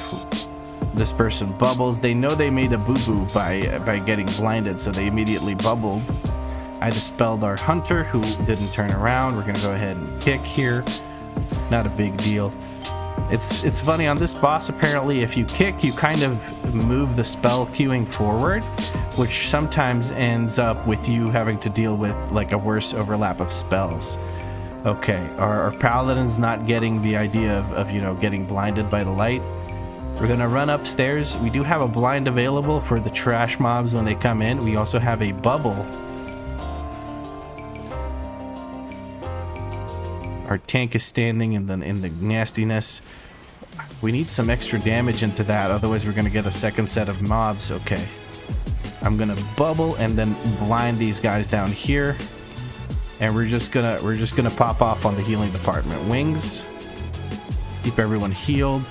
This person bubbles. They know they made a boo-boo by getting blinded, so they immediately bubbled. I dispelled our hunter who didn't turn around. We're going to go ahead and kick here. Not a big deal. It's funny, on this boss, apparently, if you kick, you kind of move the spell queuing forward, which sometimes ends up with you having to deal with like a worse overlap of spells. Okay, our Paladin's not getting the idea of you know, getting blinded by the light. We're gonna run upstairs. We do have a blind available for the trash mobs when they come in. We also have a bubble. Our tank is standing in the nastiness. We need some extra damage into that, otherwise we're gonna get a second set of mobs. Okay, I'm gonna bubble and then blind these guys down here. And we're just gonna pop off on the healing department. Wings. Keep everyone healed.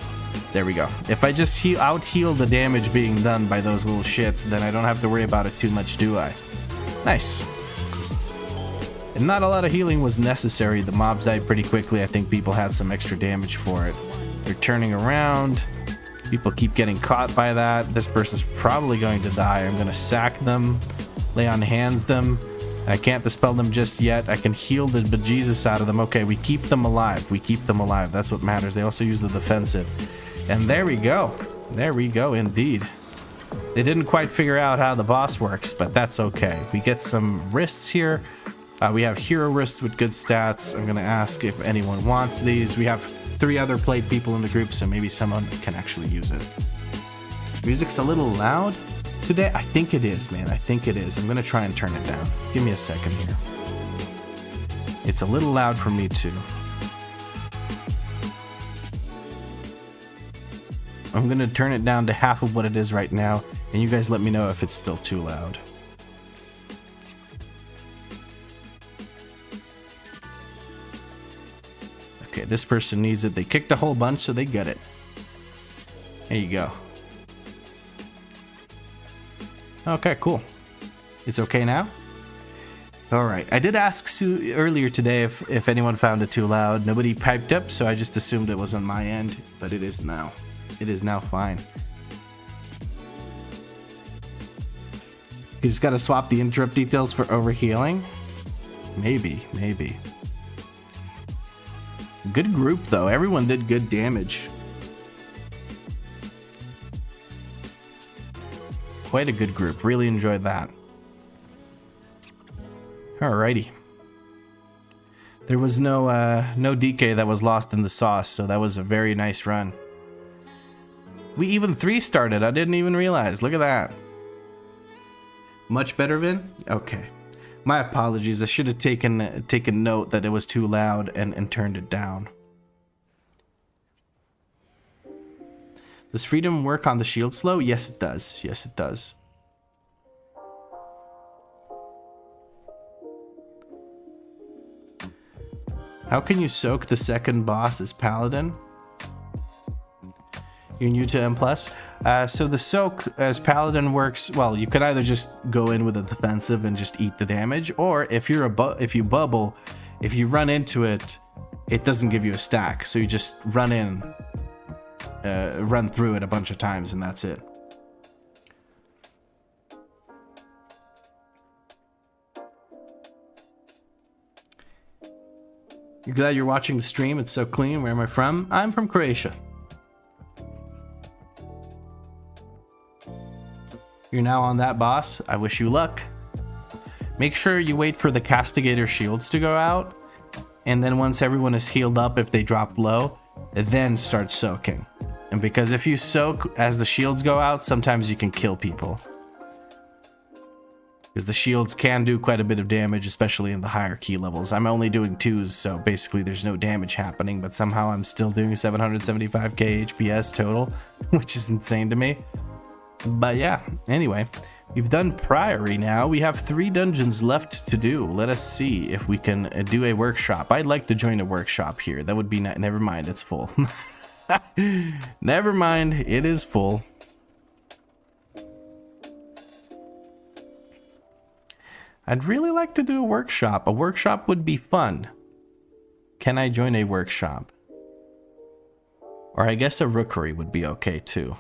There we go. If I just out heal the damage being done by those little shits, then I don't have to worry about it too much, do I? Nice. And not a lot of healing was necessary. The mobs died pretty quickly. I think people had some extra damage for it. They're turning around. People keep getting caught by that. This person's probably going to die. I'm gonna sack them, lay on hands them. I can't dispel them just yet. I can heal the bejesus out of them. Okay, we keep them alive. We keep them alive. That's what matters. They also use the defensive. And there we go. There we go, indeed. They didn't quite figure out how the boss works, but that's okay. We get some wrists here. We have hero wrists with good stats. I'm going to ask if anyone wants these. We have 3 other played people in the group, so maybe someone can actually use it. Music's a little loud today. I think it is, man. I think it is. I'm going to try and turn it down. Give me a second here. It's a little loud for me too. I'm going to turn it down to half of what it is right now, and you guys let me know if it's still too loud. Okay, this person needs it. They kicked a whole bunch, so they get it. There you go. Okay, cool. It's okay now? Alright, I did ask Sue earlier today if anyone found it too loud. Nobody piped up, so I just assumed it was on my end, but it is now. It is now fine. You just gotta swap the interrupt details for overhealing? Maybe. Good group, though. Everyone did good damage. Quite a good group. Really enjoyed that. Alrighty. There was no DK that was lost in the sauce, so that was a very nice run. We even 3-started. I didn't even realize. Look at that. Much better, Vin? Okay. My apologies. I should have taken note that it was too loud and turned it down. Does Freedom work on the shield slow? Yes, it does. Yes, it does. How can you soak the second boss as Paladin? You're new to M+. So the soak as Paladin works, well, you could either just go in with a defensive and just eat the damage, or if you bubble, if you run into it, it doesn't give you a stack. So you just run through it a bunch of times and that's it. You're glad you're watching the stream. It's so clean. Where am I from? I'm from Croatia. You're now on that boss. I wish you luck. Make sure you wait for the castigator shields to go out, and then once everyone is healed up, if they drop low, then start soaking. And because if you soak as the shields go out, sometimes you can kill people. Because the shields can do quite a bit of damage, especially in the higher key levels. I'm only doing 2s, so basically there's no damage happening, but somehow I'm still doing 775k HPS total, which is insane to me. But yeah, anyway, we've done Priory now. We have 3 dungeons left to do. Let us see if we can do a workshop. I'd like to join a workshop here. That would be never mind, it's full. Never mind, it is full. I'd really like to do a workshop. A workshop would be fun. Can I join a workshop? Or I guess a rookery would be okay too.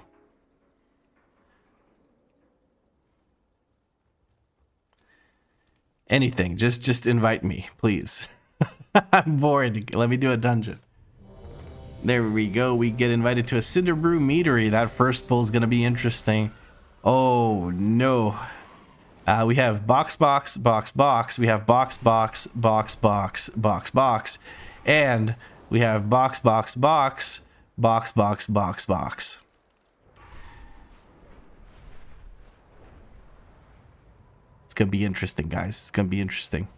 Anything, just invite me, please. I'm bored. Let me do a dungeon. There we go. We get invited to a Cinder Brew meadery. That first pull is gonna be interesting. Oh no. We have box. We have box, and we have box. It's gonna be interesting, guys. It's gonna be interesting.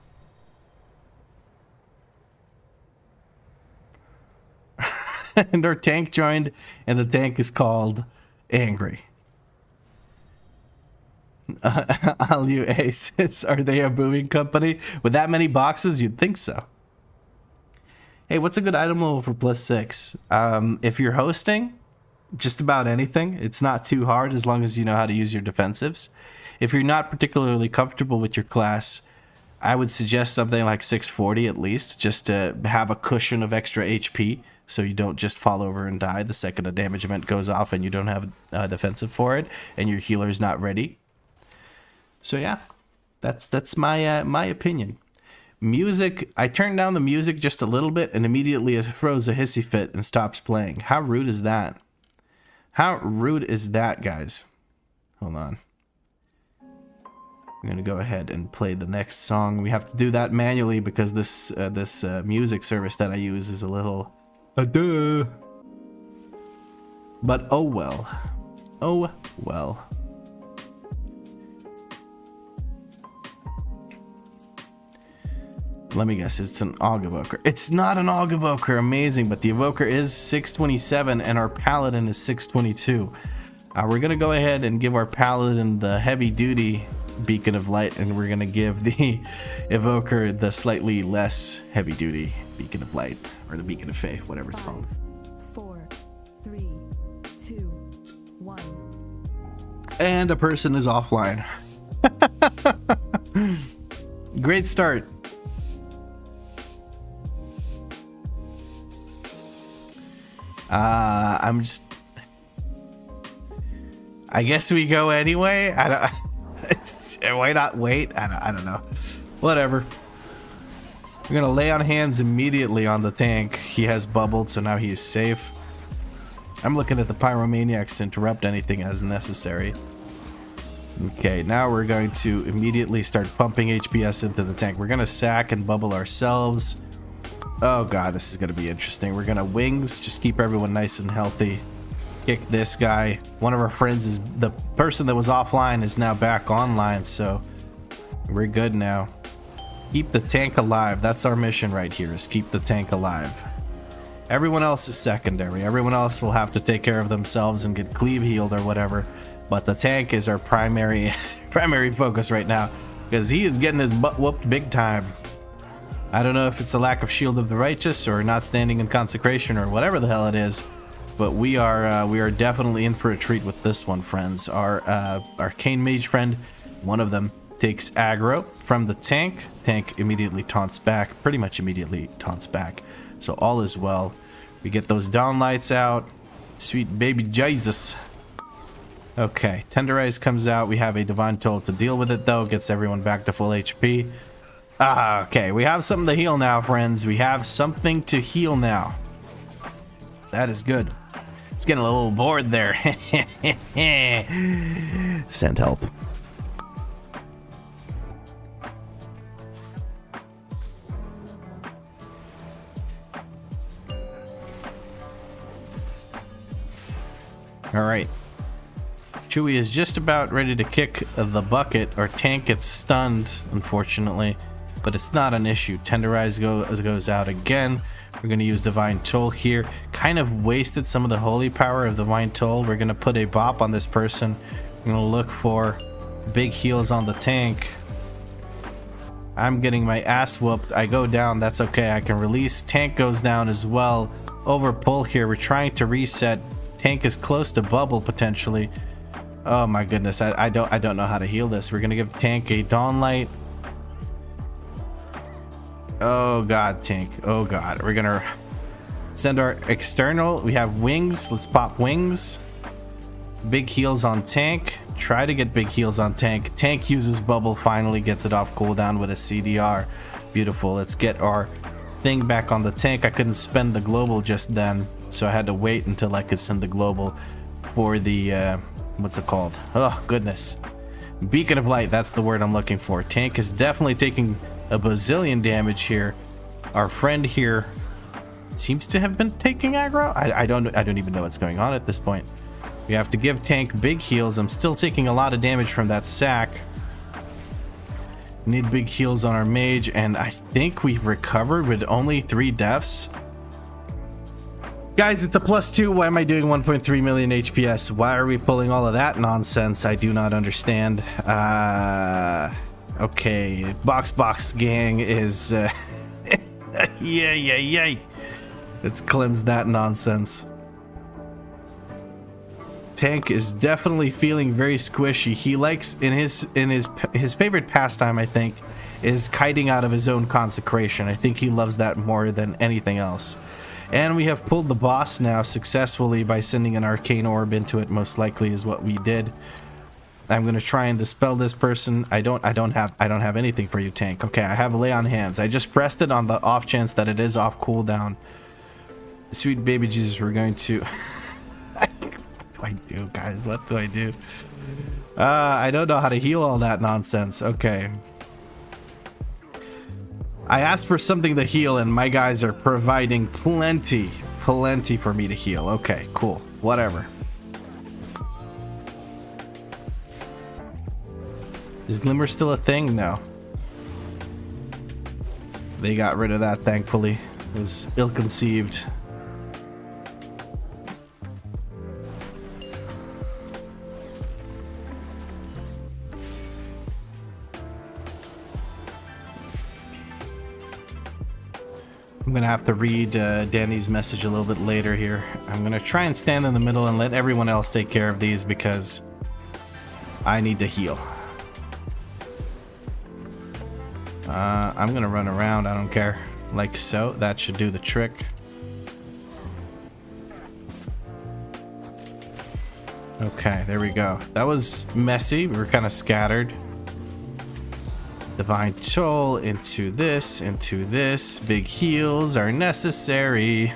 And our tank joined, and the tank is called Angry. All you aces, are they a brewing company? With that many boxes, you'd think so. Hey, what's a good item level for +6? If you're hosting, just about anything. It's not too hard as long as you know how to use your defensives. If you're not particularly comfortable with your class, I would suggest something like 640 at least, just to have a cushion of extra HP so you don't just fall over and die the second a damage event goes off and you don't have a defensive for it and your healer's not ready. So yeah, that's my opinion. Music, I turned down the music just a little bit and immediately it throws a hissy fit and stops playing. How rude is that? How rude is that, guys? Hold on. I'm gonna go ahead and play the next song. We have to do that manually because this music service that I use is a little duh. But oh well. Oh well. Let me guess, it's an AUG evoker. It's not an AUG evoker, amazing, but the evoker is 627 and our Paladin is 622. We're gonna go ahead and give our Paladin the heavy duty beacon of light, and we're gonna give the evoker the slightly less heavy duty beacon of light, or the beacon of faith, whatever it's called. 4, 3, 2, 1. And a person is offline. Great start. I'm just, I guess we go anyway. I don't, why not wait? I don't know. Whatever. We're gonna lay on hands immediately on the tank. He has bubbled, so now he is safe. I'm looking at the pyromaniacs to interrupt anything as necessary. Okay, now we're going to immediately start pumping HPS into the tank. We're gonna sack and bubble ourselves. Oh god, this is gonna be interesting. We're gonna wings, just keep everyone nice and healthy. Kick this guy. One of our friends is the person that was offline is now back online, so we're good now. Keep the tank alive. That's our mission right here, is keep the tank alive. Everyone else is secondary. Everyone else will have to take care of themselves and get cleave healed or whatever. But the tank is our primary focus right now, because he is getting his butt whooped big time. I don't know if it's a lack of Shield of the Righteous or not standing in consecration or whatever the hell it is, but we are definitely in for a treat with this one, friends. Our arcane mage friend, one of them, takes aggro from the tank. Tank immediately taunts back, pretty much immediately taunts back. So all is well. We get those down lights out. Sweet baby Jesus. Okay, Tenderize comes out. We have a Divine Toll to deal with it though. Gets everyone back to full HP. Ah, okay, we have something to heal now, friends. We have something to heal now. That is good. It's getting a little bored there. Send help. All right. Chewie is just about ready to kick the bucket. Our tank gets stunned, unfortunately, but it's not an issue. Tenderize goes out again. We're going to use Divine Toll here. Kind of wasted some of the holy power of Divine Toll. We're going to put a bop on this person. We're going to look for big heals on the tank. I'm getting my ass whooped. I go down. That's okay. I can release. Tank goes down as well. Over pull here. We're trying to reset. Tank is close to bubble potentially. Oh my goodness. I don't know how to heal this. We're going to give tank a Dawn Light. Oh god, tank. Oh god. We're gonna send our external. We have wings. Let's pop wings. Big heals on tank. Try to get big heals on tank. Tank uses bubble, finally gets it off cooldown with a CDR. Beautiful. Let's get our thing back on the tank. I couldn't spend the global just then, so I had to wait until I could send the global for the what's it called? Oh goodness. Beacon of Light, that's the word I'm looking for. Tank is definitely taking a bazillion damage here. Our friend here seems to have been taking aggro. I don't even know what's going on at this point. We have to give tank big heals. I'm still taking a lot of damage from that sack. Need big heals on our mage, and I think we've recovered with only 3 deaths. Guys, it's a +2. Why am I doing 1.3 million HPS? Why are we pulling all of that nonsense? I do not understand. Okay, box gang is yeah. Let's cleanse that nonsense. Tank is definitely feeling very squishy. He likes in his favorite pastime, I think, is kiting out of his own consecration. I think he loves that more than anything else. And we have pulled the boss now successfully by sending an arcane orb into it. Most likely is what we did. I'm gonna try and dispel this person. I don't have anything for you, tank. Okay, I have lay on hands. I just pressed it on the off chance that it is off cooldown. Sweet baby Jesus, we're going to what do I do, guys? What do I do? I don't know how to heal all that nonsense. Okay. I asked for something to heal and my guys are providing plenty for me to heal. Okay, cool. Whatever. Is Glimmer still a thing? No. They got rid of that, thankfully. It was ill-conceived. I'm gonna have to read Danny's message a little bit later here. I'm gonna try and stand in the middle and let everyone else take care of these because I need to heal. I'm gonna run around, I don't care. Like so, that should do the trick. Okay, there we go. That was messy, we were kind of scattered. Divine Toll into this, big heals are necessary.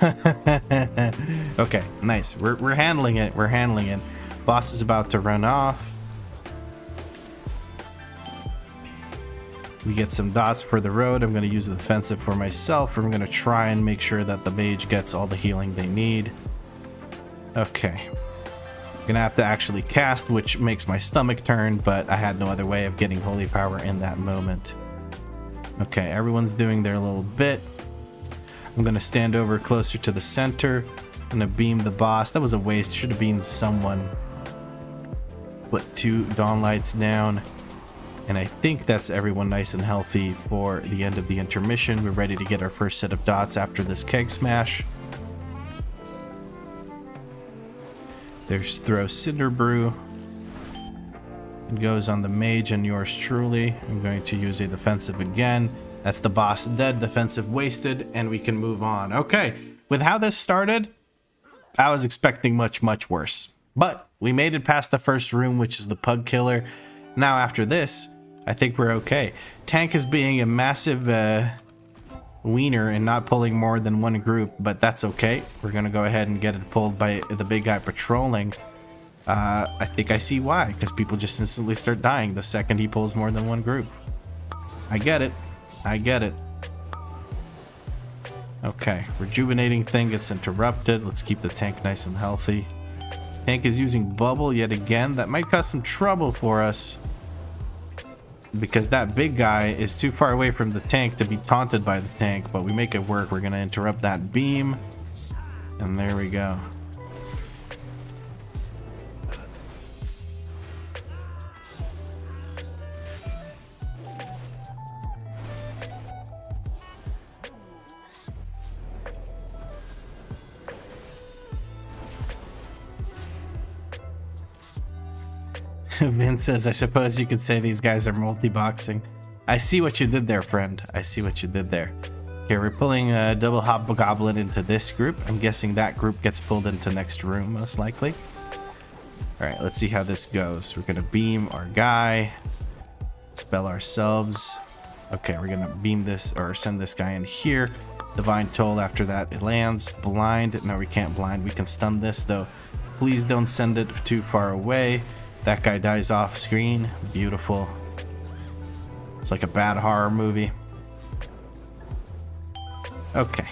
Okay, nice, we're handling it, Boss is about to run off. We get some dots for the road. I'm going to use the defensive for myself. I'm going to try and make sure that the mage gets all the healing they need. Okay. Gonna have to actually cast, which makes my stomach turn, but I had no other way of getting holy power in that moment. Okay, everyone's doing their little bit. I'm gonna stand over closer to the center. I'm gonna beam the boss. That was a waste. Should have beamed someone. Put 2 dawn lights down. And I think that's everyone nice and healthy for the end of the intermission. We're ready to get our first set of dots after this keg smash. There's throw cinder brew. It goes on the mage and yours truly. I'm going to use a defensive again. That's the boss dead, defensive wasted, and we can move on. Okay, with how this started, I was expecting much, much worse. But we made it past the first room, which is the pug killer. Now after this, I think we're okay. Tank is being a massive wiener and not pulling more than one group, but that's okay. We're gonna go ahead and get it pulled by the big guy patrolling. I think I see why, because people just instantly start dying the second he pulls more than one group. I get it. I get it. Okay, rejuvenating thing gets interrupted. Let's keep the tank nice and healthy. Tank is using bubble yet again. That might cause some trouble for us, because that big guy is too far away from the tank to be taunted by the tank, but we make it work. We're gonna interrupt that beam, and there we go. Vin says, I suppose you could say these guys are multi-boxing. I see what you did there, friend. I see what you did there. Okay, we're pulling a double hobgoblin into this group. I'm guessing that group gets pulled into next room, most likely. Alright, let's see how this goes. We're gonna beam our guy. Spell ourselves. Okay, we're gonna beam this, or send this guy in here. Divine Toll after that. It lands. Blind. No, we can't blind. We can stun this, though. Please don't send it too far away. That guy dies off screen. Beautiful. It's like a bad horror movie. Okay.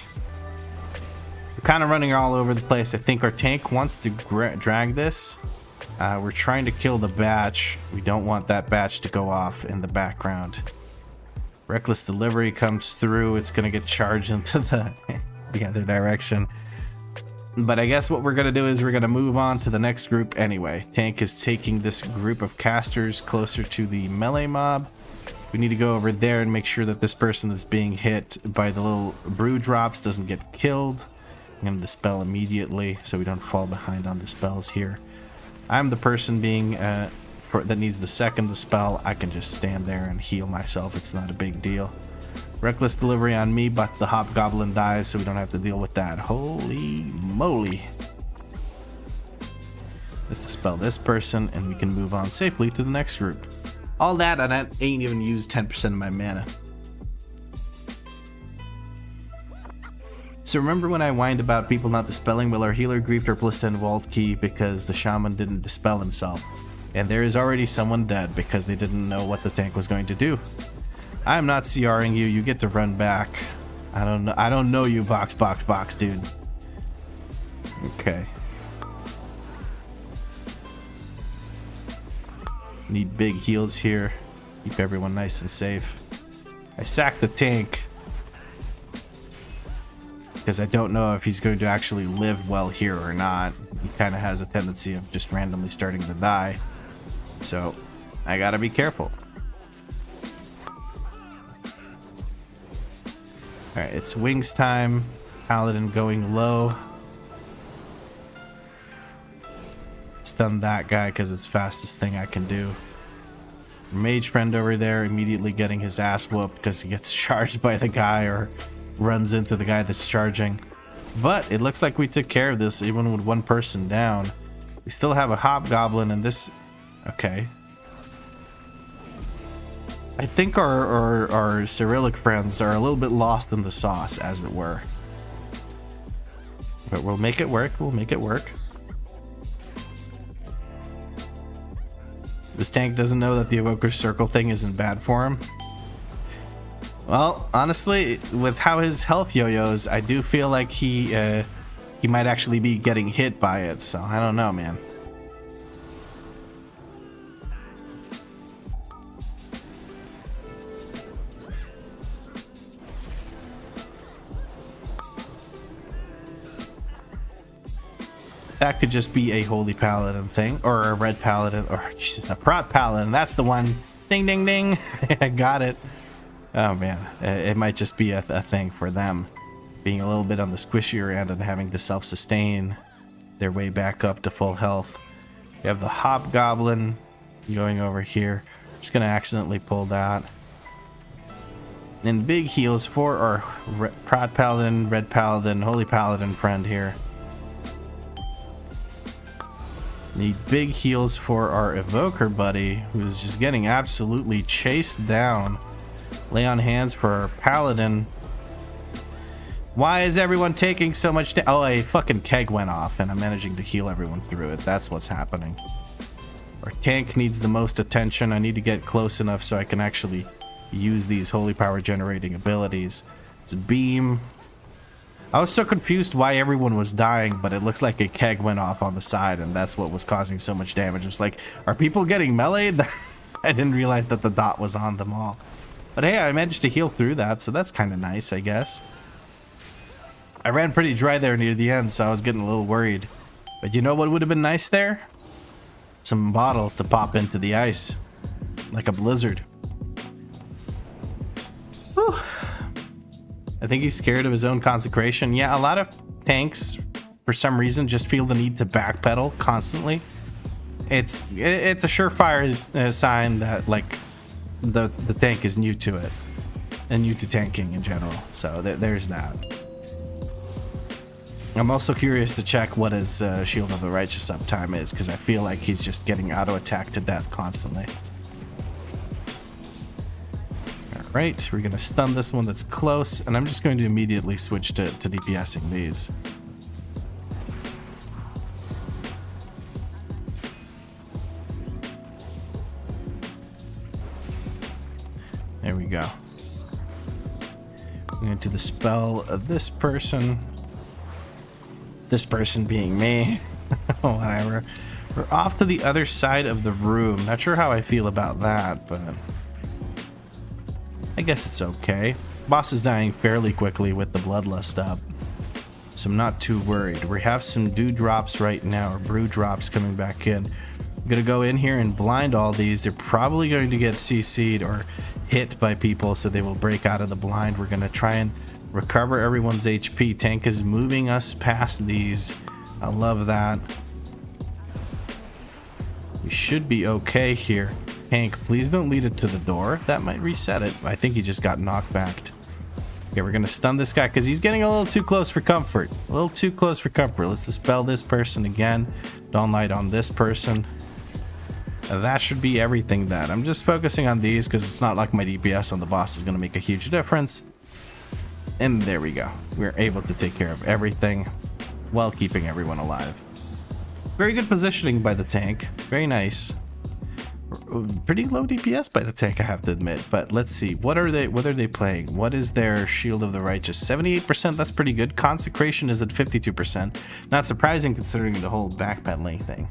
We're kind of running all over the place. I think our tank wants to drag this. We're trying to kill the batch. We don't want that batch to go off in the background. Reckless delivery comes through. It's going to get charged into the other direction. But I guess what we're going to do is we're going to move on to the next group anyway. Tank is taking this group of casters closer to the melee mob. We need to go over there and make sure that this person that's being hit by the little brew drops doesn't get killed. I'm going to dispel immediately so we don't fall behind on the spells here. I'm the person being that needs the second dispel. I can just stand there and heal myself. It's not a big deal. Reckless delivery on me, but the hobgoblin dies, so we don't have to deal with that. Holy moly. Let's dispel this person, and we can move on safely to the next group. All that, and I ain't even used 10% of my mana. So remember when I whined about people not dispelling? Well, our healer griefed our +10 vault key because the shaman didn't dispel himself. And there is already someone dead because they didn't know what the tank was going to do. I'm not CRing you. You get to run back. I don't know you, box, dude. Okay. Need big heals here. Keep everyone nice and safe. I sacked the tank because I don't know if he's going to actually live well here or not. He kind of has a tendency of just randomly starting to die. So I gotta be careful. Alright, it's wings time. Paladin going low. Stun that guy because it's the fastest thing I can do. Mage friend over there immediately getting his ass whooped because he gets charged by the guy or runs into the guy that's charging. But it looks like we took care of this even with one person down. We still have a hobgoblin in this. Okay. I think our Cyrillic friends are a little bit lost in the sauce, as it were. But we'll make it work. We'll make it work. This tank doesn't know that the Evoker Circle thing isn't bad for him. Well, honestly, with how his health yo-yos, I do feel like he might actually be getting hit by it. So I don't know, man. That could just be a holy paladin thing, or a red paladin, or Jesus, a prot paladin. That's the one. Ding, ding, ding. I got it. Oh man, it might just be a thing for them, being a little bit on the squishier end and having to self-sustain their way back up to full health. You have the hobgoblin going over here. Just gonna accidentally pull that. And big heals for our prot paladin, red paladin, holy paladin friend here. Need big heals for our evoker buddy, who's just getting absolutely chased down. Lay on hands for our paladin. Why is everyone taking so much oh, a fucking keg went off and I'm managing to heal everyone through it. That's what's happening. Our tank needs the most attention. I need to get close enough so I can actually use these holy power generating abilities. It's beam. I was so confused why everyone was dying, but it looks like a keg went off on the side, and that's what was causing so much damage. It was like, are people getting meleeed? I didn't realize that the dot was on them all. But hey, I managed to heal through that, so that's kind of nice, I guess. I ran pretty dry there near the end, so I was getting a little worried. But you know what would have been nice there? Some bottles to pop into the ice. Like a blizzard. Whew. I think he's scared of his own consecration. Yeah, a lot of tanks, for some reason, just feel the need to backpedal constantly. It's a surefire sign that, like, the tank is new to it. And new to tanking in general. So there's that. I'm also curious to check what his Shield of the Righteous uptime is, because I feel like he's just getting auto-attacked to death constantly. Alright, we're going to stun this one that's close, and I'm just going to immediately switch to DPSing these. There we go. I'm going to do the spell of this person. This person being me. Whatever. We're off to the other side of the room. Not sure how I feel about that, but I guess it's okay. Boss is dying fairly quickly with the bloodlust up, so I'm not too worried. We have some dewdrops right now, or brew drops coming back in. I'm gonna go in here and blind all these. They're probably going to get CC'd or hit by people, so they will break out of the blind. We're gonna try and recover everyone's HP. Tank is moving us past these. I love that. We should be okay here. Tank, please don't lead it to the door. That might reset it. I think he just got knocked back. Okay, we're gonna stun this guy because he's getting a little too close for comfort. A little too close for comfort. Let's dispel this person again. Dawn light on this person. That should be everything then. I'm just focusing on these because it's not like my DPS on the boss is gonna make a huge difference. And there we go. We're able to take care of everything while keeping everyone alive. Very good positioning by the tank. Very nice. Pretty low DPS by the tank, I have to admit. But let's see. What are they playing? What is their Shield of the Righteous? 78%, that's pretty good. Consecration is at 52%. Not surprising considering the whole backpedaling thing.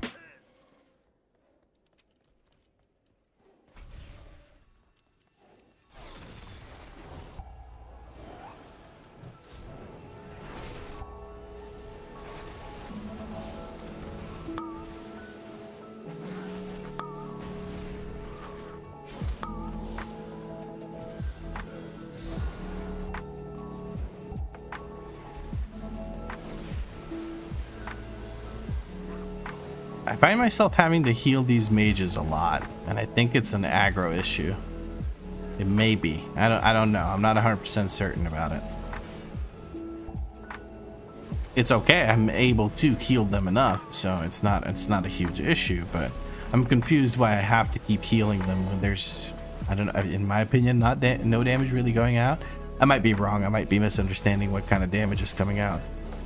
I find myself having to heal these mages a lot, and I think it's an aggro issue. It may be. I don't know. I'm not 100% certain about it. It's okay. I'm able to heal them enough, so it's not a huge issue, but I'm confused why I have to keep healing them when there's, I don't know, in my opinion, no damage really going out. I might be wrong. I might be misunderstanding what kind of damage is coming out.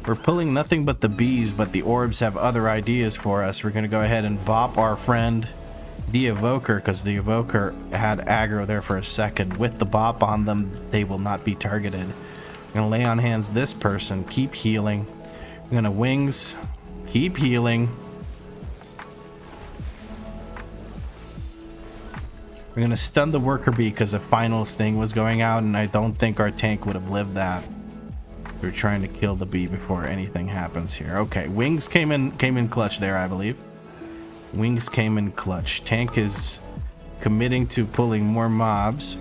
We're pulling nothing but the bees, but the orbs have other ideas for us. We're going to go ahead and bop our friend the evoker, because the evoker had aggro there for a second. With the bop on them, they will not be targeted. I'm gonna lay on hands this person, keep healing. I'm gonna wings, keep healing. We're gonna stun the worker bee because the final sting was going out, and I don't think our tank would have lived that. We're trying to kill the bee before anything happens here. Okay, wings came in clutch there, I believe. Wings came in clutch. Tank is committing to pulling more mobs.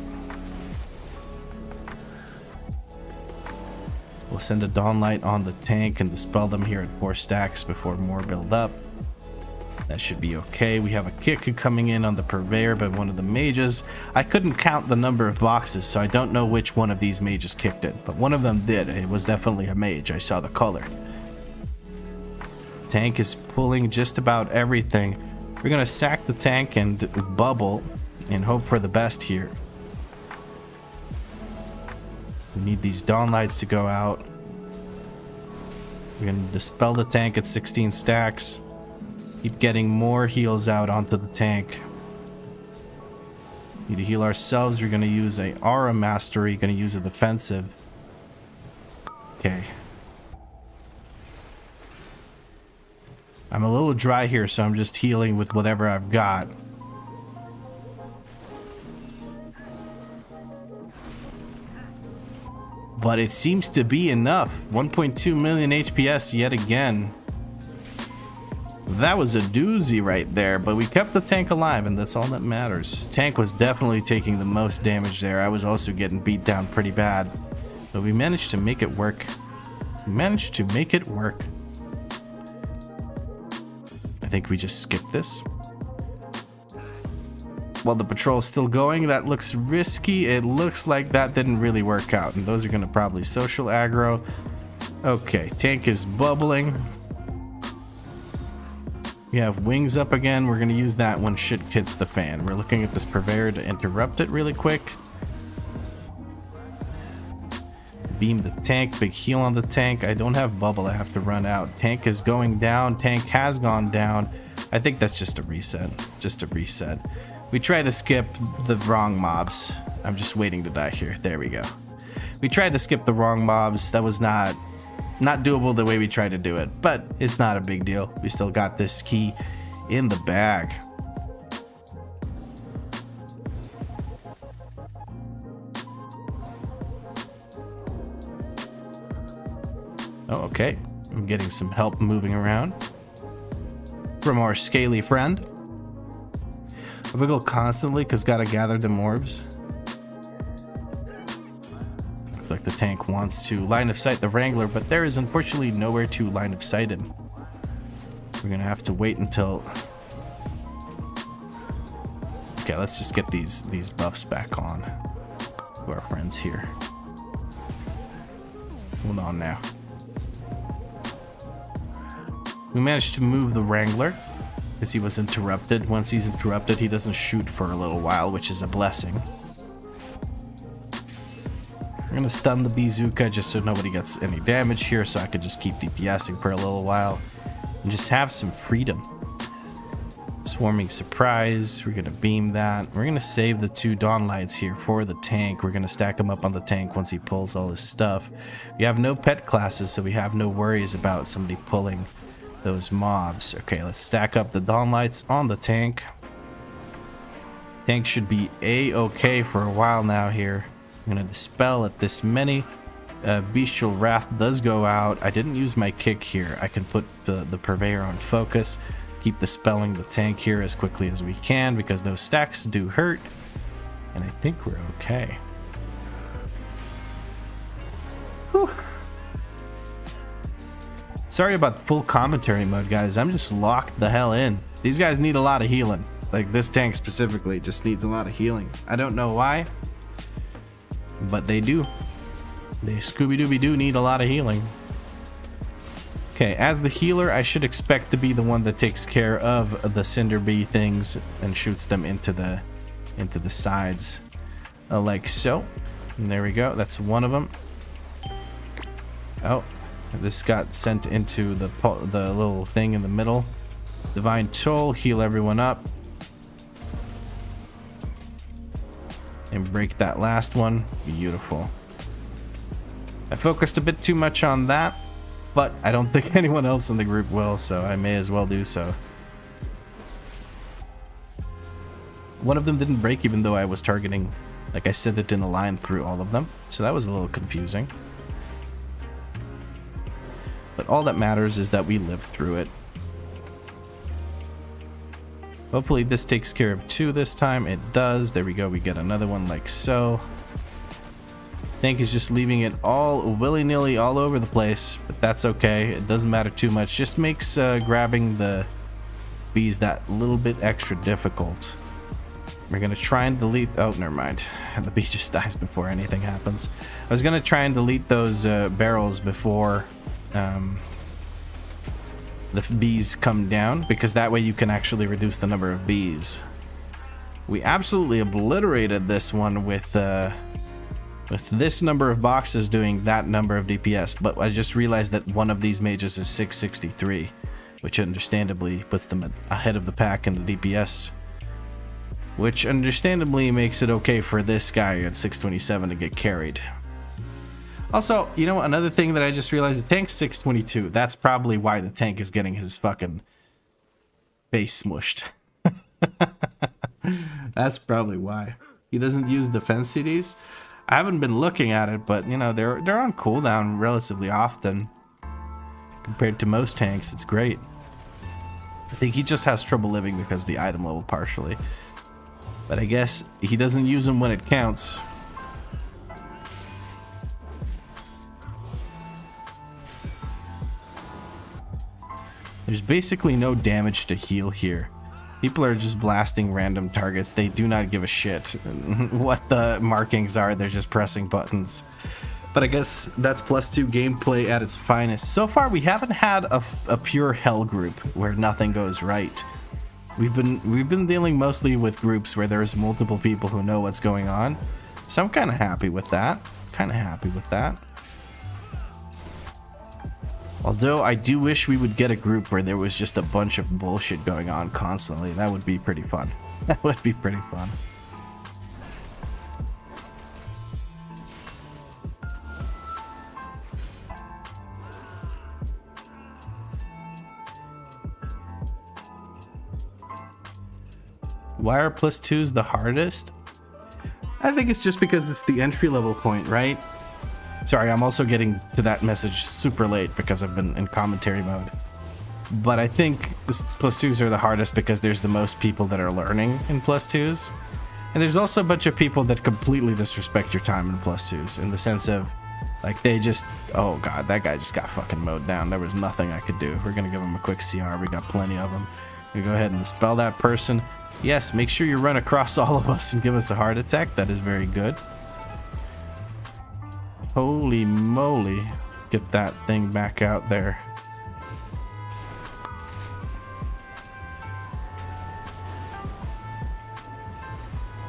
We'll send a Dawnlight on the tank and dispel them here at 4 stacks before more build up. That should be okay. We have a kick coming in on the purveyor by one of the mages. I couldn't count the number of boxes, so I don't know which one of these mages kicked it, but one of them did. It was definitely a mage. I saw the color. Tank is pulling just about everything. We're gonna sack the tank and bubble and hope for the best here. We need these Dawnlights to go out. We're gonna dispel the tank at 16 stacks. Keep getting more heals out onto the tank. Need to heal ourselves. We're gonna use a aura mastery. Gonna use a defensive. Okay. I'm a little dry here, so I'm just healing with whatever I've got. But it seems to be enough. 1.2 million HPS yet again. That was a doozy right there, but we kept the tank alive, and that's all that matters. Tank was definitely taking the most damage there. I was also getting beat down pretty bad, but we managed to make it work. We managed to make it work. I think we just skip this. While the patrol is still going, that looks risky. It looks like that didn't really work out, and those are going to probably social aggro. Okay, tank is bubbling. We have wings up again. We're going to use that when shit hits the fan. We're looking at this purveyor to interrupt it really quick. Beam the tank. Big heal on the tank. I don't have bubble. I have to run out. Tank is going down. Tank has gone down. I think that's just a reset. Just a reset. We tried to skip the wrong mobs. I'm just waiting to die here. There we go. We tried to skip the wrong mobs. That was not doable the way we tried to do it, but it's not a big deal. We still got this key in the bag. Oh, okay. I'm getting some help moving around from our scaly friend. I wiggle constantly because gotta gather them orbs. Looks like the tank wants to line of sight the Wrangler, but there is unfortunately nowhere to line of sight him. We're gonna have to wait until... Okay, let's just get these buffs back on to our friends here. Hold on now. We managed to move the Wrangler because he was interrupted. Once he's interrupted, he doesn't shoot for a little while, which is a blessing. I'm gonna stun the bazooka just so nobody gets any damage here, so I could just keep DPSing for a little while and just have some freedom. Swarming surprise. We're gonna beam that. We're gonna save the 2 Dawnlights here for the tank. We're gonna stack them up on the tank once he pulls all his stuff. We have no pet classes, so we have no worries about somebody pulling those mobs. Okay, let's stack up the Dawnlights on the tank. Tank should be a-okay for a while now here. I'm gonna dispel at this many. Bestial Wrath does go out. I didn't use my kick here. I can put the purveyor on focus. Keep dispelling the tank here as quickly as we can because those stacks do hurt. And I think we're okay. Whew. Sorry about full commentary mode, guys. I'm just locked the hell in. These guys need a lot of healing. Like this tank specifically just needs a lot of healing. I don't know why, but they do. They Scooby-Dooby-Doo need a lot of healing. Okay, as the healer, I should expect to be the one that takes care of the Cinder Bee things and shoots them into the sides, like so. And there we go. That's one of them. Oh, this got sent into the little thing in the middle. Divine Toll, heal everyone up. and break that last one. Beautiful. I focused a bit too much on that, but I don't think anyone else in the group will, so I may as well do so. One of them didn't break even though I was targeting, like I sent it in a line through all of them, so that was a little confusing. But all that matters is that we lived through it. Hopefully this takes care of 2 this time. It does. There we go. We get another one like so. Tank is just leaving it all willy-nilly all over the place, but that's okay. It doesn't matter too much. Just makes grabbing the bees that little bit extra difficult. We're going to try and delete... Oh, never mind. The bee just dies before anything happens. I was going to try and delete those barrels before the bees come down, because that way you can actually reduce the number of bees. We absolutely obliterated this one with this number of boxes doing that number of DPS, but I just realized that one of these mages is 663, which understandably puts them ahead of the pack in the DPS, which understandably makes it okay for this guy at 627 to get carried. Also, you know, another thing that I just realized, the tank's 622. That's probably why the tank is getting his fucking face smushed. That's probably why. He doesn't use defense CDs. I haven't been looking at it, but, you know, they're on cooldown relatively often. Compared to most tanks, it's great. I think he just has trouble living because of the item level partially. But I guess he doesn't use them when it counts. There's basically no damage to heal here. People are just blasting random targets. They do not give a shit what the markings are. They're just pressing buttons. But I guess that's +2 gameplay at its finest. So far, we haven't had a pure hell group where nothing goes right. We've been dealing mostly with groups where there's multiple people who know what's going on. So I'm kind of happy with that. Although I do wish we would get a group where there was just a bunch of bullshit going on constantly. That would be pretty fun. That would be pretty fun. Why are +2s the hardest? I think it's just because it's the entry level point, right? Sorry, I'm also getting to that message super late because I've been in commentary mode. But I think +2s are the hardest because there's the most people that are learning in +2s. And there's also a bunch of people that completely disrespect your time in +2s, in the sense of, like, they just, oh god, that guy just got fucking mowed down. There was nothing I could do. We're gonna give him a quick CR. We got plenty of them. We go ahead and dispel that person. Yes, make sure you run across all of us and give us a heart attack. That is very good. Holy moly. Get that thing back out there.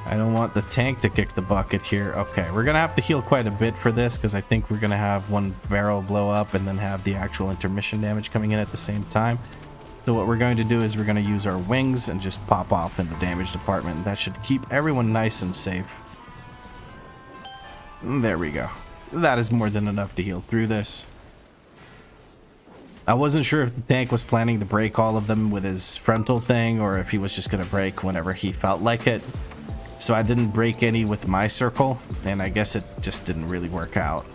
I don't want the tank to kick the bucket here. Okay, we're gonna have to heal quite a bit for this because I think we're gonna have one barrel blow up and then have the actual intermission damage coming in at the same time. So what we're going to do is we're going to use our wings and just pop off in the damage department. That should keep everyone nice and safe. There we go. That is more than enough to heal through this. I wasn't sure if the tank was planning to break all of them with his frontal thing or if he was just going to break whenever he felt like it. So I didn't break any with my circle, and I guess it just didn't really work out.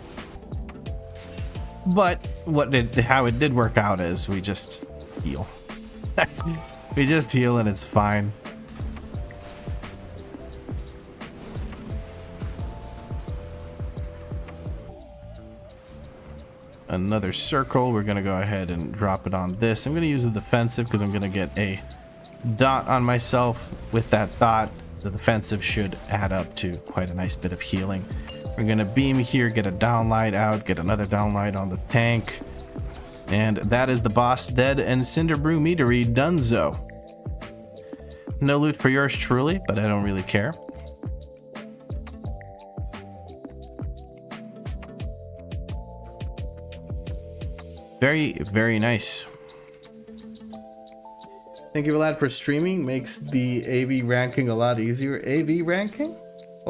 But how it did work out is we just heal. We just heal and it's fine. Another circle. We're gonna go ahead and drop it on this. I'm gonna use the defensive because I'm gonna get a dot on myself. With that dot, the defensive should add up to quite a nice bit of healing. We're gonna beam here, get a downlight out, get another downlight on the tank. And that is the boss dead and Cinder Brew Meadery donezo. No loot for yours truly, but I don't really care. Very, very nice. Thank you, Vlad, for streaming. Makes the AV ranking a lot easier. AV ranking?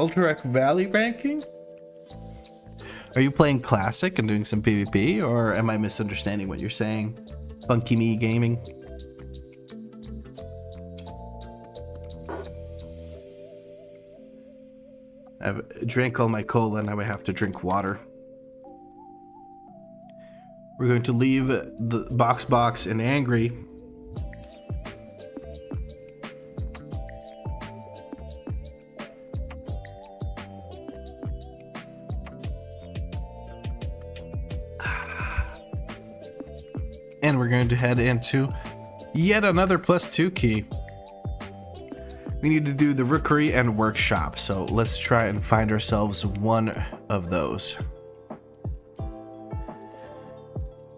Ultra Valley ranking? Are you playing Classic and doing some PvP, or am I misunderstanding what you're saying? Funky Me Gaming? I've drank all my cola, now I have to drink water. We're going to leave the box in Angry. And we're going to head into yet another +2 key. We need to do the Rookery and Workshop, so let's try and find ourselves one of those.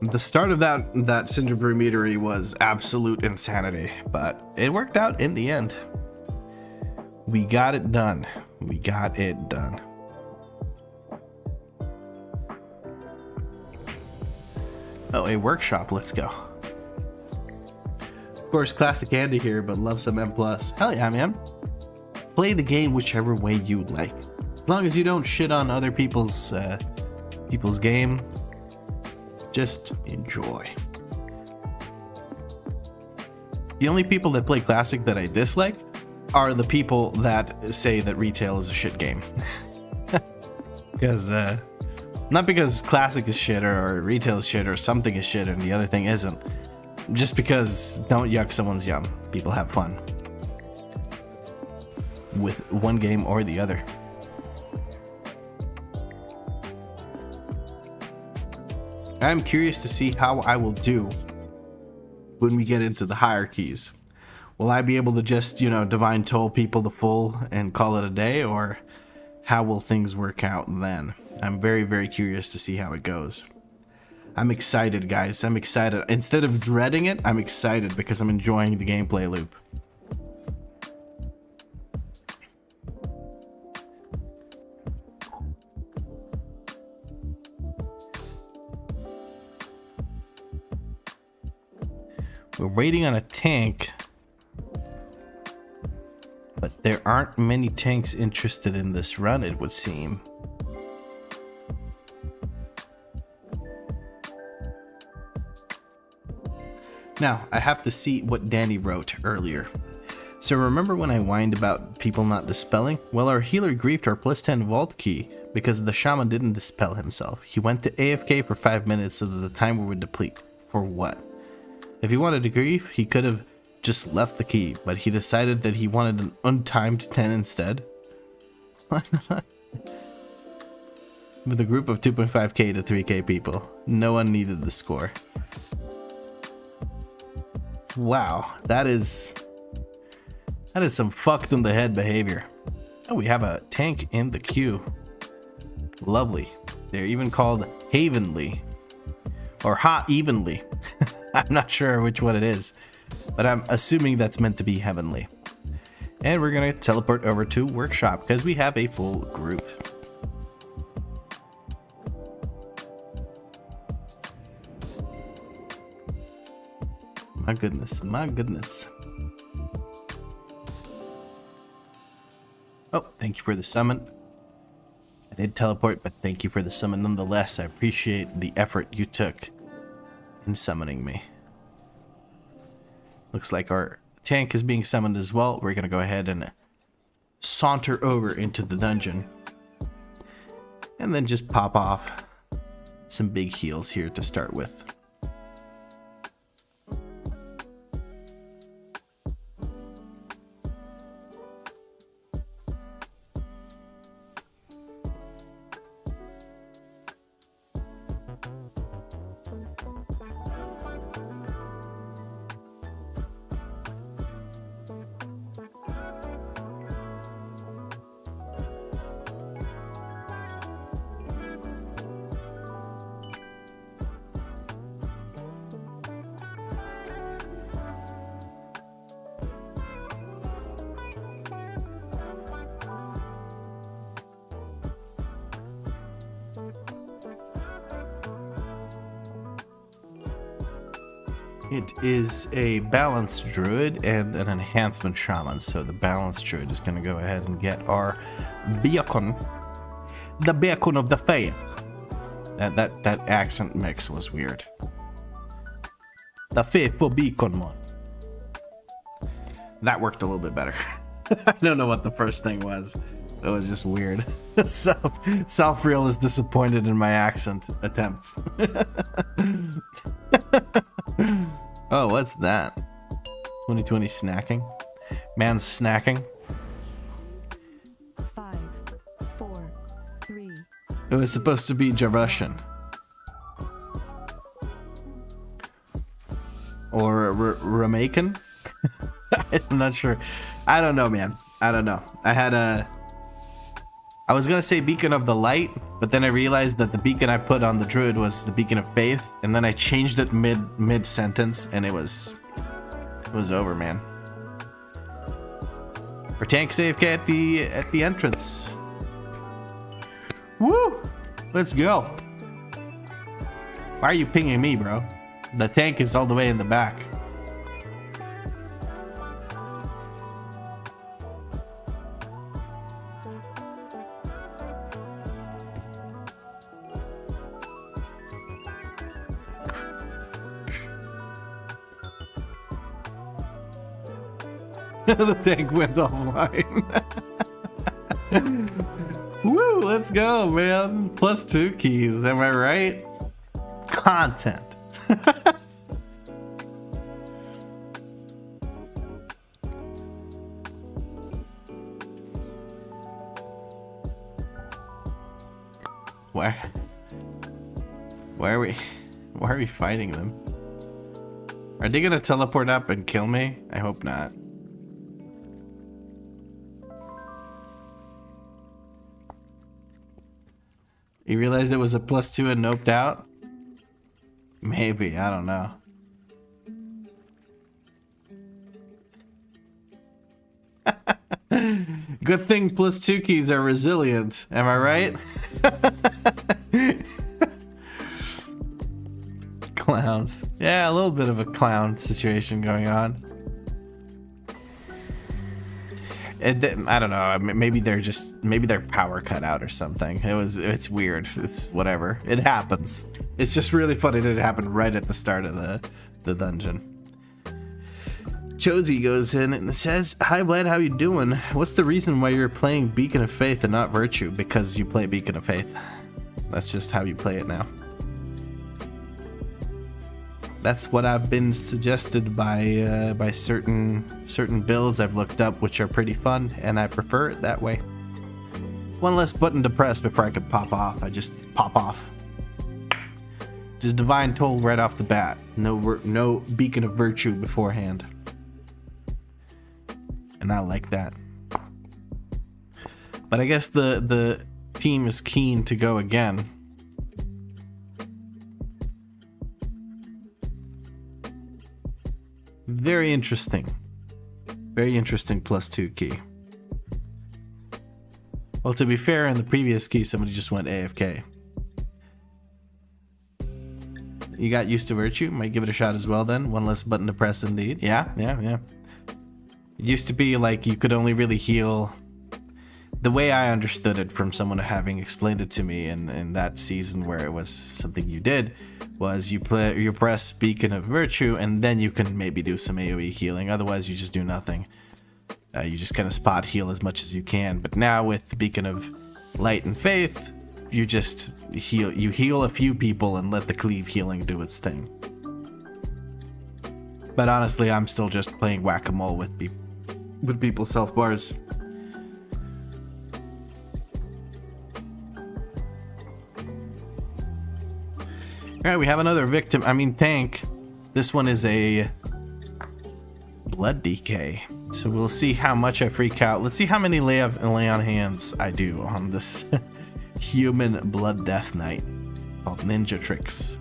The start of that Cinder Brew Meadery was absolute insanity, but it worked out in the end. We got it done. We got it done. Oh, a workshop, let's go. Of course, Classic Andy here, but love some M+. Hell yeah, man. Play the game whichever way you like. As long as you don't shit on other people's game, just enjoy. The only people that play Classic that I dislike are the people that say that retail is a shit game. Because, not because Classic is shit or retail is shit or something is shit and the other thing isn't. Just because don't yuck someone's yum. People have fun with one game or the other. I'm curious to see how I will do when we get into the hierarchies. Will I be able to just, divine toll people the full and call it a day, or how will things work out then? I'm very, very curious to see how it goes. I'm excited, guys. I'm excited. Instead of dreading it, I'm excited because I'm enjoying the gameplay loop. We're waiting on a tank, but there aren't many tanks interested in this run, it would seem. Now, I have to see what Danny wrote earlier. So remember when I whined about people not dispelling? Well, our healer griefed our +10 vault key because the shaman didn't dispel himself. He went to AFK for 5 minutes so that the timer would deplete. For what? If he wanted to grief, he could have just left the key, but he decided that he wanted an untimed 10 instead. With a group of 2.5k to 3k people, no one needed the score. Wow, that is some fucked in the head behavior. Oh, we have a tank in the queue. Lovely. They're even called Havenly. Or Ha Evenly. I'm not sure which one it is, but I'm assuming that's meant to be heavenly. And we're gonna teleport over to Workshop because we have a full group. My goodness, my goodness. Oh, thank you for the summon. I did teleport, but thank you for the summon nonetheless. I appreciate the effort you took in summoning me. Looks like our tank is being summoned as well. We're gonna go ahead and saunter over into the dungeon. And then just pop off some big heals here to start with. It is a balanced druid and an enhancement shaman, so the balanced druid is going to go ahead and get our Beacon. The beacon of the faith. That accent mix was weird. The faithful beacon one. That worked a little bit better. I don't know what the first thing was. It was just weird. Self-real is disappointed in my accent attempts. Oh, what's that? 2020 snacking? Man's snacking? 5, 4, 3. It was supposed to be Jarussian. Or Ramakan? I'm not sure. I don't know, man. I don't know. I was gonna say Beacon of the Light, but then I realized that the beacon I put on the druid was the Beacon of Faith, and then I changed it mid sentence, and it was over, man. Our tank's AFK at the entrance. Woo! Let's go. Why are you pinging me, bro? The tank is all the way in the back. The tank went offline. Woo, let's go, man. +2 keys, am I right? Content. Why are we fighting them? Are they gonna teleport up and kill me? I hope not. You realized it was a +2 and noped out? Maybe, I don't know. Good thing +2 keys are resilient, am I right? Clowns. Yeah, a little bit of a clown situation going on. I don't know. Maybe they're power cut out or something. It's weird. It's whatever. It happens. It's just really funny that it happened right at the start of the dungeon. Josie goes in and says, "Hi Vlad, how you doing? What's the reason why you're playing Beacon of Faith and not Virtue?" Because you play Beacon of Faith. That's just how you play it now. That's what I've been suggested by certain builds I've looked up, which are pretty fun, and I prefer it that way. One less button to press before I can pop off. I just pop off. Just Divine Toll right off the bat. No Beacon of Virtue beforehand. And I like that. But I guess the team is keen to go again. Very interesting. Very interesting +2 key. Well, to be fair, in the previous key, somebody just went AFK. You got used to Virtue? Might give it a shot as well then. One less button to press indeed. Yeah. It used to be like you could only really heal... The way I understood it from someone having explained it to me in that season where it was something you did, was you press Beacon of Virtue and then you can maybe do some AoE healing. Otherwise you just do nothing. You just kind of spot heal as much as you can. But now with Beacon of Light and Faith, you just heal a few people and let the cleave healing do its thing. But honestly, I'm still just playing whack-a-mole with people's self bars. Alright, we have another victim. I mean, tank. This one is a blood decay. So we'll see how much I freak out. Let's see how many lay on hands I do on this human blood death knight called Ninja Tricks.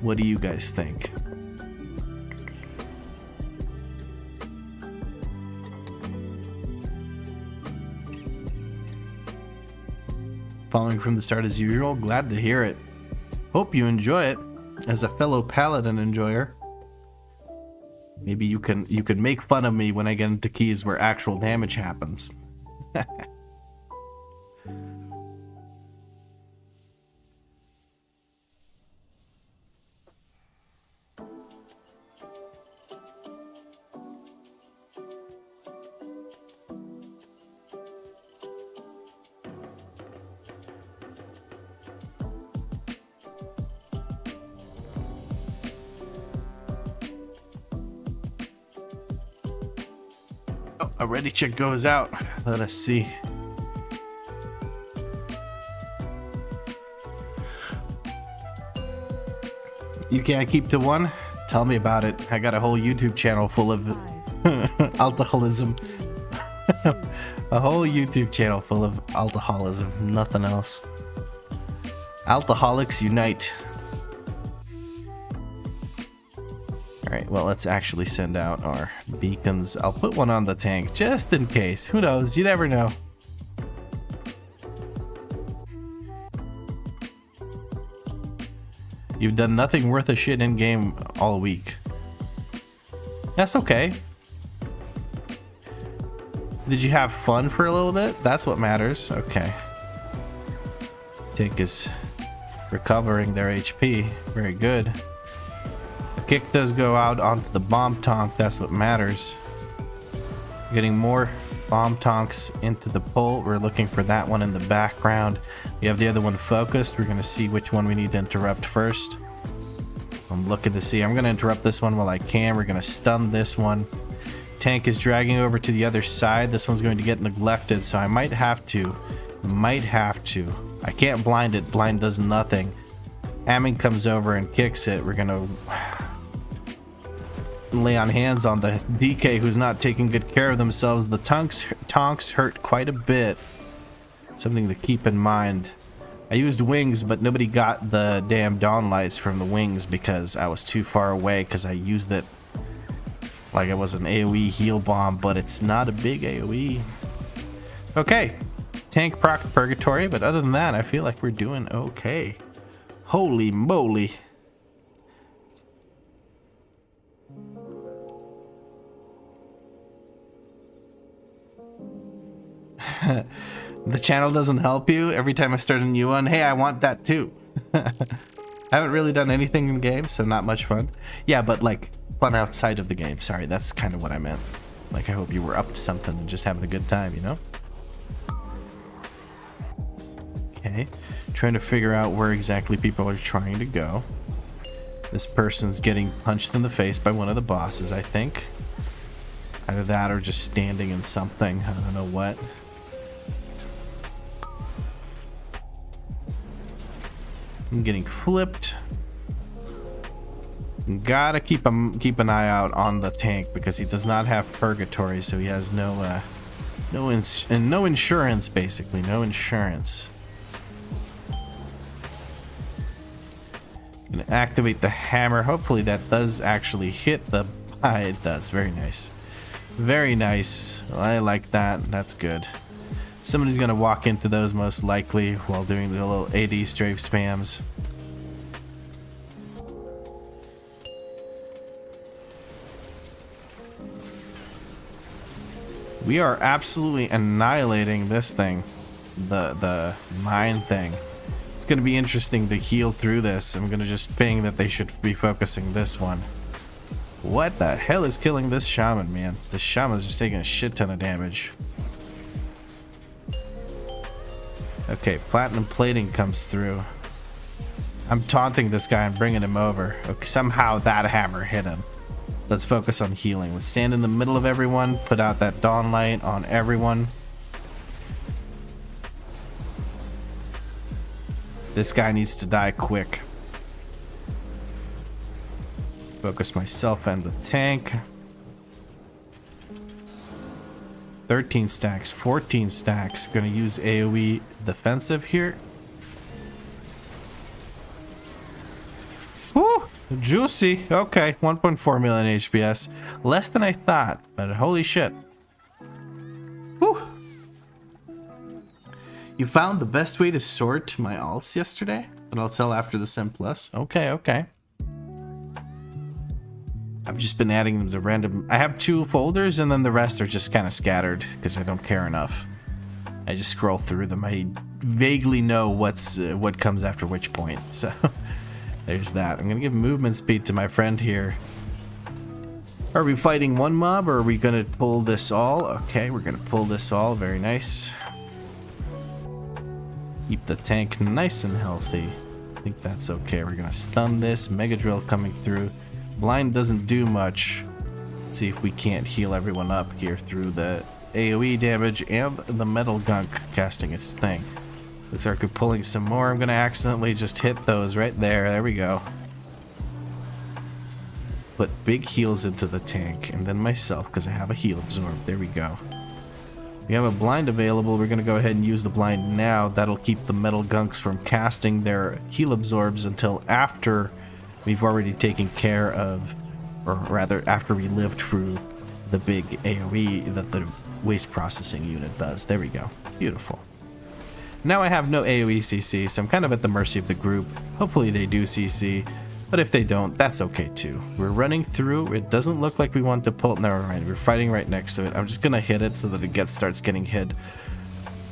What do you guys think? Following from the start as usual, glad to hear it. Hope you enjoy it as a fellow Paladin enjoyer. Maybe you can make fun of me when I get into keys where actual damage happens. Oh, a ready check goes out. Let us see. You can't keep to one? Tell me about it. I got a whole YouTube channel full of alcoholism. A whole YouTube channel full of alcoholism. Nothing else. Alcoholics unite. Alright, well, let's actually send out our beacons. I'll put one on the tank just in case. Who knows? You never know. You've done nothing worth a shit in game all week. That's okay. Did you have fun for a little bit? That's what matters. Okay. Tank is recovering their HP. Very good. The kick does go out onto the bomb tonk. That's what matters. Getting more bomb tonks into the pole. We're looking for that one in the background. We have the other one focused. We're going to see which one we need to interrupt first. I'm looking to see. I'm going to interrupt this one while I can. We're going to stun this one. Tank is dragging over to the other side. This one's going to get neglected, so I might have to. I can't blind it. Blind does nothing. Amming comes over and kicks it. We're going to lay on hands on the DK who's not taking good care of themselves. The tonks hurt quite a bit. Something to keep in mind. I used wings, but nobody got the damn dawn lights from the wings because I was too far away, because I used it like it was an AoE heal bomb, but it's not a big AoE. Okay, tank proc purgatory, but other than that, I feel like we're doing okay. Holy moly. The channel doesn't help you. Every time I start a new one, hey, I want that too. I haven't really done anything in game, so not much fun. Yeah, but like fun outside of the game. Sorry, that's kind of what I meant. Like, I hope you were up to something and just having a good time, you know? Okay, trying to figure out where exactly people are trying to go. This person's getting punched in the face by one of the bosses, I think. Either that or just standing in something. I don't know what. I'm getting flipped. Gotta keep an eye out on the tank because he does not have purgatory, so he has no insurance, basically. No insurance. Gonna activate the hammer. Hopefully that does actually hit the... it does. Very nice. Very nice. Well, I like that. That's good. Somebody's gonna walk into those most likely while doing the little AD strafe spams. We are absolutely annihilating this thing. The mine thing. It's gonna be interesting to heal through this. I'm gonna just ping that they should be focusing this one. What the hell is killing this shaman, man? This shaman's just taking a shit ton of damage. Okay, platinum plating comes through. I'm taunting this guy and bringing him over. Okay, somehow that hammer hit him. Let's focus on healing. Let's stand in the middle of everyone. Put out that dawn light on everyone. This guy needs to die quick. Focus myself and the tank. 13 stacks, 14 stacks. We're gonna use AoE defensive here. Woo! Juicy. Okay, 1.4 million HPS. Less than I thought, but holy shit. Woo! You found the best way to sort my alts yesterday, but I'll tell after the Sim Plus. Okay, okay. I've just been adding them to random. I have 2 folders, and then the rest are just kind of scattered because I don't care enough. I just scroll through them. I vaguely know what comes after which point. So there's that. I'm gonna give movement speed to my friend here. Are we fighting one mob, or are we gonna pull this all? Okay, we're gonna pull this all. Very nice. Keep the tank nice and healthy. I think that's okay. We're gonna stun this. Mega drill coming through. Blind doesn't do much. Let's see if we can't heal everyone up here through the AoE damage and the metal gunk casting its thing. Looks like we're pulling some more. I'm gonna accidentally just hit those right there. There we go. Put big heals into the tank, and then myself, because I have a heal absorb. There we go. We have a blind available. We're gonna go ahead and use the blind now. That'll keep the metal gunks from casting their heal absorbs until after we've already taken care of, or rather after we lived through the big AoE that the waste processing unit does. There we go. Beautiful. Now I have no AoE CC, so I'm kind of at the mercy of the group. Hopefully they do CC, but if they don't, that's okay too. We're running through. It doesn't look like we want to pull. Never mind. We're fighting right next to it. I'm just gonna hit it so that it starts getting hit,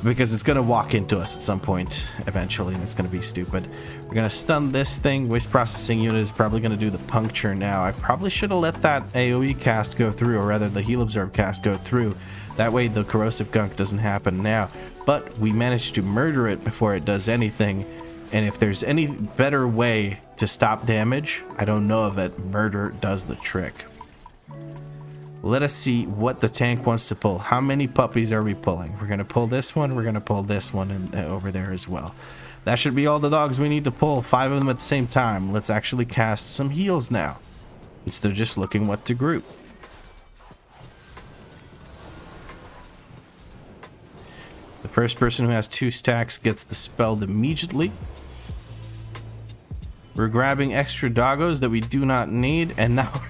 because it's gonna walk into us at some point eventually, and it's gonna be stupid. We're gonna stun this thing. Waste processing unit is probably gonna do the puncture now. I probably should have let that AoE cast go through, or rather the heal absorb cast go through. That way the corrosive gunk doesn't happen now. But we managed to murder it before it does anything. And if there's any better way to stop damage, I don't know of it. Murder does the trick. Let us see what the tank wants to pull. How many puppies are we pulling? We're going to pull this one. We're going to pull this one and over there as well. That should be all the dogs we need to pull. 5 of them at the same time. Let's actually cast some heals now, instead of just looking what to group. The first person who has 2 stacks gets the spelled immediately. We're grabbing extra doggos that we do not need, and now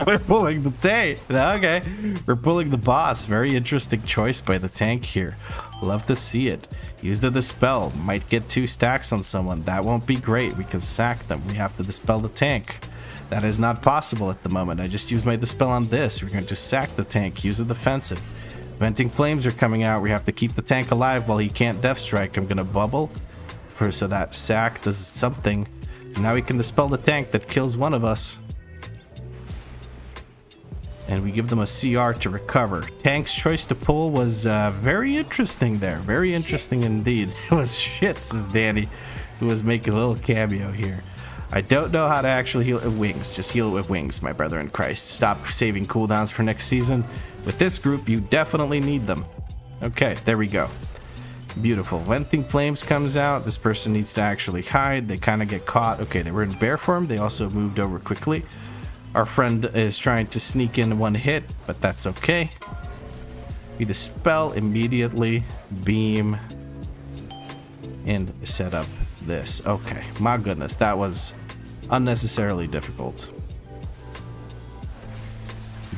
we're pulling the tank. Okay, we're pulling the boss. Very interesting choice by the tank here. Love to see it. Use the dispel. Might get 2 stacks on someone. That won't be great. We can sack them. We have to dispel the tank. That is not possible at the moment. I just used my dispel on this. We're going to sack the tank. Use the defensive. Venting flames are coming out. We have to keep the tank alive while he can't death strike. I'm going to bubble so that sack does something. Now we can dispel the tank that kills one of us. And we give them a CR to recover. Tank's choice to pull was very interesting there. Very interesting indeed. It was shit, says Danny, who was making a little cameo here. I don't know how to actually heal it with wings. Just heal it with wings, my brother in Christ. Stop saving cooldowns for next season. With this group, you definitely need them. Okay, there we go. Beautiful. Venting flames comes out. This person needs to actually hide. They kind of get caught. Okay, they were in bear form. They also moved over quickly. Our friend is trying to sneak in one hit, but that's okay. We dispel immediately, beam, and set up this. Okay, my goodness, that was unnecessarily difficult.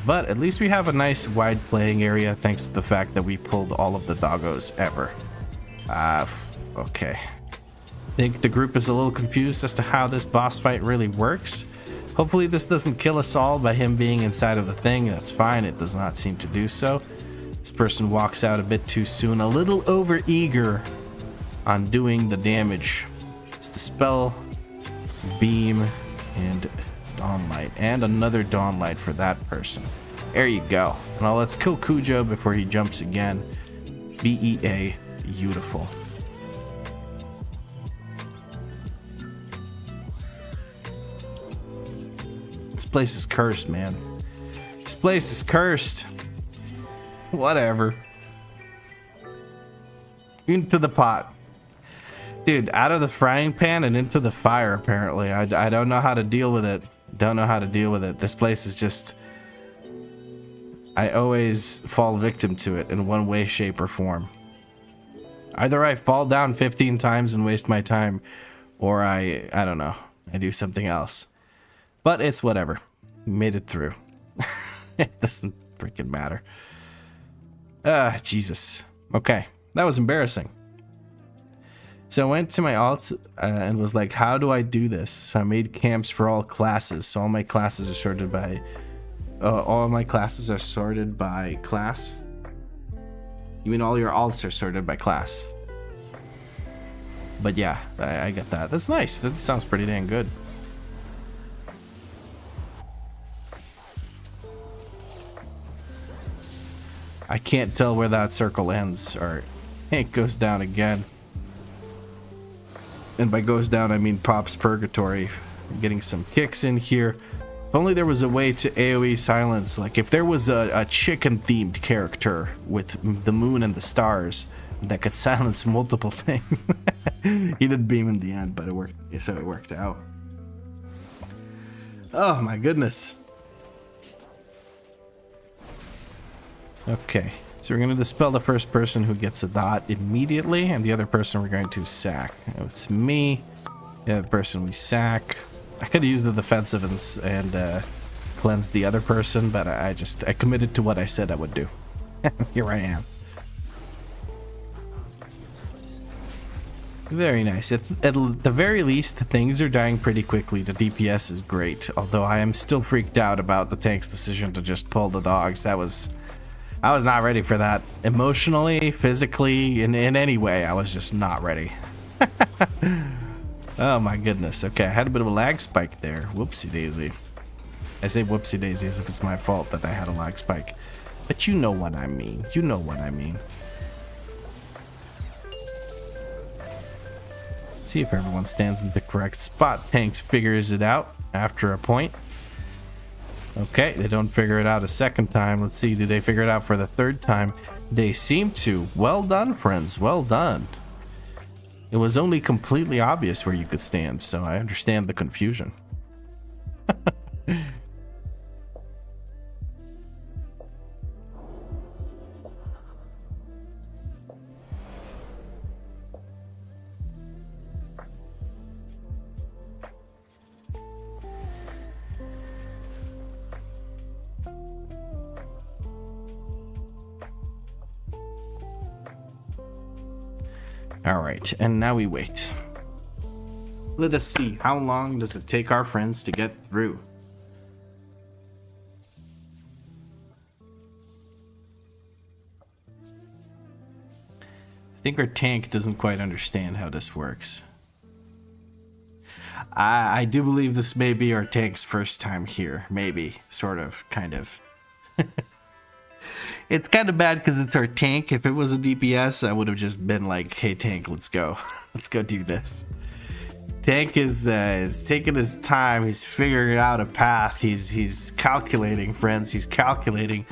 But at least we have a nice wide playing area thanks to the fact that we pulled all of the doggos ever. Okay. I think the group is a little confused as to how this boss fight really works. Hopefully this doesn't kill us all by him being inside of the thing. That's fine. It does not seem to do so. This person walks out a bit too soon, a little over eager on doing the damage. It's the spell, beam, and dawn light, and another dawn light for that person. There you go. Now let's kill Cujo before he jumps again. BEA. Beautiful. This place is cursed, man. This place is cursed. Whatever. Into the pot. Dude, out of the frying pan and into the fire, apparently. I don't know how to deal with it. Don't know how to deal with it. This place is just... I always fall victim to it in one way, shape, or form. Either I fall down 15 times and waste my time, or I don't know, I do something else. But it's whatever. We made it through. It doesn't freaking matter. Jesus. Okay, that was embarrassing. So I went to my alts and was like, how do I do this? So I made camps for all classes. So all my classes are sorted by All my classes are sorted by class? You mean all your alts are sorted by class? But yeah, I get that. That's nice. That sounds pretty dang good. I can't tell where that circle ends, or it goes down again. And by goes down, I mean Pop's Purgatory. I'm getting some kicks in here. If only there was a way to AoE silence. Like if there was a chicken-themed character with the moon and the stars that could silence multiple things. He did beam in the end, but it worked. So it worked out. Oh my goodness. Okay, so we're going to dispel the first person who gets a dot immediately, and the other person we're going to sack. It's me. The other person we sack. I could have used the defensive and cleanse the other person, but I committed to what I said I would do. Here I am. Very nice. At the very least, things are dying pretty quickly. The DPS is great, although I am still freaked out about the tank's decision to just pull the dogs. I was not ready for that. Emotionally, physically, in any way, I was just not ready. Oh my goodness. Okay, I had a bit of a lag spike there. Whoopsie daisy. I say whoopsie daisy as if it's my fault that I had a lag spike. But you know what I mean. You know what I mean. See if everyone stands in the correct spot. Tanks figures it out after a point. Okay, they don't figure it out a second time. Let's see, do they figure it out for the third time? They seem to. Well done, friends. Well done. It was only completely obvious where you could stand, so I understand the confusion. All right, and now we wait. Let us see, how long does it take our friends to get through? I think our tank doesn't quite understand how this works. I do believe this may be our tank's first time here. Maybe, sort of, kind of. It's kind of bad because it's our tank. If it was a DPS, I would have just been like, hey tank, let's go. Let's go do this. Tank is taking his time. He's figuring out a path. He's calculating, friends. He's calculating.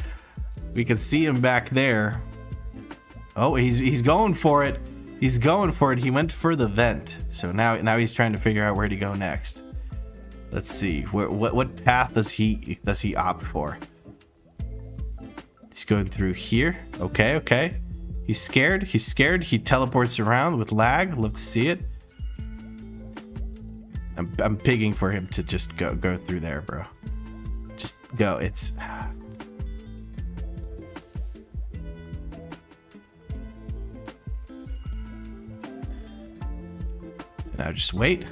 We can see him back there. Oh, he's going for it. He's going for it. He went for the vent. So now he's trying to figure out where to go next. Let's see. What path does he opt for? He's going through here. Okay. He's scared. He teleports around with lag. Love to see it. I'm pigging for him to just go through there, bro. Just go. It's... Now just wait.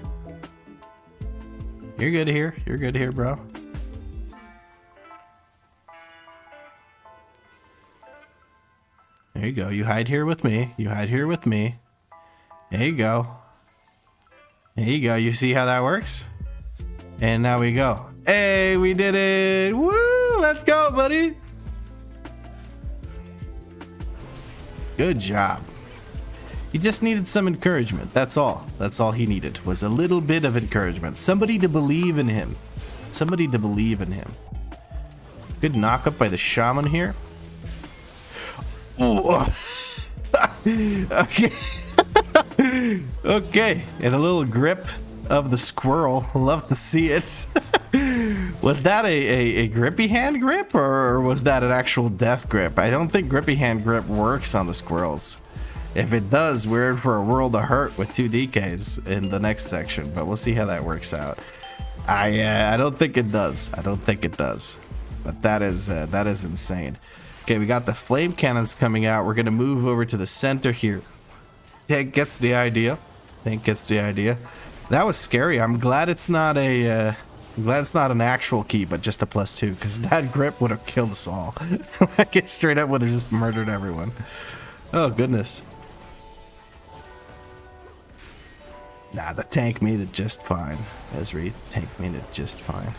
You're good here. You're good here, bro. There you go. You hide here with me. You hide here with me. There you go. There you go. You see how that works? And now we go. Hey, we did it. Woo! Let's go, buddy. Good job. He just needed some encouragement. That's all. That's all he needed, was a little bit of encouragement. Somebody to believe in him. Somebody to believe in him. Good knock up by the shaman here. Oh. Okay. Okay. And a little grip of the squirrel. Love to see it. Was that a grippy hand grip, or was that an actual death grip? I don't think grippy hand grip works on the squirrels. If it does, we're in for a world of hurt with 2 DKs in the next section, but we'll see how that works out. I don't think it does. I don't think it does. But that is insane. Okay, we got the flame cannons coming out. We're gonna move over to the center here. Tank gets the idea. Tank gets the idea. That was scary. I'm glad it's not a I'm glad it's not an actual key, but just a +2, because that grip would have killed us all. Like, it straight up would have just murdered everyone. Oh, goodness. Nah, the tank made it just fine. Ezri, the tank made it just fine.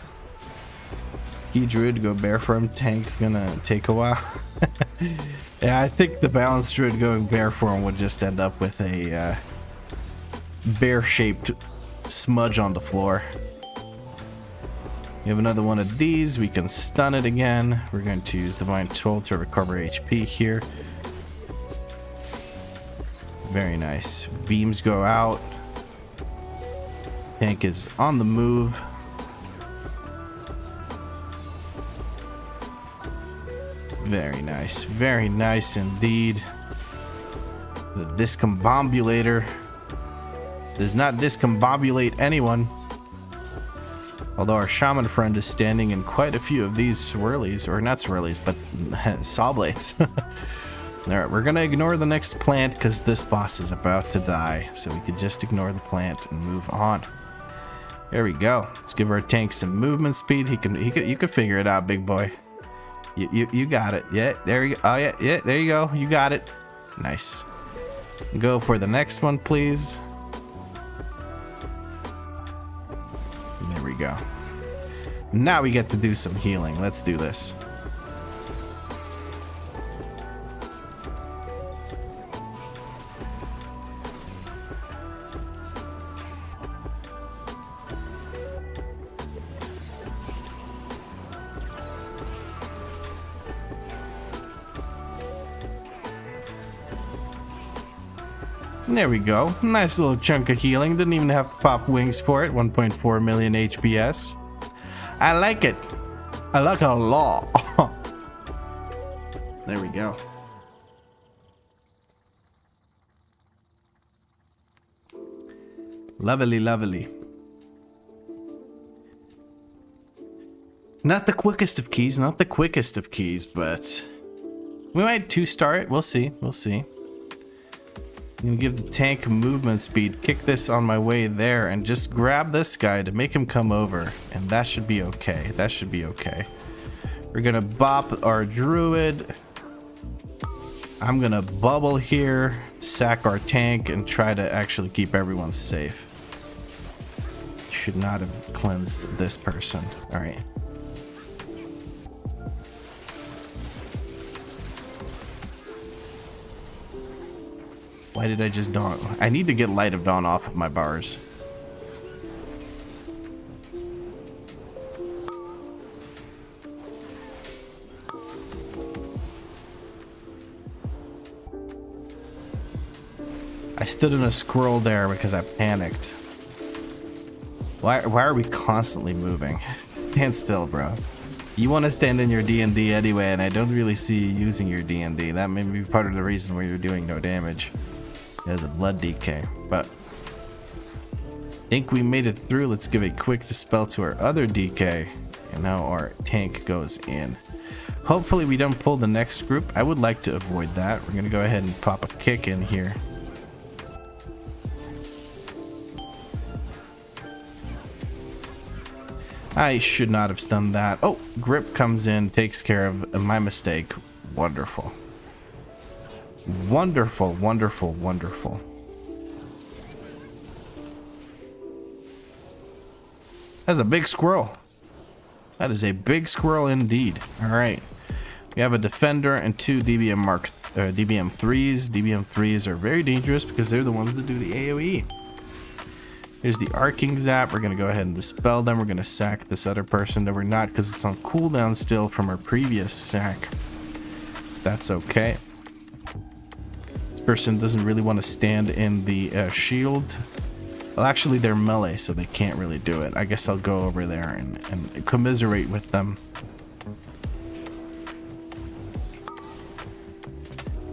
Key druid, go bear form. Tank's gonna take a while. Yeah, I think the balanced druid going bear form would just end up with a bear-shaped smudge on the floor. We have another one of these. We can stun it again. We're going to use Divine Toll to recover HP here. Very nice. Beams go out. Tank is on the move. Very nice. Very nice indeed. The discombobulator does not discombobulate anyone. Although our shaman friend is standing in quite a few of these swirlies, or not swirlies, but saw blades. Alright, we're gonna ignore the next plant because this boss is about to die. So we could just ignore the plant and move on. There we go. Let's give our tank some movement speed. You can figure it out, big boy. You got it. Yeah, there you go. Oh yeah, there you go. You got it. Nice. Go for the next one, please. There we go. Now we get to do some healing. Let's do this. There we go. Nice little chunk of healing. Didn't even have to pop wings for it. 1.4 million HPS. I like it. I like it a lot. There we go. Lovely, lovely. Not the quickest of keys, not the quickest of keys, but we might 2-star it. We'll see. We'll see. I'm gonna give the tank movement speed, kick this on my way there, and just grab this guy to make him come over. And that should be okay. That should be okay. We're gonna bop our druid. I'm gonna bubble here, sack our tank, and try to actually keep everyone safe. Should not have cleansed this person. Alright. Why did I just dawn? I need to get Light of Dawn off of my bars. I stood in a scroll there because I panicked. Why are we constantly moving? Stand still, bro. You want to stand in your D&D anyway, and I don't really see you using your D&D. That may be part of the reason why you're doing no damage. As a blood decay, but I think we made it through. Let's give a quick dispel to our other decay, and now our tank goes in. Hopefully we don't pull the next group. I would like to avoid that. We're gonna go ahead and pop a kick in here. I should not have stunned that. Oh, grip comes in, takes care of my mistake. Wonderful. Wonderful, wonderful, wonderful. That's a big squirrel. That is a big squirrel indeed. All right. We have a defender and 2 DBM DBM3s. DBM3s are very dangerous because they're the ones that do the AoE. Here's the arcing zap. We're going to go ahead and dispel them. We're going to sack this other person. No, we're not, because it's on cooldown still from our previous sack. That's okay. Person doesn't really want to stand in the shield. Well, actually they're melee, so they can't really do it. I guess I'll go over there and commiserate with them.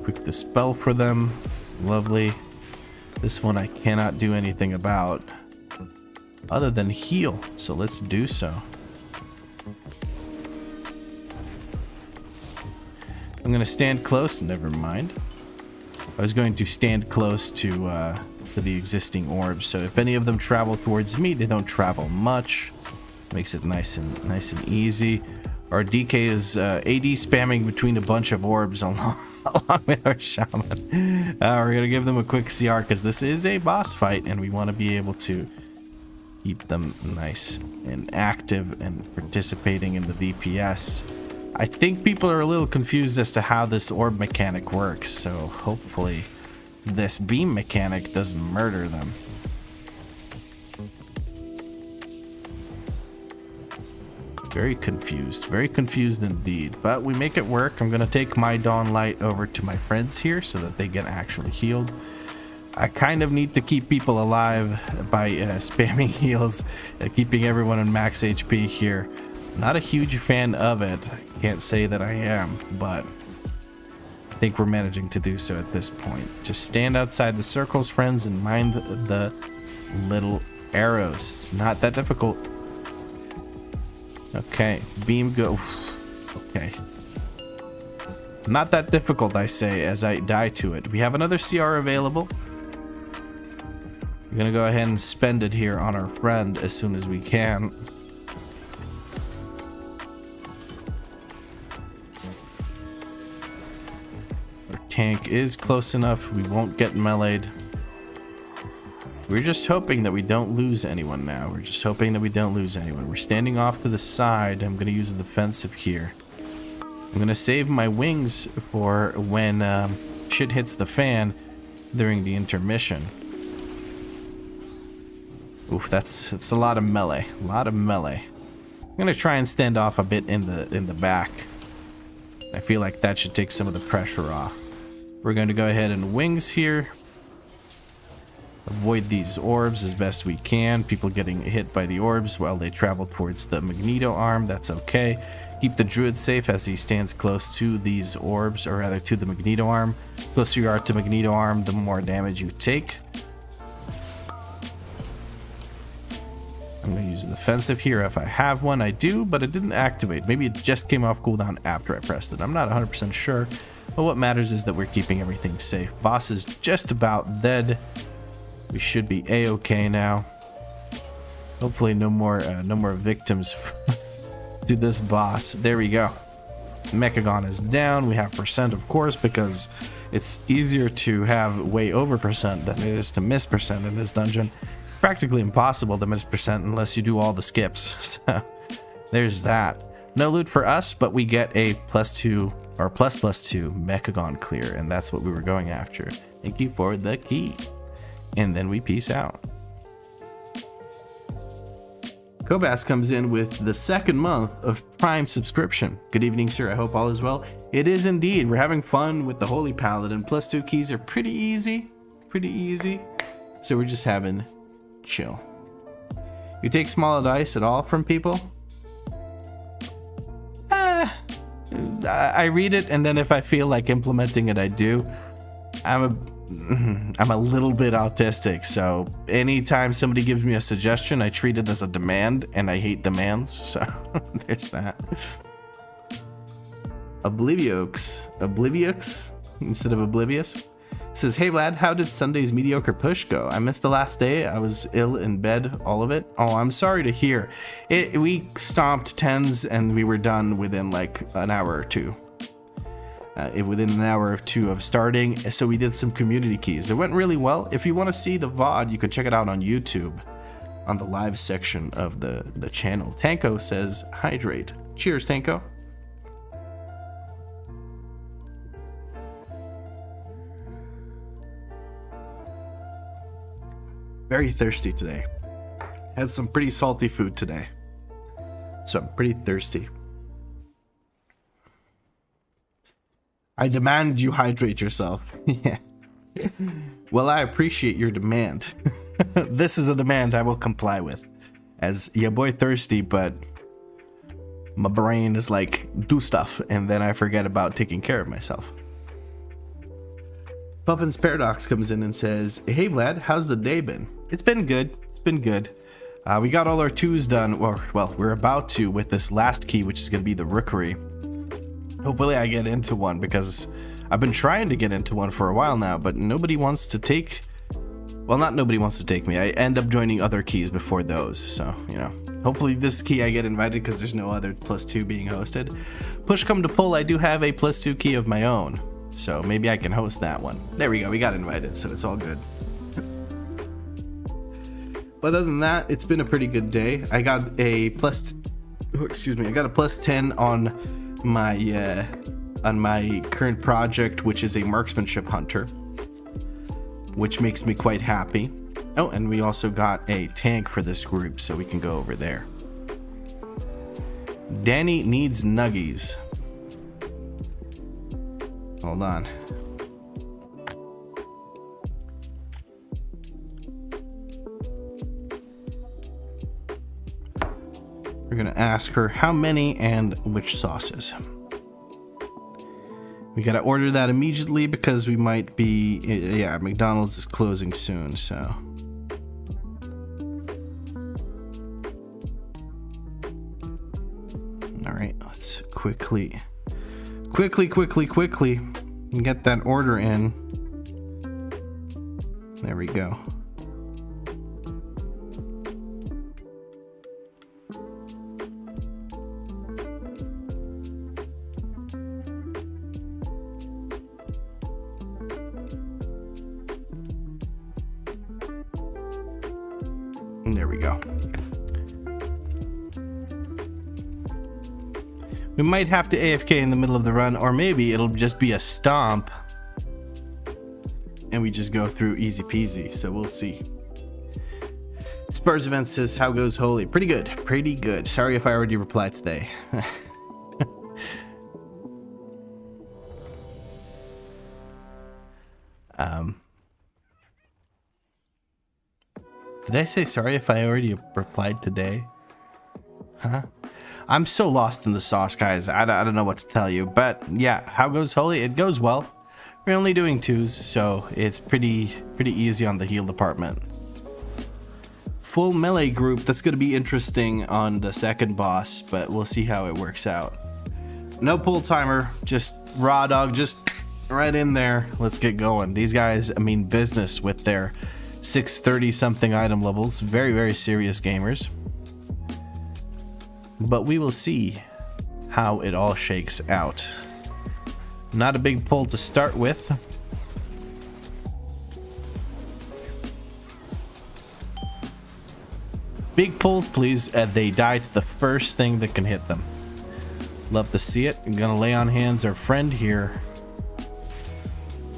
Quick dispel for them. Lovely. This one I cannot do anything about other than heal, so let's do so. I'm gonna stand close. Never mind. I was going to stand close to the existing orbs, so if any of them travel towards me, they don't travel much. Makes it nice and easy. Our DK is AD spamming between a bunch of orbs along with our shaman. We're gonna give them a quick CR because this is a boss fight and we want to be able to keep them nice and active and participating in the DPS. I think people are a little confused as to how this orb mechanic works, so hopefully this beam mechanic doesn't murder them. Very confused indeed, but we make it work. I'm gonna take my Dawn Light over to my friends here so that they get actually healed. I kind of need to keep people alive by spamming heals and keeping everyone in max HP here. Not a huge fan of it. I can't say that I am, but I think we're managing to do so at this point. Just stand outside the circles, friends, and mind the little arrows. It's not that difficult. Okay, beam go. Okay. Not that difficult, I say, as I die to it. We have another CR available. We're gonna go ahead and spend it here on our friend as soon as we can. Our tank is close enough. We won't get meleeed. We're just hoping that we don't lose anyone now. We're standing off to the side. I'm going to use a defensive here. I'm going to save my wings for when shit hits the fan during the intermission. Oof, that's a lot of melee. I'm going to try and stand off a bit in the back. I feel like that should take some of the pressure off. We're going to go ahead and wings here. Avoid these orbs as best we can. People getting hit by the orbs while they travel towards the magneto arm. That's okay. Keep the druid safe as he stands close to these orbs, or rather to the magneto arm. Closer you are to magneto arm, the more damage you take. I'm going to use a defensive here if I have one. I do, but it didn't activate. Maybe it just came off cooldown after I pressed it. I'm not 100% sure. But what matters is that we're keeping everything safe. Boss is just about dead. We should be a-okay now. Hopefully no more victims to this boss. There we go. Mechagon is down. We have percent, of course, because it's easier to have way over percent than it is to miss percent in this dungeon. Practically impossible to miss percent unless you do all the skips. So there's that. No loot for us, but we get a +2 or ++2 Mechagon clear, and that's what we were going after. Thank you for the key. And then we peace out. Kobas comes in with the second month of Prime subscription. Good evening, sir. I hope all is well. It is indeed. We're having fun with the Holy Paladin. +2 keys are pretty easy. So we're just having chill. You take small dice at all from people? I read it, and then if I feel like implementing it, I do. I'm a little bit autistic, so anytime somebody gives me a suggestion, I treat it as a demand, and I hate demands, so there's that. Obliviox instead of oblivious says, hey Vlad, how did Sunday's mediocre push go? I missed the last day. I was ill in bed, all of it. Oh, I'm sorry to hear. We stomped 10s and we were done within like an hour or two. Within an hour or two of starting, so we did some community keys. It went really well. If you want to see the VOD, you can check it out on YouTube on the live section of the channel. Tanko says hydrate. Cheers, Tanko. Very thirsty today. Had some pretty salty food today, so I'm pretty thirsty. I demand you hydrate yourself. Yeah. Well, I appreciate your demand. This is a demand I will comply with. As your boy thirsty, but my brain is like, do stuff, and then I forget about taking care of myself. Puffins Paradox comes in and says, hey Vlad, how's the day been? It's been good. We got all our 2s done. Well, we're about to with this last key, which is going to be the Rookery. Hopefully I get into one, because I've been trying to get into one for a while now, but nobody wants to take... Well, not nobody wants to take me. I end up joining other keys before those, so, you know. Hopefully this key I get invited because there's no other +2 being hosted. Push come to pull, I do have a +2 key of my own. So maybe I can host that one. There we go, we got invited, so it's all good. But other than that, it's been a pretty good day. I got a +10 on my current project, which is a marksmanship hunter, which makes me quite happy. Oh, and we also got a tank for this group, so we can go over there. Danny needs nuggies. Hold on. We're gonna ask her how many and which sauces. We gotta order that immediately because we might be, yeah, McDonald's is closing soon, so. All right, let's quickly get that order in. There we go. There we go. We might have to AFK in the middle of the run, or maybe it'll just be a stomp and we just go through easy peasy, so we'll see. Spurs Event says, how goes Holy? Pretty good, pretty good. Sorry if I already replied today. Did I say sorry if I already replied today? Huh? I'm so lost in the sauce, guys. I don't know what to tell you. But yeah, how goes Holy? It goes well. We're only doing 2s, so it's pretty easy on the heal department. Full melee group. That's going to be interesting on the second boss, but we'll see how it works out. No pull timer. Just raw dog. Just right in there. Let's get going. These guys, I mean business with their 630 something item levels. Very serious gamers. But we will see how it all shakes out. Not a big pull to start with. Big pulls, please. They die to the first thing that can hit them. Love to see it. I'm gonna lay on hands our friend here.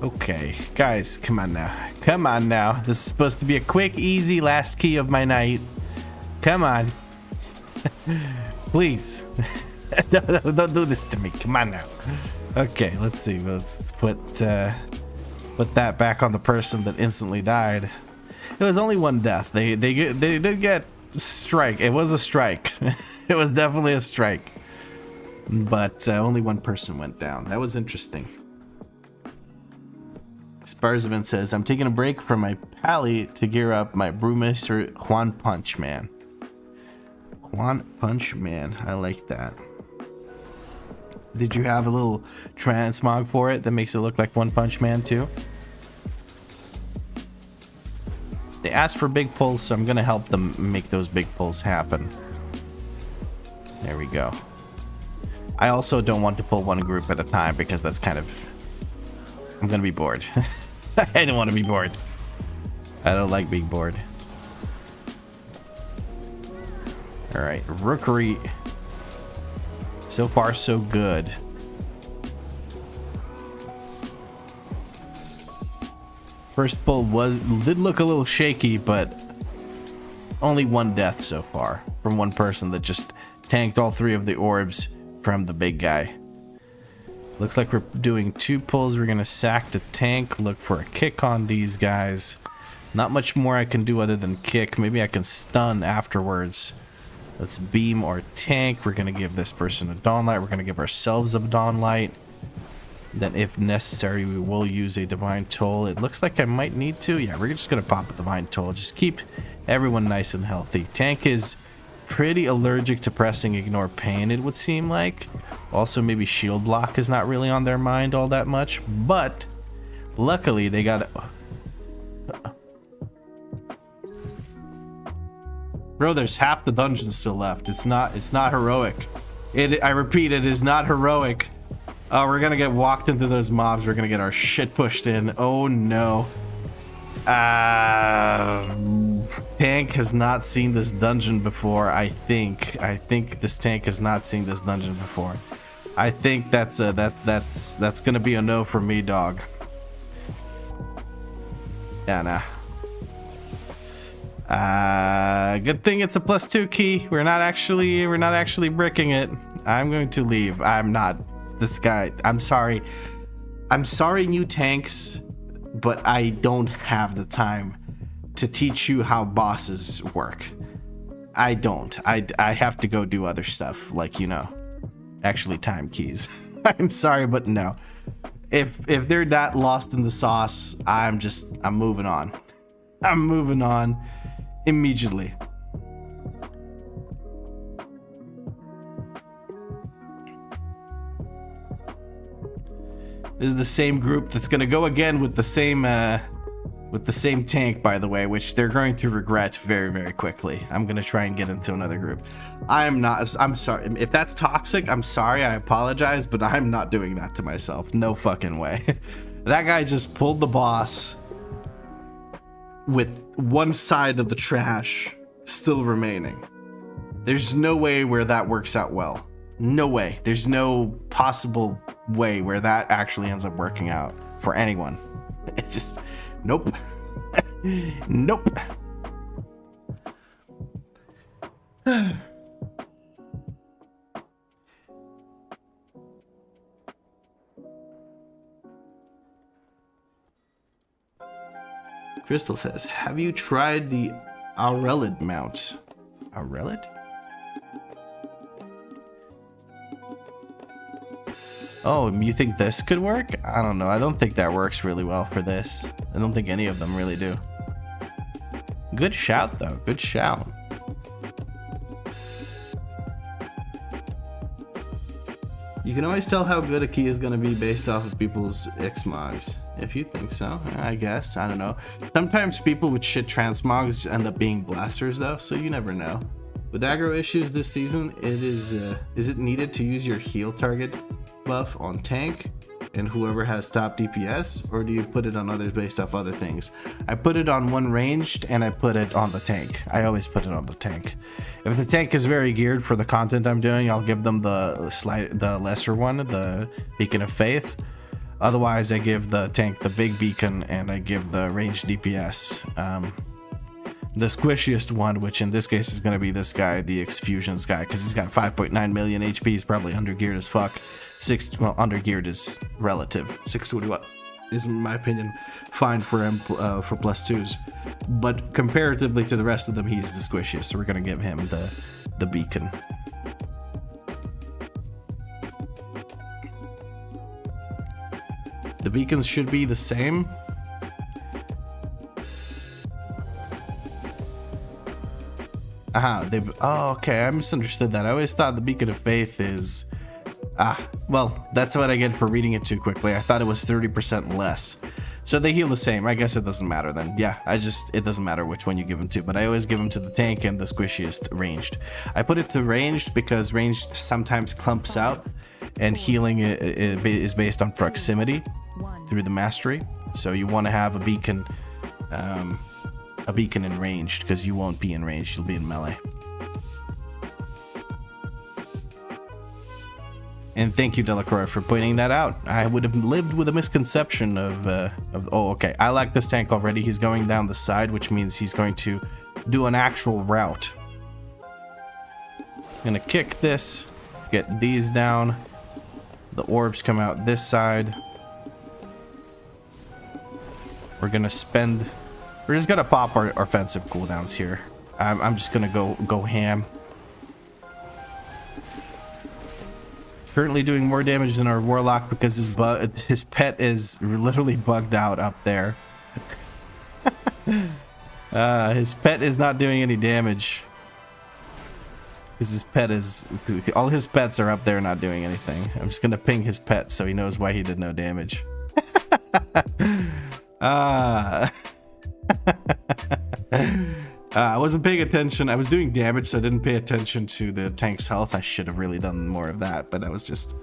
Okay, guys, come on now. Come on now. This is supposed to be a quick, easy last key of my night. Come on. Please. Don't do this to me. Come on now. Okay, let's see. Let's put that back on the person that instantly died. It was only one death. They did get strike. It was a strike. It was definitely a strike. But only one person went down. That was interesting. Sparsman says, I'm taking a break from my pally to gear up my Brewmaster Juan Punch Man. Juan Punch Man. I like that. Did you have a little transmog for it that makes it look like One Punch Man too? They asked for big pulls, so I'm going to help them make those big pulls happen. There we go. I also don't want to pull one group at a time because that's kind of... I'm going to be bored. I don't want to be bored. I don't like being bored. Alright, Rookery. So far, so good. First pull did look a little shaky, but only one death so far from one person that just tanked all 3 of the orbs from the big guy. Looks like we're doing 2 pulls. We're gonna sack the tank, look for a kick on these guys. Not much more I can do other than kick. Maybe I can stun afterwards. Let's beam or tank. We're gonna give this person a dawn light. We're gonna give ourselves a dawn light. Then if necessary, we will use a divine toll. It looks like I might need to. Yeah, we're just gonna pop a divine toll. Just keep everyone nice and healthy. Tank is pretty allergic to pressing ignore pain, it would seem like. Also, maybe shield block is not really on their mind all that much, but luckily they got... Bro, there's half the dungeon still left. It's not heroic. I repeat, it is not heroic. Oh, we're gonna get walked into those mobs. We're gonna get our shit pushed in. Oh no. Tank has not seen this dungeon before. I think this tank has not seen this dungeon before. I think that's gonna be a no for me, dog. Yeah, nah. Good thing it's a +2 key. We're not actually bricking it. I'm going to leave. I'm not this guy. I'm sorry, new tanks, but I don't have the time to teach you how bosses work. I don't. I have to go do other stuff, like, you know, actually time keys. I'm sorry, but no. If they're that lost in the sauce, I'm moving on. I'm moving on immediately. This is the same group that's gonna go again with the same tank, by the way, which they're going to regret very, very quickly. I'm gonna try and get into another group. I'm sorry if that's toxic. I'm sorry. I apologize, but I'm not doing that to myself. No fucking way. That guy just pulled the boss with one side of the trash still remaining. There's no way where that works out well. No way. There's no possible way where that actually ends up working out for anyone. It's just nope. Nope. Crystal says, have you tried the Aurelid mount? Aurelid? Oh, you think this could work? I don't know. I don't think that works really well for this. I don't think any of them really do. Good shout, though. Good shout. You can always tell how good a key is going to be based off of people's Xmogs. If you think so, I guess. I don't know. Sometimes people with shit transmogs end up being blasters, though, so you never know. With aggro issues this season, is it needed to use your heal target buff on tank and whoever has top DPS, or do you put it on others based off other things? I put it on one ranged and I put it on the tank. I always put it on the tank. If the tank is very geared for the content I'm doing, I'll give them the lesser one, the Beacon of Faith. Otherwise, I give the tank the big beacon and I give the ranged DPS the squishiest one, which in this case is going to be this guy, the X-Fusions guy, because he's got 5.9 million HP. He's probably undergeared as fuck. Undergeared is relative. 621 is, in my opinion, fine for him for +2s. But comparatively to the rest of them, he's the squishiest, so we're going to give him the beacon. The beacons should be the same. Oh, okay, I misunderstood that. I always thought the Beacon of Faith is... well, that's what I get for reading it too quickly. I thought it was 30% less. So they heal the same. I guess it doesn't matter then. Yeah, it doesn't matter which one you give them to, but I always give them to the tank and the squishiest ranged. I put it to ranged because ranged sometimes clumps out, and healing is based on proximity through the mastery. So you want to have a beacon in ranged, because you won't be in ranged, you'll be in melee. And thank you, Delacroix, for pointing that out. I would have lived with a misconception of oh, okay, I like this tank already. He's going down the side, which means he's going to do an actual route. Gonna kick this, get these down. The orbs come out this side. We're just gonna pop our offensive cooldowns here. I'm just gonna go ham. Currently doing more damage than our warlock because his pet is literally bugged out up there. His pet is not doing any damage. Because all his pets are up there not doing anything. I'm just gonna ping his pet so he knows why he did no damage. I wasn't paying attention. I was doing damage, so I didn't pay attention to the tank's health. I should have really done more of that, but I was just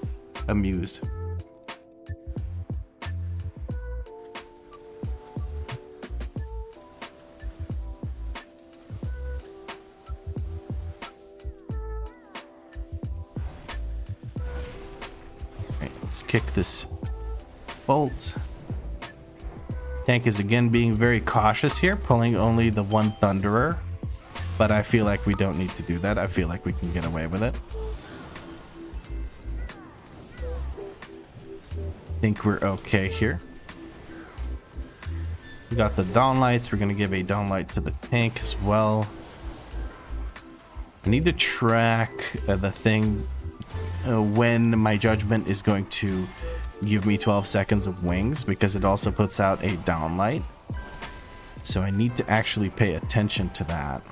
amused. Let's kick this bolt. Tank is again being very cautious here, pulling only the one Thunderer. But I feel like we don't need to do that. I feel like we can get away with it. Think we're okay here. We got the dawn lights. We're going to give a dawn light to the tank as well. I need to track the thing when my judgment is going to give me 12 seconds of wings, because it also puts out a down light. So I need to actually pay attention to that.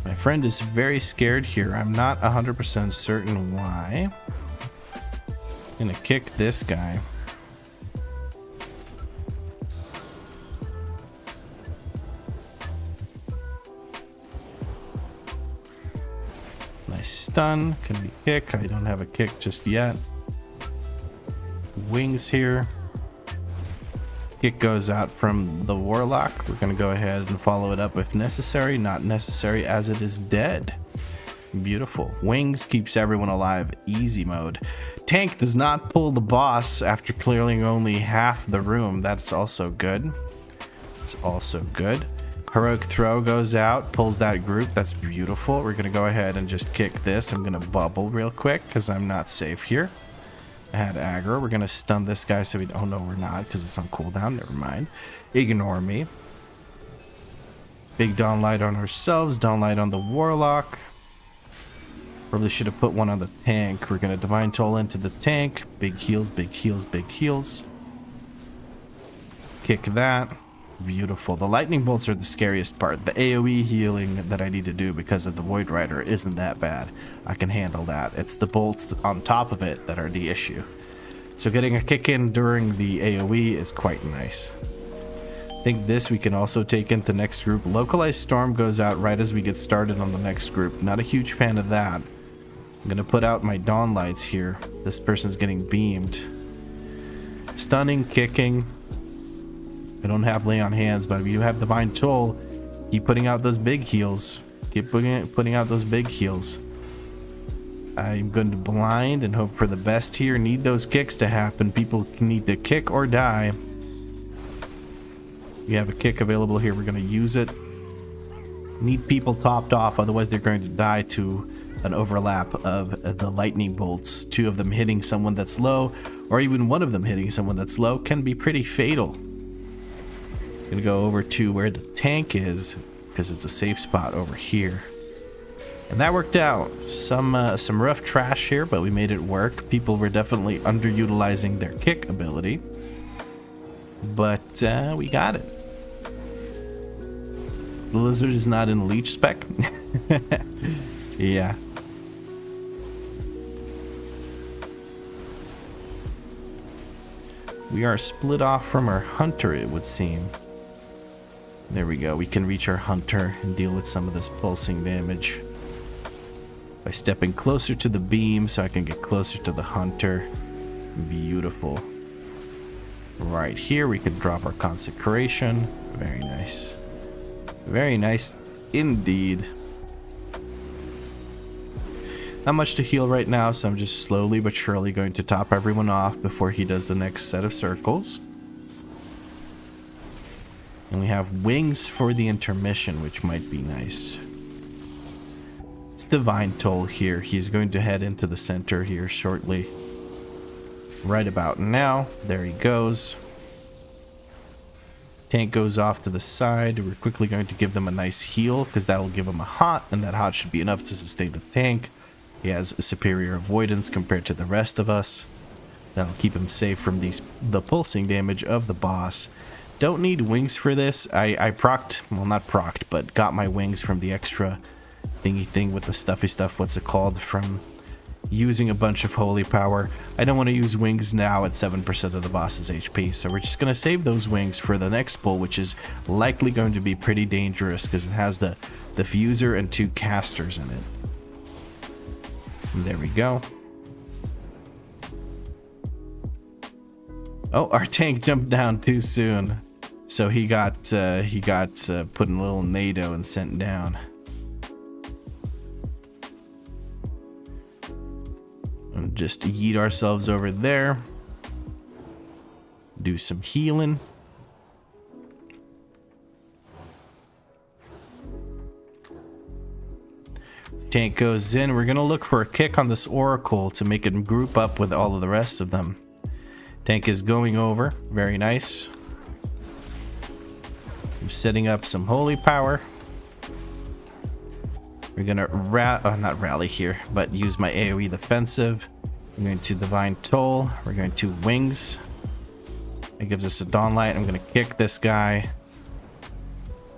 My friend is very scared here. I'm not 100% certain why. I'm gonna kick this guy. Nice stun. Can we kick? I don't have a kick just yet. Wings here. Kick goes out from the Warlock. We're going to go ahead and follow it up if necessary. Not necessary, as it is dead. Beautiful. Wings keeps everyone alive. Easy mode. Tank does not pull the boss after clearing only half the room. That's also good. It's also good. Heroic Throw goes out, pulls that group. That's beautiful. We're going to go ahead and just kick this. I'm going to bubble real quick because I'm not safe here. I had aggro. We're going to stun this guy so we... Oh, no, we're not because it's on cooldown. Never mind. Ignore me. Big Dawn Light on ourselves. Dawn Light on the Warlock. Probably should have put one on the tank. We're going to Divine Toll into the tank. Big heals, big heals, big heals. Kick that. Beautiful. The lightning bolts are the scariest part. The AoE healing that I need to do because of the Void Rider isn't that bad. I can handle that. It's the bolts on top of it that are the issue. So getting a kick in during the AoE is quite nice. I think this we can also take into next group. Localized Storm goes out right as we get started on the next group. Not a huge fan of that. I'm going to put out my Dawn Lights here. This person's getting beamed. Stunning, kicking. I don't have Lay on Hands, but if you have Divine Toll, keep putting out those big heals. Keep putting out those big heals. I'm going to blind and hope for the best here. Need those kicks to happen. People need to kick or die. We have a kick available here. We're going to use it. Need people topped off, otherwise they're going to die to an overlap of the lightning bolts. Two of them hitting someone that's low, or even one of them hitting someone that's low, can be pretty fatal. Gonna go over to where the tank is because it's a safe spot over here, and that worked out. Some rough trash here, but we made it work. People were definitely underutilizing their kick ability, but we got it. The lizard is not in leech spec. Yeah. We are split off from our hunter, it would seem. There we go. We can reach our hunter and deal with some of this pulsing damage by stepping closer to the beam so I can get closer to the hunter. Beautiful. Right here we can drop our consecration. Very nice. Very nice indeed. Not much to heal right now, so I'm just slowly but surely going to top everyone off before he does the next set of circles. And we have wings for the intermission, which might be nice. It's Divine Toll here. He's going to head into the center here shortly. Right about now. There he goes. Tank goes off to the side. We're quickly going to give them a nice heal, because that will give them a hot, and that hot should be enough to sustain the tank. He has a superior avoidance compared to the rest of us. That'll keep him safe from the pulsing damage of the boss. Don't need wings for this. I procced, well, not procced, but got my wings from the extra thingy thing with the stuffy stuff. What's it called? From using a bunch of holy power. I don't want to use wings now at 7% of the boss's HP, so we're just going to save those wings for the next pull, which is likely going to be pretty dangerous because it has the fuser and 2 casters in it. And there we go. Oh, our tank jumped down too soon, so he got put in a little NATO and sent down. And just yeet ourselves over there. Do some healing. Tank goes in. We're gonna look for a kick on this Oracle to make it group up with all of the rest of them. Tank is going over. Very nice. I'm setting up some holy power. We're gonna not rally here, but use my AoE defensive. I'm going to Divine Toll. We're going to Wings. It gives us a Dawn Light. I'm gonna kick this guy.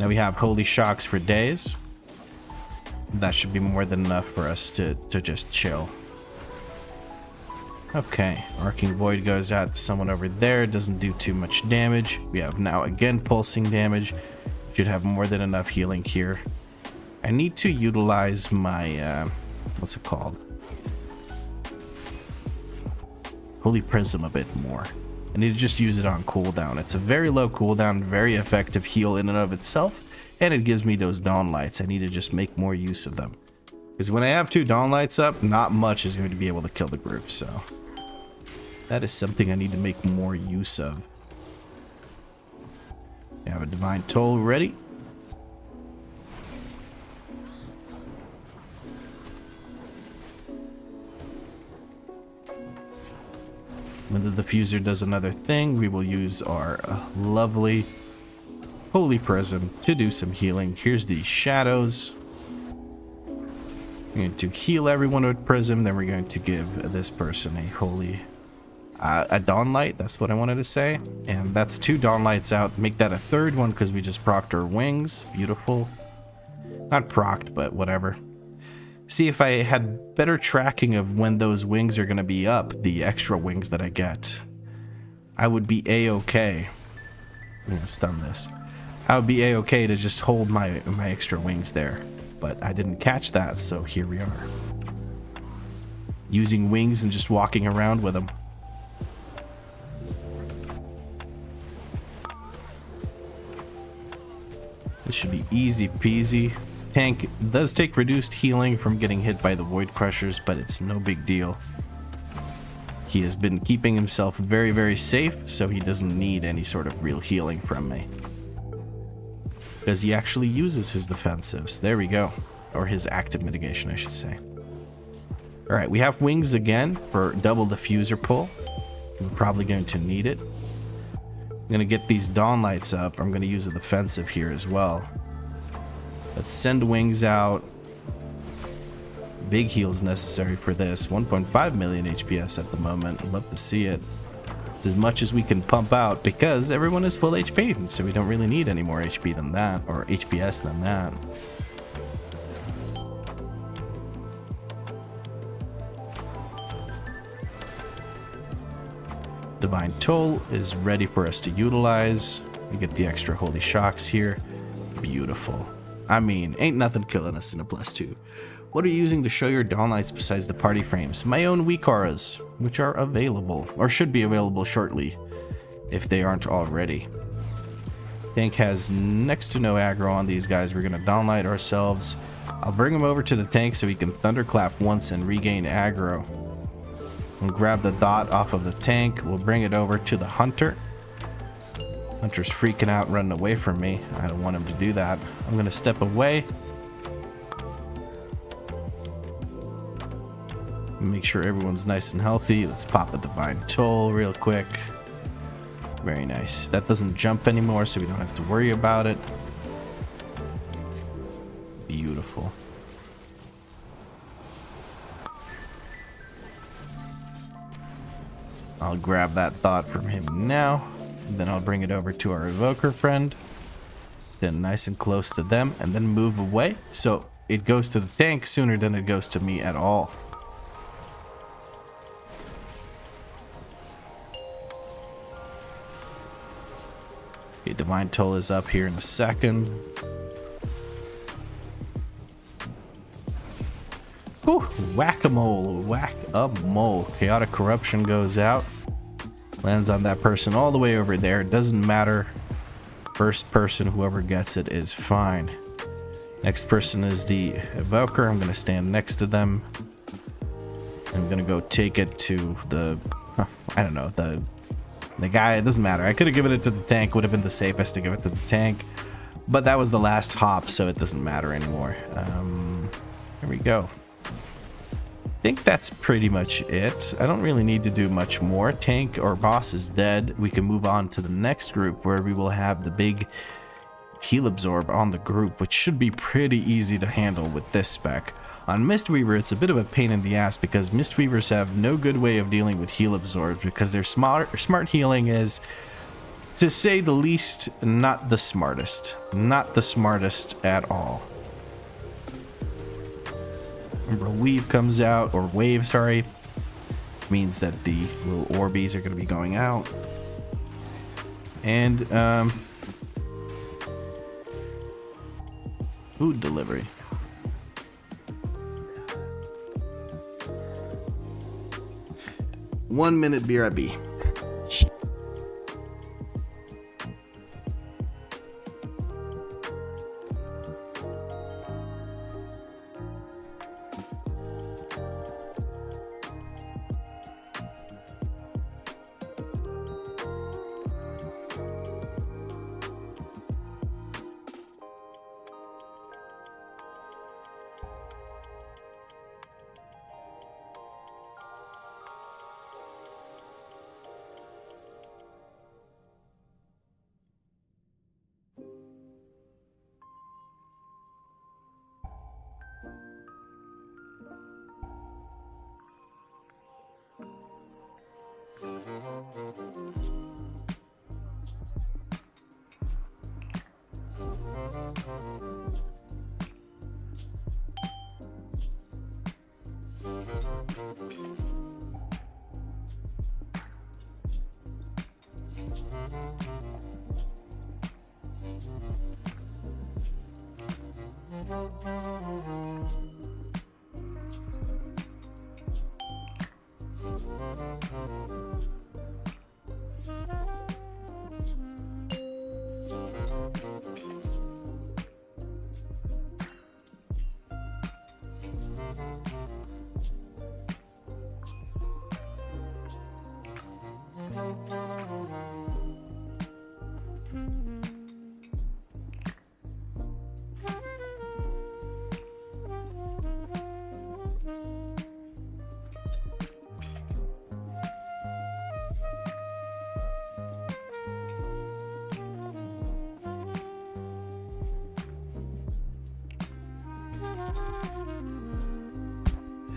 Now we have Holy Shocks for days. That should be more than enough for us to just chill. Okay, Arcing Void goes out to someone over there. Doesn't do too much damage. We have now again pulsing damage. Should have more than enough healing here. I need to utilize my what's it called? Holy Prism a bit more. I need to just use it on cooldown. It's a very low cooldown, very effective heal in and of itself, and it gives me those Dawn Lights. I need to just make more use of them. Because when I have 2 Dawn Lights up, not much is going to be able to kill the group, so that is something I need to make more use of. I have a Divine Toll ready. When the diffuser does another thing, we will use our lovely Holy Prism to do some healing. Here's the shadows. We're going to heal everyone with Prism, then we're going to give this person a holy a Dawn Light. That's what I wanted to say. And that's 2 Dawn Lights out. Make that a 3rd one because we just procced our wings. Beautiful. Not procced, but whatever. See, if I had better tracking of when those wings are going to be up, the extra wings that I get, I would be a-okay. I'm going to stun this. I would be a-okay to just hold my extra wings there. But I didn't catch that, so here we are. Using wings and just walking around with them. This should be easy peasy. Tank does take reduced healing from getting hit by the Void Crushers, but it's no big deal. He has been keeping himself very, very safe, so he doesn't need any sort of real healing from me. Because he actually uses his defensives. There we go. Or his active mitigation, I should say. Alright, we have wings again for double diffuser pull. We're probably going to need it. I'm going to get these Dawn Lights up. I'm going to use a defensive here as well. Let's send wings out. Big heals necessary for this. 1.5 million HPS at the moment. I'd love to see it. It's as much as we can pump out because everyone is full HP, so we don't really need any more HP than that, or HPS than that. Divine Toll is ready for us to utilize. We get the extra Holy Shocks here. Beautiful. I mean, ain't nothing killing us in a +2. What are you using to show your Dawn Lights besides the party frames? My own WeakAuras, which are available, or should be available shortly, if they aren't already. Tank has next to no aggro on these guys. We're going to Dawn Light ourselves. I'll bring him over to the tank so he can Thunderclap once and regain aggro. We'll grab the dot off of the tank. We'll bring it over to the Hunter. Hunter's freaking out, running away from me. I don't want him to do that. I'm going to step away. Make sure everyone's nice and healthy. Let's pop a Divine Toll real quick. Very nice. That doesn't jump anymore, so we don't have to worry about it. Beautiful. I'll grab that thought from him now. Then I'll bring it over to our evoker friend. Stand nice and close to them and then move away. So it goes to the tank sooner than it goes to me at all. Okay, Divine Toll is up here in a second. Ooh, whack-a-mole, whack-a-mole. Chaotic Corruption goes out. Lands on that person all the way over there. It doesn't matter. First person, whoever gets it, is fine. Next person is the Evoker. I'm going to stand next to them. I'm going to go take it to the... I don't know, the guy. It doesn't matter. I could have given it to the tank. Would have been the safest to give it to the tank. But that was the last hop, so it doesn't matter anymore. Here we go. I think that's pretty much it. I don't really need to do much more. Tank or boss is dead. We can move on to the next group where we will have the big heal absorb on the group, which should be pretty easy to handle with this spec. On Mistweaver, it's a bit of a pain in the ass because Mistweavers have no good way of dealing with heal absorbs because their smart healing is, to say the least, not the smartest. Not the smartest at all. Remember, weave comes out, or wave, sorry, means that the little orbies are going to be going out. And, food delivery. One minute, BRB.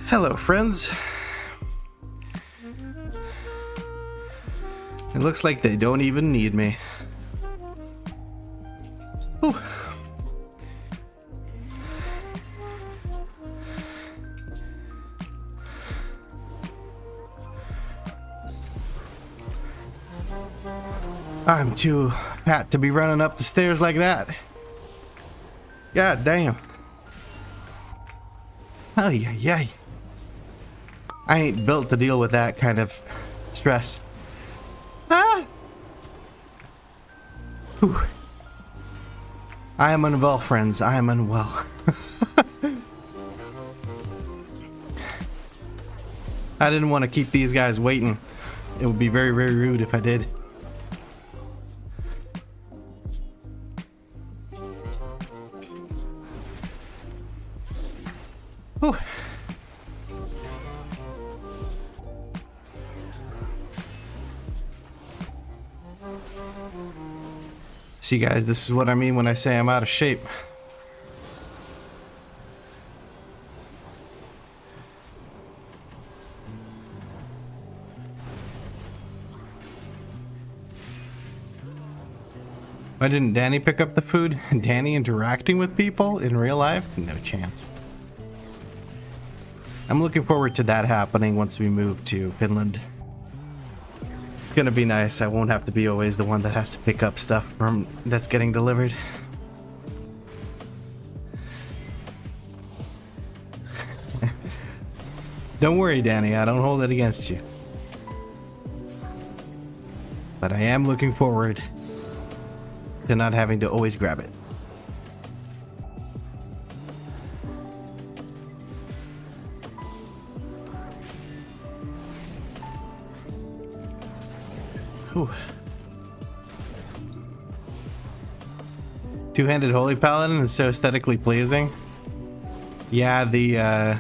Hello, friends. It looks like they don't even need me. Whew. I'm too fat to be running up the stairs like that. God damn. Oh, yeah. I ain't built to deal with that kind of stress. Ah! Whew. I am unwell, friends. I am unwell. I didn't want to keep these guys waiting. It would be very, very rude if I did. Whew. See, guys, this is what I mean when I say I'm out of shape. Why didn't Danny pick up the food? Danny interacting with people in real life? No chance. I'm looking forward to that happening once we move to Finland. It's gonna be nice. I won't have to be always the one that has to pick up stuff from that's getting delivered. Don't worry, Danny. I don't hold it against you. But I am looking forward to not having to always grab it. Whew. Two-handed Holy Paladin is so aesthetically pleasing. Yeah, the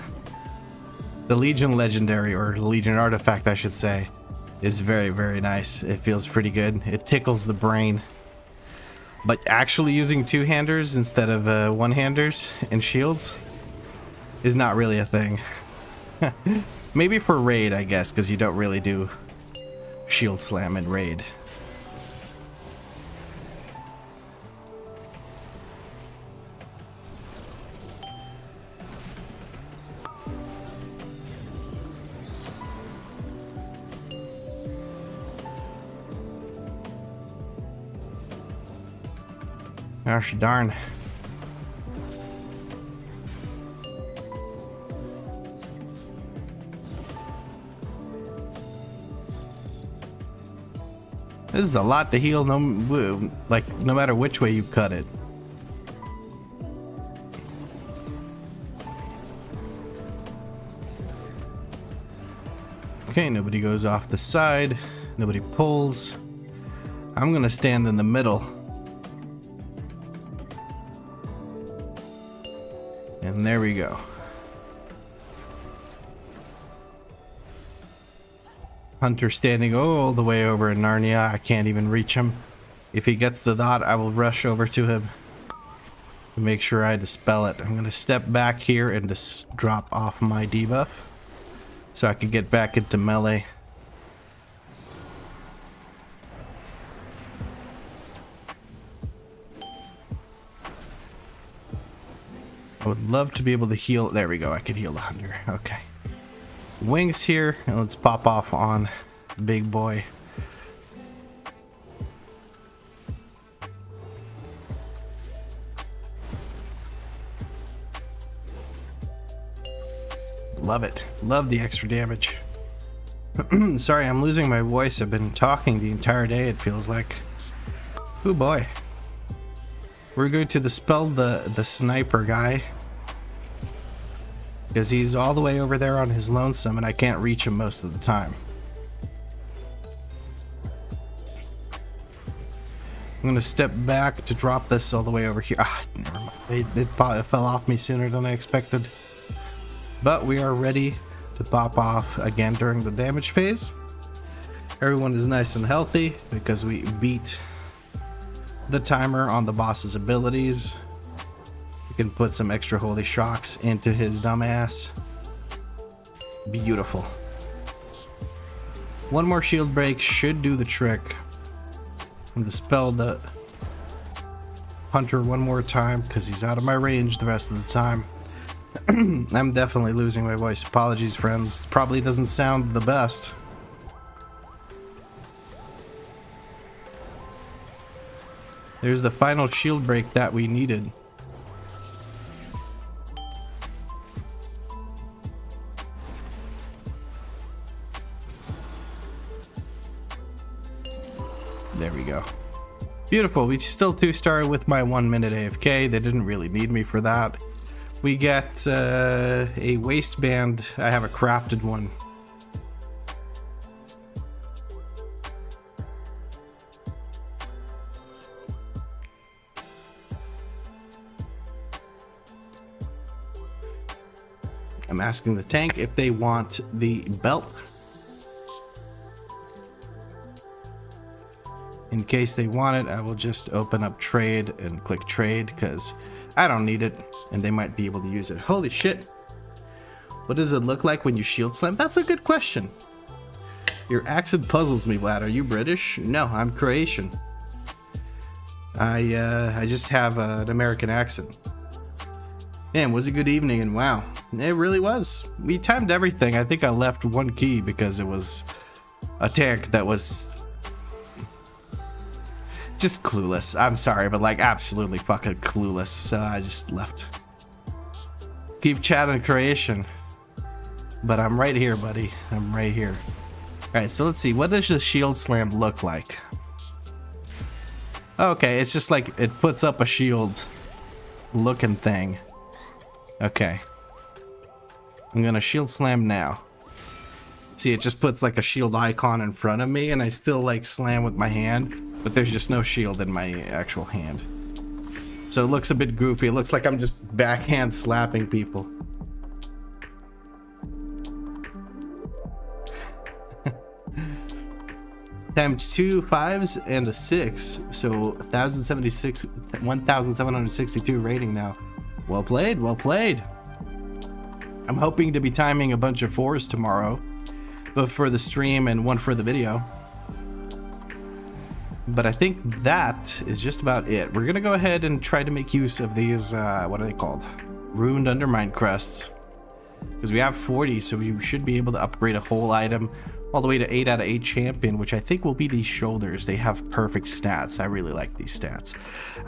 Legion Legendary, or Legion Artifact I should say, is very, very nice. It feels pretty good. It tickles the brain. But actually using two-handers instead of one-handers and shields is not really a thing. Maybe for raid, I guess, because you don't really do shield slam in raid. Gosh darn. This is a lot to heal, no matter which way you cut it. Okay, nobody goes off the side, nobody pulls. I'm gonna stand in the middle. And there we go. Hunter standing all the way over in Narnia. I can't even reach him. If he gets the dot, I will rush over to him to make sure I dispel it. I'm going to step back here and just drop off my debuff so I can get back into melee. I would love to be able to heal. There we go. I could heal the Hunter. Okay. Wings here, and let's pop off on big boy. Love it. Love the extra damage. Sorry, I'm losing my voice. I've been talking the entire day, it feels like. Oh boy. We're going to dispel the sniper guy, because he's all the way over there on his lonesome and I can't reach him most of the time. I'm gonna step back to drop this all the way over here. Ah, never mind. It probably fell off me sooner than I expected. But we are ready to pop off again during the damage phase. Everyone is nice and healthy because we beat the timer on the boss's abilities. We can put some extra holy shocks into his dumbass. Beautiful. One more shield break should do the trick. And dispel the Hunter one more time because he's out of my range the rest of the time. I'm definitely losing my voice. Apologies, friends. Probably doesn't sound the best. There's the final shield break that we needed. There we go. Beautiful. We still 2-star with my 1 minute AFK. They didn't really need me for that. We get a waistband. I have a crafted one. I'm asking the tank if they want the belt. In case they want it, I will just open up trade and click trade because I don't need it and they might be able to use it. Holy shit. What does it look like when you shield slam? That's a good question. Your accent puzzles me, Vlad. Are you British? No, I'm Croatian. I just have an American accent. Man, was a good evening, and wow, it really was. We timed everything. I think I left one key because it was a tank that was just clueless. I'm sorry, but like absolutely fucking clueless. So I just left. Keep chatting Croatian. But I'm right here, buddy. I'm right here. Alright, so let's see. What does the shield slam look like? Okay, it's just like it puts up a shield looking thing. Okay. I'm gonna shield slam now. See, it just puts like a shield icon in front of me, and I still like slam with my hand, but there's just no shield in my actual hand. So it looks a bit goofy. It looks like I'm just backhand slapping people. Times 2 5s and a 6, so 1762 rating now. Well played, well played. I'm hoping to be timing a bunch of 4s tomorrow, both for the stream and one for the video. But I think that is just about it. We're gonna go ahead and try to make use of these, what are they called? Ruined Undermine crests. Because we have 40, so we should be able to upgrade a whole item all the way to 8 out of 8 champion, which I think will be these shoulders. They have perfect stats. I really like these stats.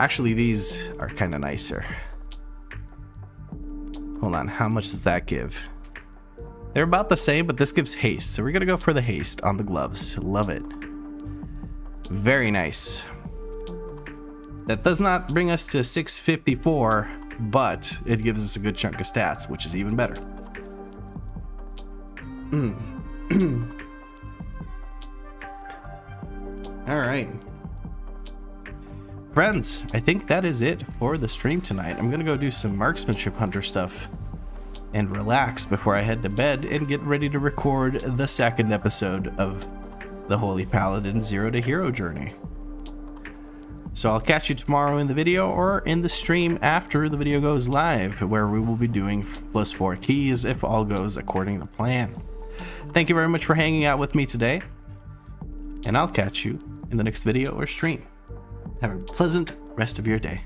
Actually, these are kind of nicer. Hold on, how much does that give? They're about the same, but this gives haste. So we're gonna go for the haste on the gloves. Love it. Very nice. That does not bring us to 654, but it gives us a good chunk of stats, which is even better. All right, friends, I think that is it for the stream tonight. I'm gonna go do some marksmanship hunter stuff and relax before I head to bed and get ready to record the second episode of the Holy Paladin 0 to Hero journey. So I'll catch you tomorrow in the video or in the stream after the video goes live, where we will be doing +4 keys if all goes according to plan. Thank you very much for hanging out with me today, and I'll catch you in the next video or stream. Have a pleasant rest of your day.